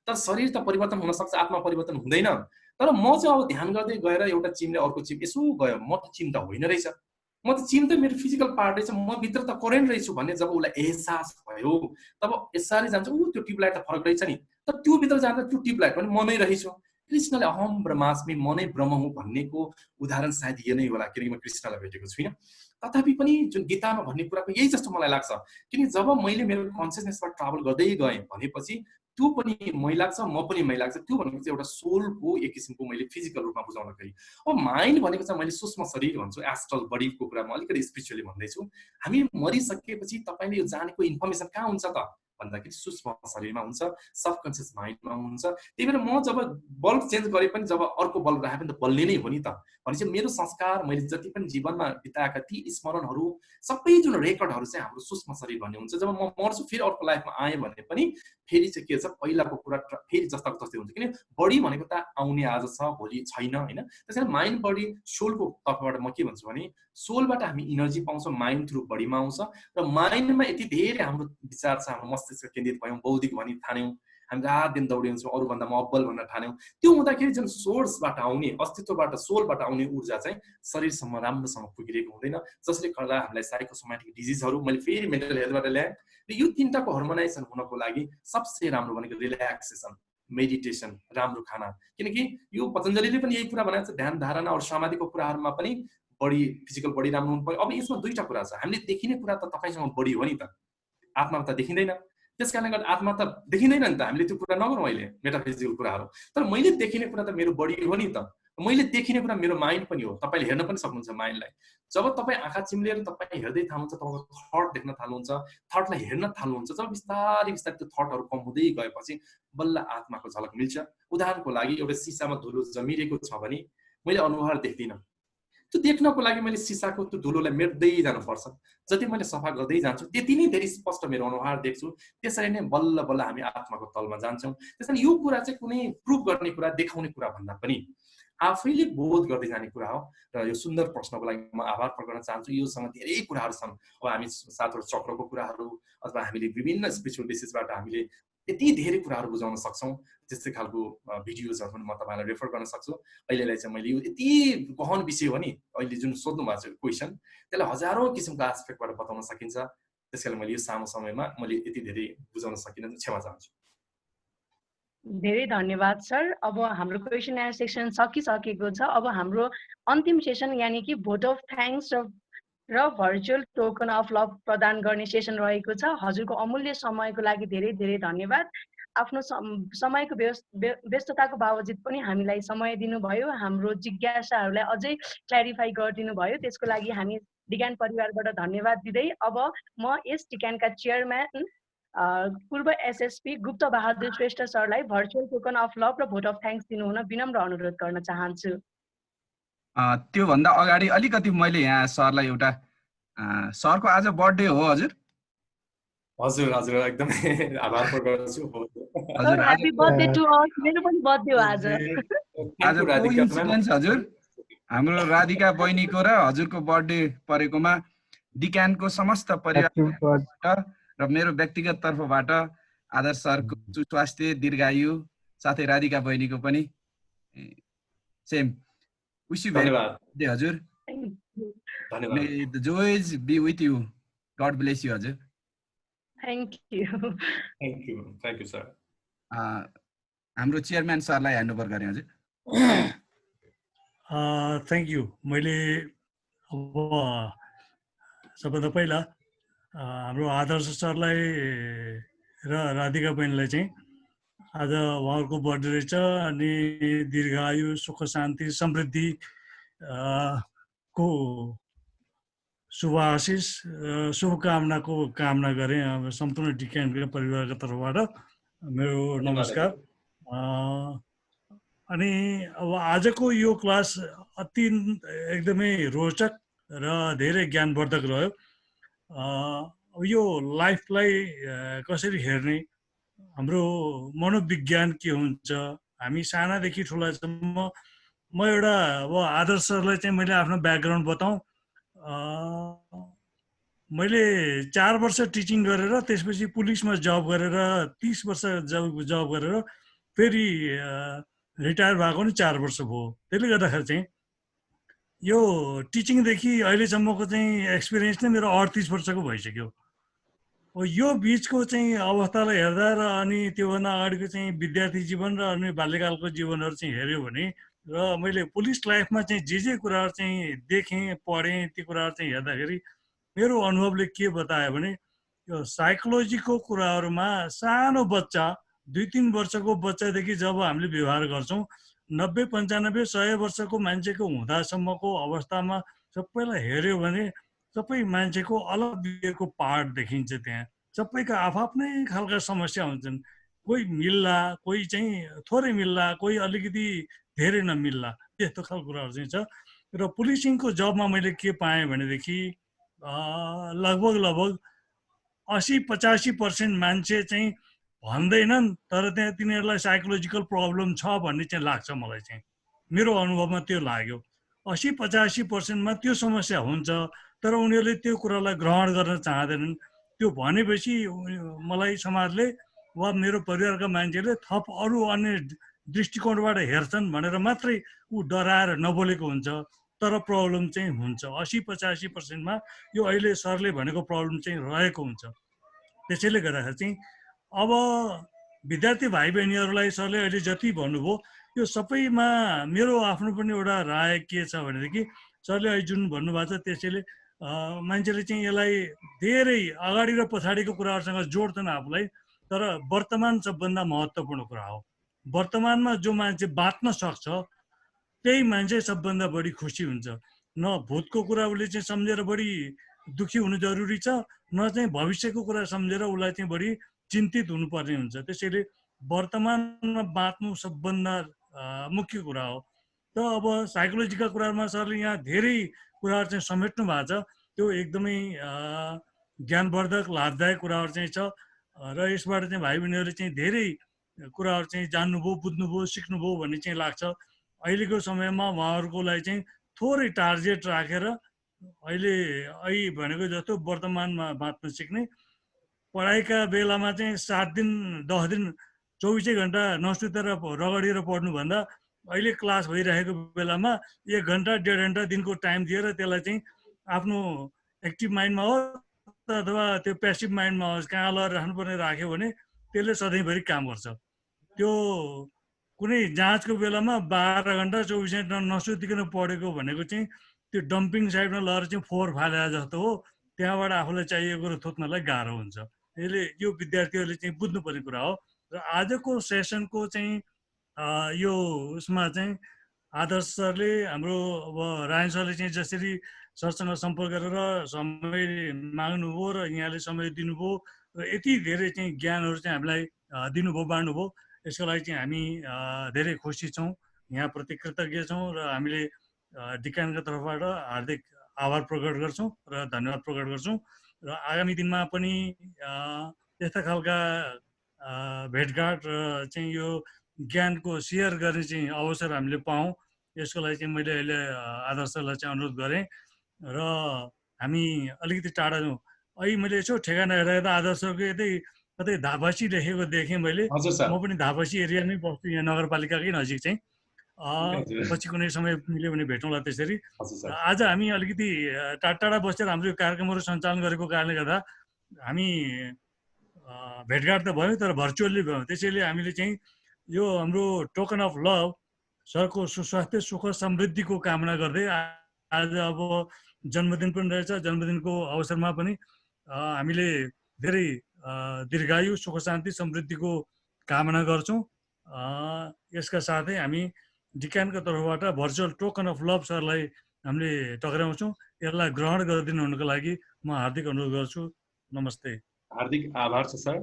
तर शरीर त परिवर्तन हुन सक्छ, आत्मा परिवर्तन हुँदैन। तर म चाहिँ अब ध्यान गर्दै गएर एउटा चिमले अर्को चिम यसो गयो, म त चिम त होइन रहेछ, म त चिम त मेरो फिजिकल पार्ट रहेछ, म भित्र त करेन्ट रहेछु भन्ने जब उसलाई एहसास भयो, तब यसरी जान्छ, त्यो ट्युबलाइट त फरक रहेछ नि, तर त्यो भित्र जाँदा त्यो ट्युबलाइट पनि म नै रहेछु। कृष्णले अहम ब्रह्मास्मि, म नै ब्रह्म हुँ भन्नेको उदाहरण सायद यो नै होला, किनकि म कृष्णलाई भेटेको छुइनँ। तथापि पनि जुन गीतामा भन्ने कुराको यही जस्तो मलाई लाग्छ, किनकि जब मैले मेरो कन्सियसनेसबाट ट्राभल गर्दै गएँ भनेपछि त्यो पनि मै लाग्छ, म पनि मै लाग्छ। त्यो भनेको चाहिँ एउटा सोलको एक किसिमको मैले फिजिकल रूपमा बुझाउन गएँ। अब माइन्ड भनेको चाहिँ मैले सूक्ष्म शरीर भन्छु, एस्ट्रल बडीको कुरा म अलिकति स्पिरिचुअली भन्दैछु। हामी मरिसकेपछि तपाईँले यो जानेको इन्फर्मेसन कहाँ हुन्छ त भन्दाखेरि सूक्ष्म शरीरमा हुन्छ, सबकन्सियस माइन्डमा हुन्छ। त्यही भएर म जब बल्ब चेन्ज गरे पनि जब अर्को बल्ब राखे पनि त बल्ने नै हो नि त। भनेपछि मेरो संस्कार, मैले जति पनि जीवनमा बिताएका ती स्मरणहरू, सबै जुन रेकर्डहरू चाहिँ हाम्रो सूक्ष्म शरीर भन्ने हुन्छ। जब म मर्छु फेरि अर्को लाइफमा आएँ भने पनि फेरि चाहिँ के छ, पहिलाको कुरा फेरि जस्ताको तस्तै हुन्छ, किन बडी भनेको त आउने आज छ, भोलि छैन होइन। त्यसैले माइन्ड बडी सोलको तर्फबाट म के भन्छु भने सोलबाट हामी इनर्जी पाउँछौँ, माइन्ड थ्रु बडीमा आउँछ, र माइन्डमा यति धेरै हाम्रो विचार छ, हाम्रो मस्तिष्क केन्द्रित भयौँ, बौद्धिक भनी ठान्यौँ, हामी रात दिन दौडिन्छौँ, अरूभन्दा म अब्बल भनेर ठान्यौँ। त्यो हुँदाखेरि जुन सोर्सबाट आउने, अस्तित्वबाट, सोलबाट आउने ऊर्जा चाहिँ शरीरसम्म राम्रोसँग पुगिरहेको हुँदैन, जसले गर्दा हामीलाई साइकोसोमेटिक डिजिजहरू, मैले फेरि मेन्टल हेल्थबाट ल्याएँ। र यो तिनटाको हार्मोनाइजेसन हुनको लागि सबसे राम्रो भनेको रिल्याक्सेसन, मेडिटेसन, राम्रो खाना। किनकि यो पतञ्जलिले पनि यही कुरा भनेको छ, ध्यान धारणा और समाधिको कुराहरूमा पनि बडी, फिजिकल बडी राम्रो हुनु पर्यो। अब यसमा दुईटा कुरा छ, हामीले देखिने कुरा त तपाईँसँग बडी हो नि त, आत्मा त देखिँदैन। त्यस कारणले गर्दा आत्मा त देखिँदैन नि त, हामीले त्यो कुरा नगरौँ अहिले मेटाफिजिकल कुराहरू। तर मैले देखिने कुरा त मेरो बडी हो नि त, मैले देखिने कुरा मेरो माइन्ड पनि हो। तपाईँले हेर्न पनि सक्नुहुन्छ माइन्डलाई। जब तपाईँ आँखा चिम्लेर तपाईँ हेर्दै थाल्नुहुन्छ, तपाईँको थट देख्न थाल्नुहुन्छ, थटलाई हेर्न थाल्नुहुन्छ, जब बिस्तारै बिस्तारै त्यो थटहरू कम हुँदै गएपछि बल्ल आत्माको झलक मिल्छ। उदाहरणको लागि एउटा सिसामा धुलो जमिरहेको छ भने मैले अनुहार देख्दिनँ, त्यो देख्नको लागि मैले सिसाको त्यो धुलोलाई मेट्दै जानुपर्छ। जति मैले सफा गर्दै जान्छु त्यति नै धेरै स्पष्ट मेरो अनुहार देख्छु। त्यसरी नै बल्ल बल्ल हामी आत्माको तलमा जान्छौँ। त्यसैले यो कुरा चाहिँ कुनै प्रुभ गर्ने कुरा, देखाउने कुरा भन्दा पनि आफैले बोध गर्दै जाने कुरा हो। र यो सुन्दर प्रश्नको लागि म आभार प्रकट गर्न चाहन्छु। योसँग धेरै कुराहरू छन्। अब हामी सातवटा चक्रको कुराहरू अथवा हामीले विभिन्न स्पिरिचुअल डिसेसबाट हामीले यति धेरै कुराहरू बुझाउन सक्छौँ। त्यस्तै खालको भिडियोजहरू पनि म तपाईँलाई रेफर गर्न सक्छु। अहिलेलाई चाहिँ मैले यो यति गहन विषय हो नि, अहिले जुन सोध्नु भएको छ क्वेसन, त्यसलाई हजारौँ किसिमको एस्पेक्टबाट बताउन सकिन्छ। त्यसैले मैले यो सानो समयमा मैले यति धेरै बुझाउन सकिनँ, क्षमा चाहन्छु। धेरै धन्यवाद सर। अब हाम्रो क्वेसन एन्ड सेक्सन सकिसकेको छ। अब हाम्रो अन्तिम सेसन यानि कि भोट अफ थ्याङ्क्स र भर्चुअल टोकन अफ लभ प्रदान गर्ने सेसन रहेको छ। हजुरको अमूल्य समयको लागि धेरै धेरै धन्यवाद। आफ्नो समयको व्यस्तताको बावजुद पनि हामीलाई समय दिनुभयो, हाम्रो जिज्ञासाहरूलाई अझै क्ल्यारिफाई गरिदिनु भयो, त्यसको लागि हामी डिकान परिवारबाट धन्यवाद दिँदै अब म यस डिकानका चेयरम्यान पूर्व एसएसपी गुप्त बहादुर श्रेष्ठ सरलाई भर्चुअल टोकन अफ लभ र भोट अफ थ्याङ्क्स दिनुहुन विनम्र अनुरोध गर्न चाहन्छु। त्योभन्दा अगाडि अलिकति मैले यहाँ सरलाई एउटा, सरको आज बर्थडे हो हजुर? हजुर हजुर, एकदमै आभार प्रकट गर्छु। हजुर, ह्यापी बर्थडे टु अस। मेरो पनि बर्थडे हो आज। आज कोइन्सिडेन्स हजुर, हाम्रो राधिका बहिनीको र हजुरको बर्थडे परेकोमा डिकानको समस्त परिवारबाट र मेरो व्यक्तिगत तर्फबाट आदर्श सरको सुस्वास्थ्य, दीर्घायु, साथै राधिका बहिनीको पनि same. Wish you very much हजुर। धन्यवाद। May the joys be with you. God bless you हजुर। Thank you. Thank you. Thank you sir. हाम्रो चेयरम्यान सरलाई ह्यान्ड ओभर गरे हजुर। Thank you. मैले अब सबभन्दा पहिला हाम्रो आदर्श सरलाई र राधिका बहिनीलाई चाहिँ आज उहाँहरूको बर्थडे रहेछ अनि दीर्घायु सुख शान्ति समृद्धि को शुभ आशिष शुभकामनाको कामना गरेँ अब सम्पूर्ण डिकेएनका परिवारको तर्फबाट मेरो नमस्कार। अनि अब आजको यो क्लास अति एकदमै रोचक र धेरै ज्ञानवर्धक रह्यो। अब यो लाइफलाई कसरी हेर्ने, हाम्रो मनोविज्ञान के हुन्छ, हामी सानादेखि ठुलासम्म म एउटा अब आदर्श सरलाई चाहिँ मैले आफ्नो ब्याकग्राउन्ड बताउँ। मैले 4 वर्ष टिचिङ गरेर त्यसपछि पुलिसमा जब गरेर 30 वर्ष जब गरेर फेरि रिटायर भएको नि 4 वर्ष भयो। त्यसले गर्दाखेरि चाहिँ यो टिचिङदेखि अहिलेसम्मको चाहिँ एक्सपिरियन्स नै मेरो 38 वर्षको भइसक्यो। यो बिचको चाहिँ अवस्थालाई हेर्दा र अनि त्योभन्दा अगाडिको चाहिँ विद्यार्थी जीवन र अनि बाल्यकालको जीवनहरू चाहिँ हेऱ्यो भने र मैले पुलिस लाइफमा चाहिँ जे कुराहरू चाहिँ देखेँ पढेँ त्यो कुराहरू चाहिँ हेर्दाखेरि मेरो अनुभवले के बतायो भने यो साइकोलोजीको कुराहरूमा सानो बच्चा 2-3 वर्षको बच्चादेखि जब हामीले व्यवहार गर्छौँ 90, 95, 100 वर्षको मान्छेको हुँदासम्मको अवस्थामा सबैलाई हेऱ्यो भने सबै मान्छेको अलग दिएको पार्ट देखिन्छ। त्यहाँ सबैका आफ्नै खालका समस्या हुन्छन्। कोही मिल्ला, कोही चाहिँ थोरै मिल्ला, कोही अलिकति धेरै नमिल्ला, त्यस्तो खालको कुराहरू चाहिँ छ। र पुलिसिङको जबमा मैले के पाएँ भनेदेखि लगभग 80-85% मान्छे चाहिँ भन्दैनन् तर त्यहाँ तिनीहरूलाई साइकोलोजिकल प्रब्लम छ भन्ने चाहिँ लाग्छ मलाई चाहिँ। मेरो अनुभवमा त्यो लाग्यो। 80-85%मा त्यो समस्या हुन्छ तर उनीहरूले त्यो कुरालाई ग्रहण गर्न चाहँदैनन्। त्यो भनेपछि मलाई समाजले वा मेरो परिवारका मान्छेले थप अरू अन्य दृष्टिकोणबाट हेर्छन् भनेर मात्रै ऊ डराएर नबोलेको हुन्छ तर प्रब्लम चाहिँ हुन्छ। 80-85%मा यो अहिले सरले भनेको प्रब्लम चाहिँ रहेको हुन्छ। त्यसैले गर्दाखेरि चाहिँ अब विद्यार्थी भाइ बहिनीहरूलाई सरले अहिले जति भन्नुभयो यो सबैमा मेरो आफ्नो पनि एउटा राय के छ भनेदेखि सरले अहिले जुन भन्नुभएको छ त्यसैले मान्छेले चाहिँ यसलाई धेरै अगाडि र पछाडिको कुराहरूसँग जोड्छन् आफूलाई, तर वर्तमान सबभन्दा महत्त्वपूर्ण कुरा हो। वर्तमानमा जो मान्छे बाँच्न सक्छ त्यही मान्छे सबभन्दा बढी खुसी हुन्छ। न भूतको कुरा उसले चाहिँ सम्झेर बढी दुखी हुनु जरुरी छ, न चाहिँ भविष्यको कुरा सम्झेर उसलाई चाहिँ बढी चिन्तित हुनुपर्ने हुन्छ। त्यसैले वर्तमानमा बाँच्नु सबभन्दा मुख्य कुरा हो। त अब साइकोलोजीका कुरामा सरले यहाँ धेरै कुराहरू चाहिँ समेट्नु भएको छ। त्यो एकदमै ज्ञानवर्धक लाभदायक कुराहरू चाहिँ छ र यसबाट चाहिँ भाइ बहिनीहरूले चाहिँ धेरै कुराहरू चाहिँ जान्नुभयो, बुझ्नुभयो, सिक्नुभयो भन्ने चाहिँ लाग्छ। अहिलेको समयमा उहाँहरूको लागि चाहिँ थोरै टार्गेट राखेर अहिले भनेको जस्तो वर्तमानमा बाँच्न सिक्ने, पढाइका बेलामा चाहिँ 7 दिन 10 दिन 24 घन्टा नसुतेर रगडेर पढ्नुभन्दा अहिले क्लास भइरहेको बेलामा 1 घन्टा 1.5 घन्टा दिनको टाइम दिएर त्यसलाई चाहिँ आफ्नो एक्टिभ माइन्डमा होस् अथवा त्यो प्यासिभ माइन्डमा होस् कहाँ लगाएर राख्नुपर्ने राख्यो भने त्यसले सधैँभरि काम गर्छ। त्यो कुनै जाँचको बेलामा 12 घन्टा 24 घन्टा नसुतिकन पढेको भनेको चाहिँ त्यो डम्पिङ साइडमा लगेर चाहिँ फोहोर फाले जस्तो हो। त्यहाँबाट आफूलाई चाहिएको कुरो थोक्नलाई गाह्रो हुन्छ। यसले यो विद्यार्थीहरूले चाहिँ बुझ्नुपर्ने कुरा हो। र आजको सेसनको चाहिँ यो उसमा चाहिँ आदर्श सरले हाम्रो अब रायन सरले चाहिँ जसरी सरसँग सम्पर्क गरेर समय माग्नुभयो र यहाँले समय दिनुभयो र यति धेरै चाहिँ ज्ञानहरू चाहिँ हामीलाई दिनुभयो, बाँड्नुभयो, यसको लागि चाहिँ हामी धेरै खुसी छौँ, यहाँप्रति कृतज्ञ छौँ र हामीले डिकानका तर्फबाट हार्दिक आभार प्रकट गर्छौँ र धन्यवाद प्रकट गर्छौँ। र आगामी दिनमा पनि यस्ता खालका भेटघाट र चाहिँ यो ज्ञानको सेयर गर्ने चाहिँ अवसर हामीले पाऊँ, यसको लागि चाहिँ मैले अहिले आदर्शलाई चाहिँ अनुरोध गरेँ। र हामी अलिकति टाढा जाउँ। अहिले मैले यसो ठेगाना हेर्दा आदर्शको कतै धापासी लेखेको देखेँ मैले। म पनि धापासी एरियामै बस्छु, यहाँ नगरपालिकाकै नजिक चाहिँ। पछि कुनै समय मिल्यो भने भेटौँला त्यसरी। आज हामी अलिकति टाढा बसेर हाम्रो यो कार्यक्रमहरू सञ्चालन गरेको कारणले गर्दा हामी भेटघाट त भयो तर भर्चुअल्ली भयो। त्यसैले हामीले चाहिँ यो हाम्रो टोकन अफ लभ सरको सुस्वास्थ्य सुख समृद्धिको कामना गर्दै आज अब जन्मदिन पनि रहेछ, जन्मदिनको अवसरमा पनि हामीले धेरै दीर्घायु सुख शान्ति समृद्धिको कामना गर्छौँ। यसका साथै हामी डिकानको तर्फबाट भर्चुअल टोकन अफ लभ सरलाई हामीले टक्राउँछौँ। यसलाई ग्रहण गरिदिनु हुनुको लागि म हार्दिक अनुरोध गर्छु। नमस्ते। हार्दिक आभार छ सर,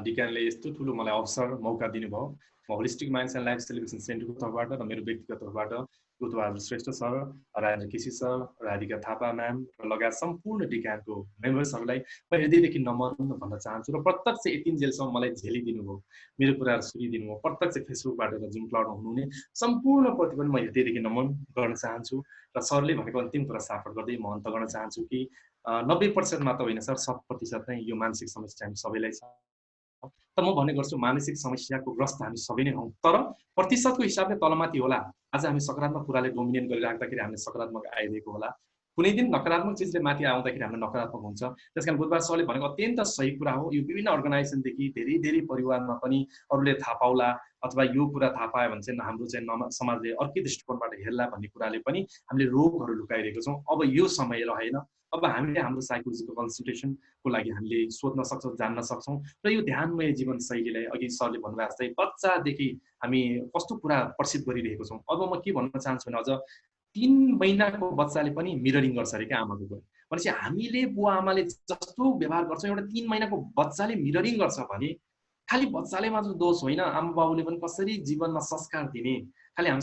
डिकानले यस्तो ठुलो मलाई अवसर मौका दिनुभयो। म holistic minds and life celebration सेन्टरको तर्फबाट र मेरो व्यक्तिगत तर्फबाट Gotbahadur Shrestha sir, Rajendra KC sir, Radhika Thapa ma'am र लगायत सम्पूर्ण डिकानको मेम्बर्सहरूलाई म हृदयदेखि नमन भन्न चाहन्छु। र प्रत्यक्ष यतिन्जेलसम्म मलाई झेलिदिनु भयो, मेरो कुराहरू सुनिदिनु भयो, प्रत्यक्ष फेसबुकबाट र जुम क्लाउडमा हुनुहुने सम्पूर्णप्रति पनि म हृदयदेखि नमन गर्न चाहन्छु। र सरले भनेको अन्तिम कुरा सापट गर्दै म अन्त गर्न चाहन्छु कि 90% मात्र होइन सर, 100% नै यो मानसिक समस्या हामी सबैलाई छ। त म भन्ने गर्छु मानसिक समस्याको ग्रस्त हामी सबै नै हौँ, तर प्रतिशतको हिसाबले तलमाथि होला। आज हामी सकारात्मक कुराले डोमिनेट गरिराख्दाखेरि हामीले सकारात्मक आइदिएको होला, कुनै दिन नकारात्मक चिजले माथि आउँदाखेरि हाम्रो नकारात्मक हुन्छ। त्यसकारण बुधबार सरले भनेको अत्यन्त सही कुरा हो। यो विभिन्न अर्गनाइजेसनदेखि धेरै धेरै परिवारमा पनि अरूले थाहा पाउला अथवा यो कुरा थाहा पायो भने चाहिँ हाम्रो चाहिँ समाजले अर्कै दृष्टिकोणबाट हेर्ला भन्ने कुराले पनि हामीले रोगहरू लुकाइरहेको छौँ। अब यो समय रहेन। अब हामीले हाम्रो साइकोलोजीको कन्सल्टेसनको लागि हामीले सोध्न सक्छौँ, जान्न सक्छौँ। र यो ध्यानमय जीवनशैलीलाई अघि सरले भन्नुभएको जस्तै बच्चादेखि हामी कस्तो कुरा प्रसिद्ध गरिरहेको छौँ। अब म के भन्न चाहन्छु भने अझ 3 महिनाको बच्चाले पनि मिररिङ गर्छ अरे क्या आमाको कुरा। भनेपछि हामीले बुवा आमाले जस्तो व्यवहार गर्छौँ एउटा 3 महिनाको बच्चाले मिररिङ गर्छ भने खालि बच्चाले मात्र दोष होइन, आमा बाबुले पनि कसरी जीवनमा संस्कार दिने, खालि हामी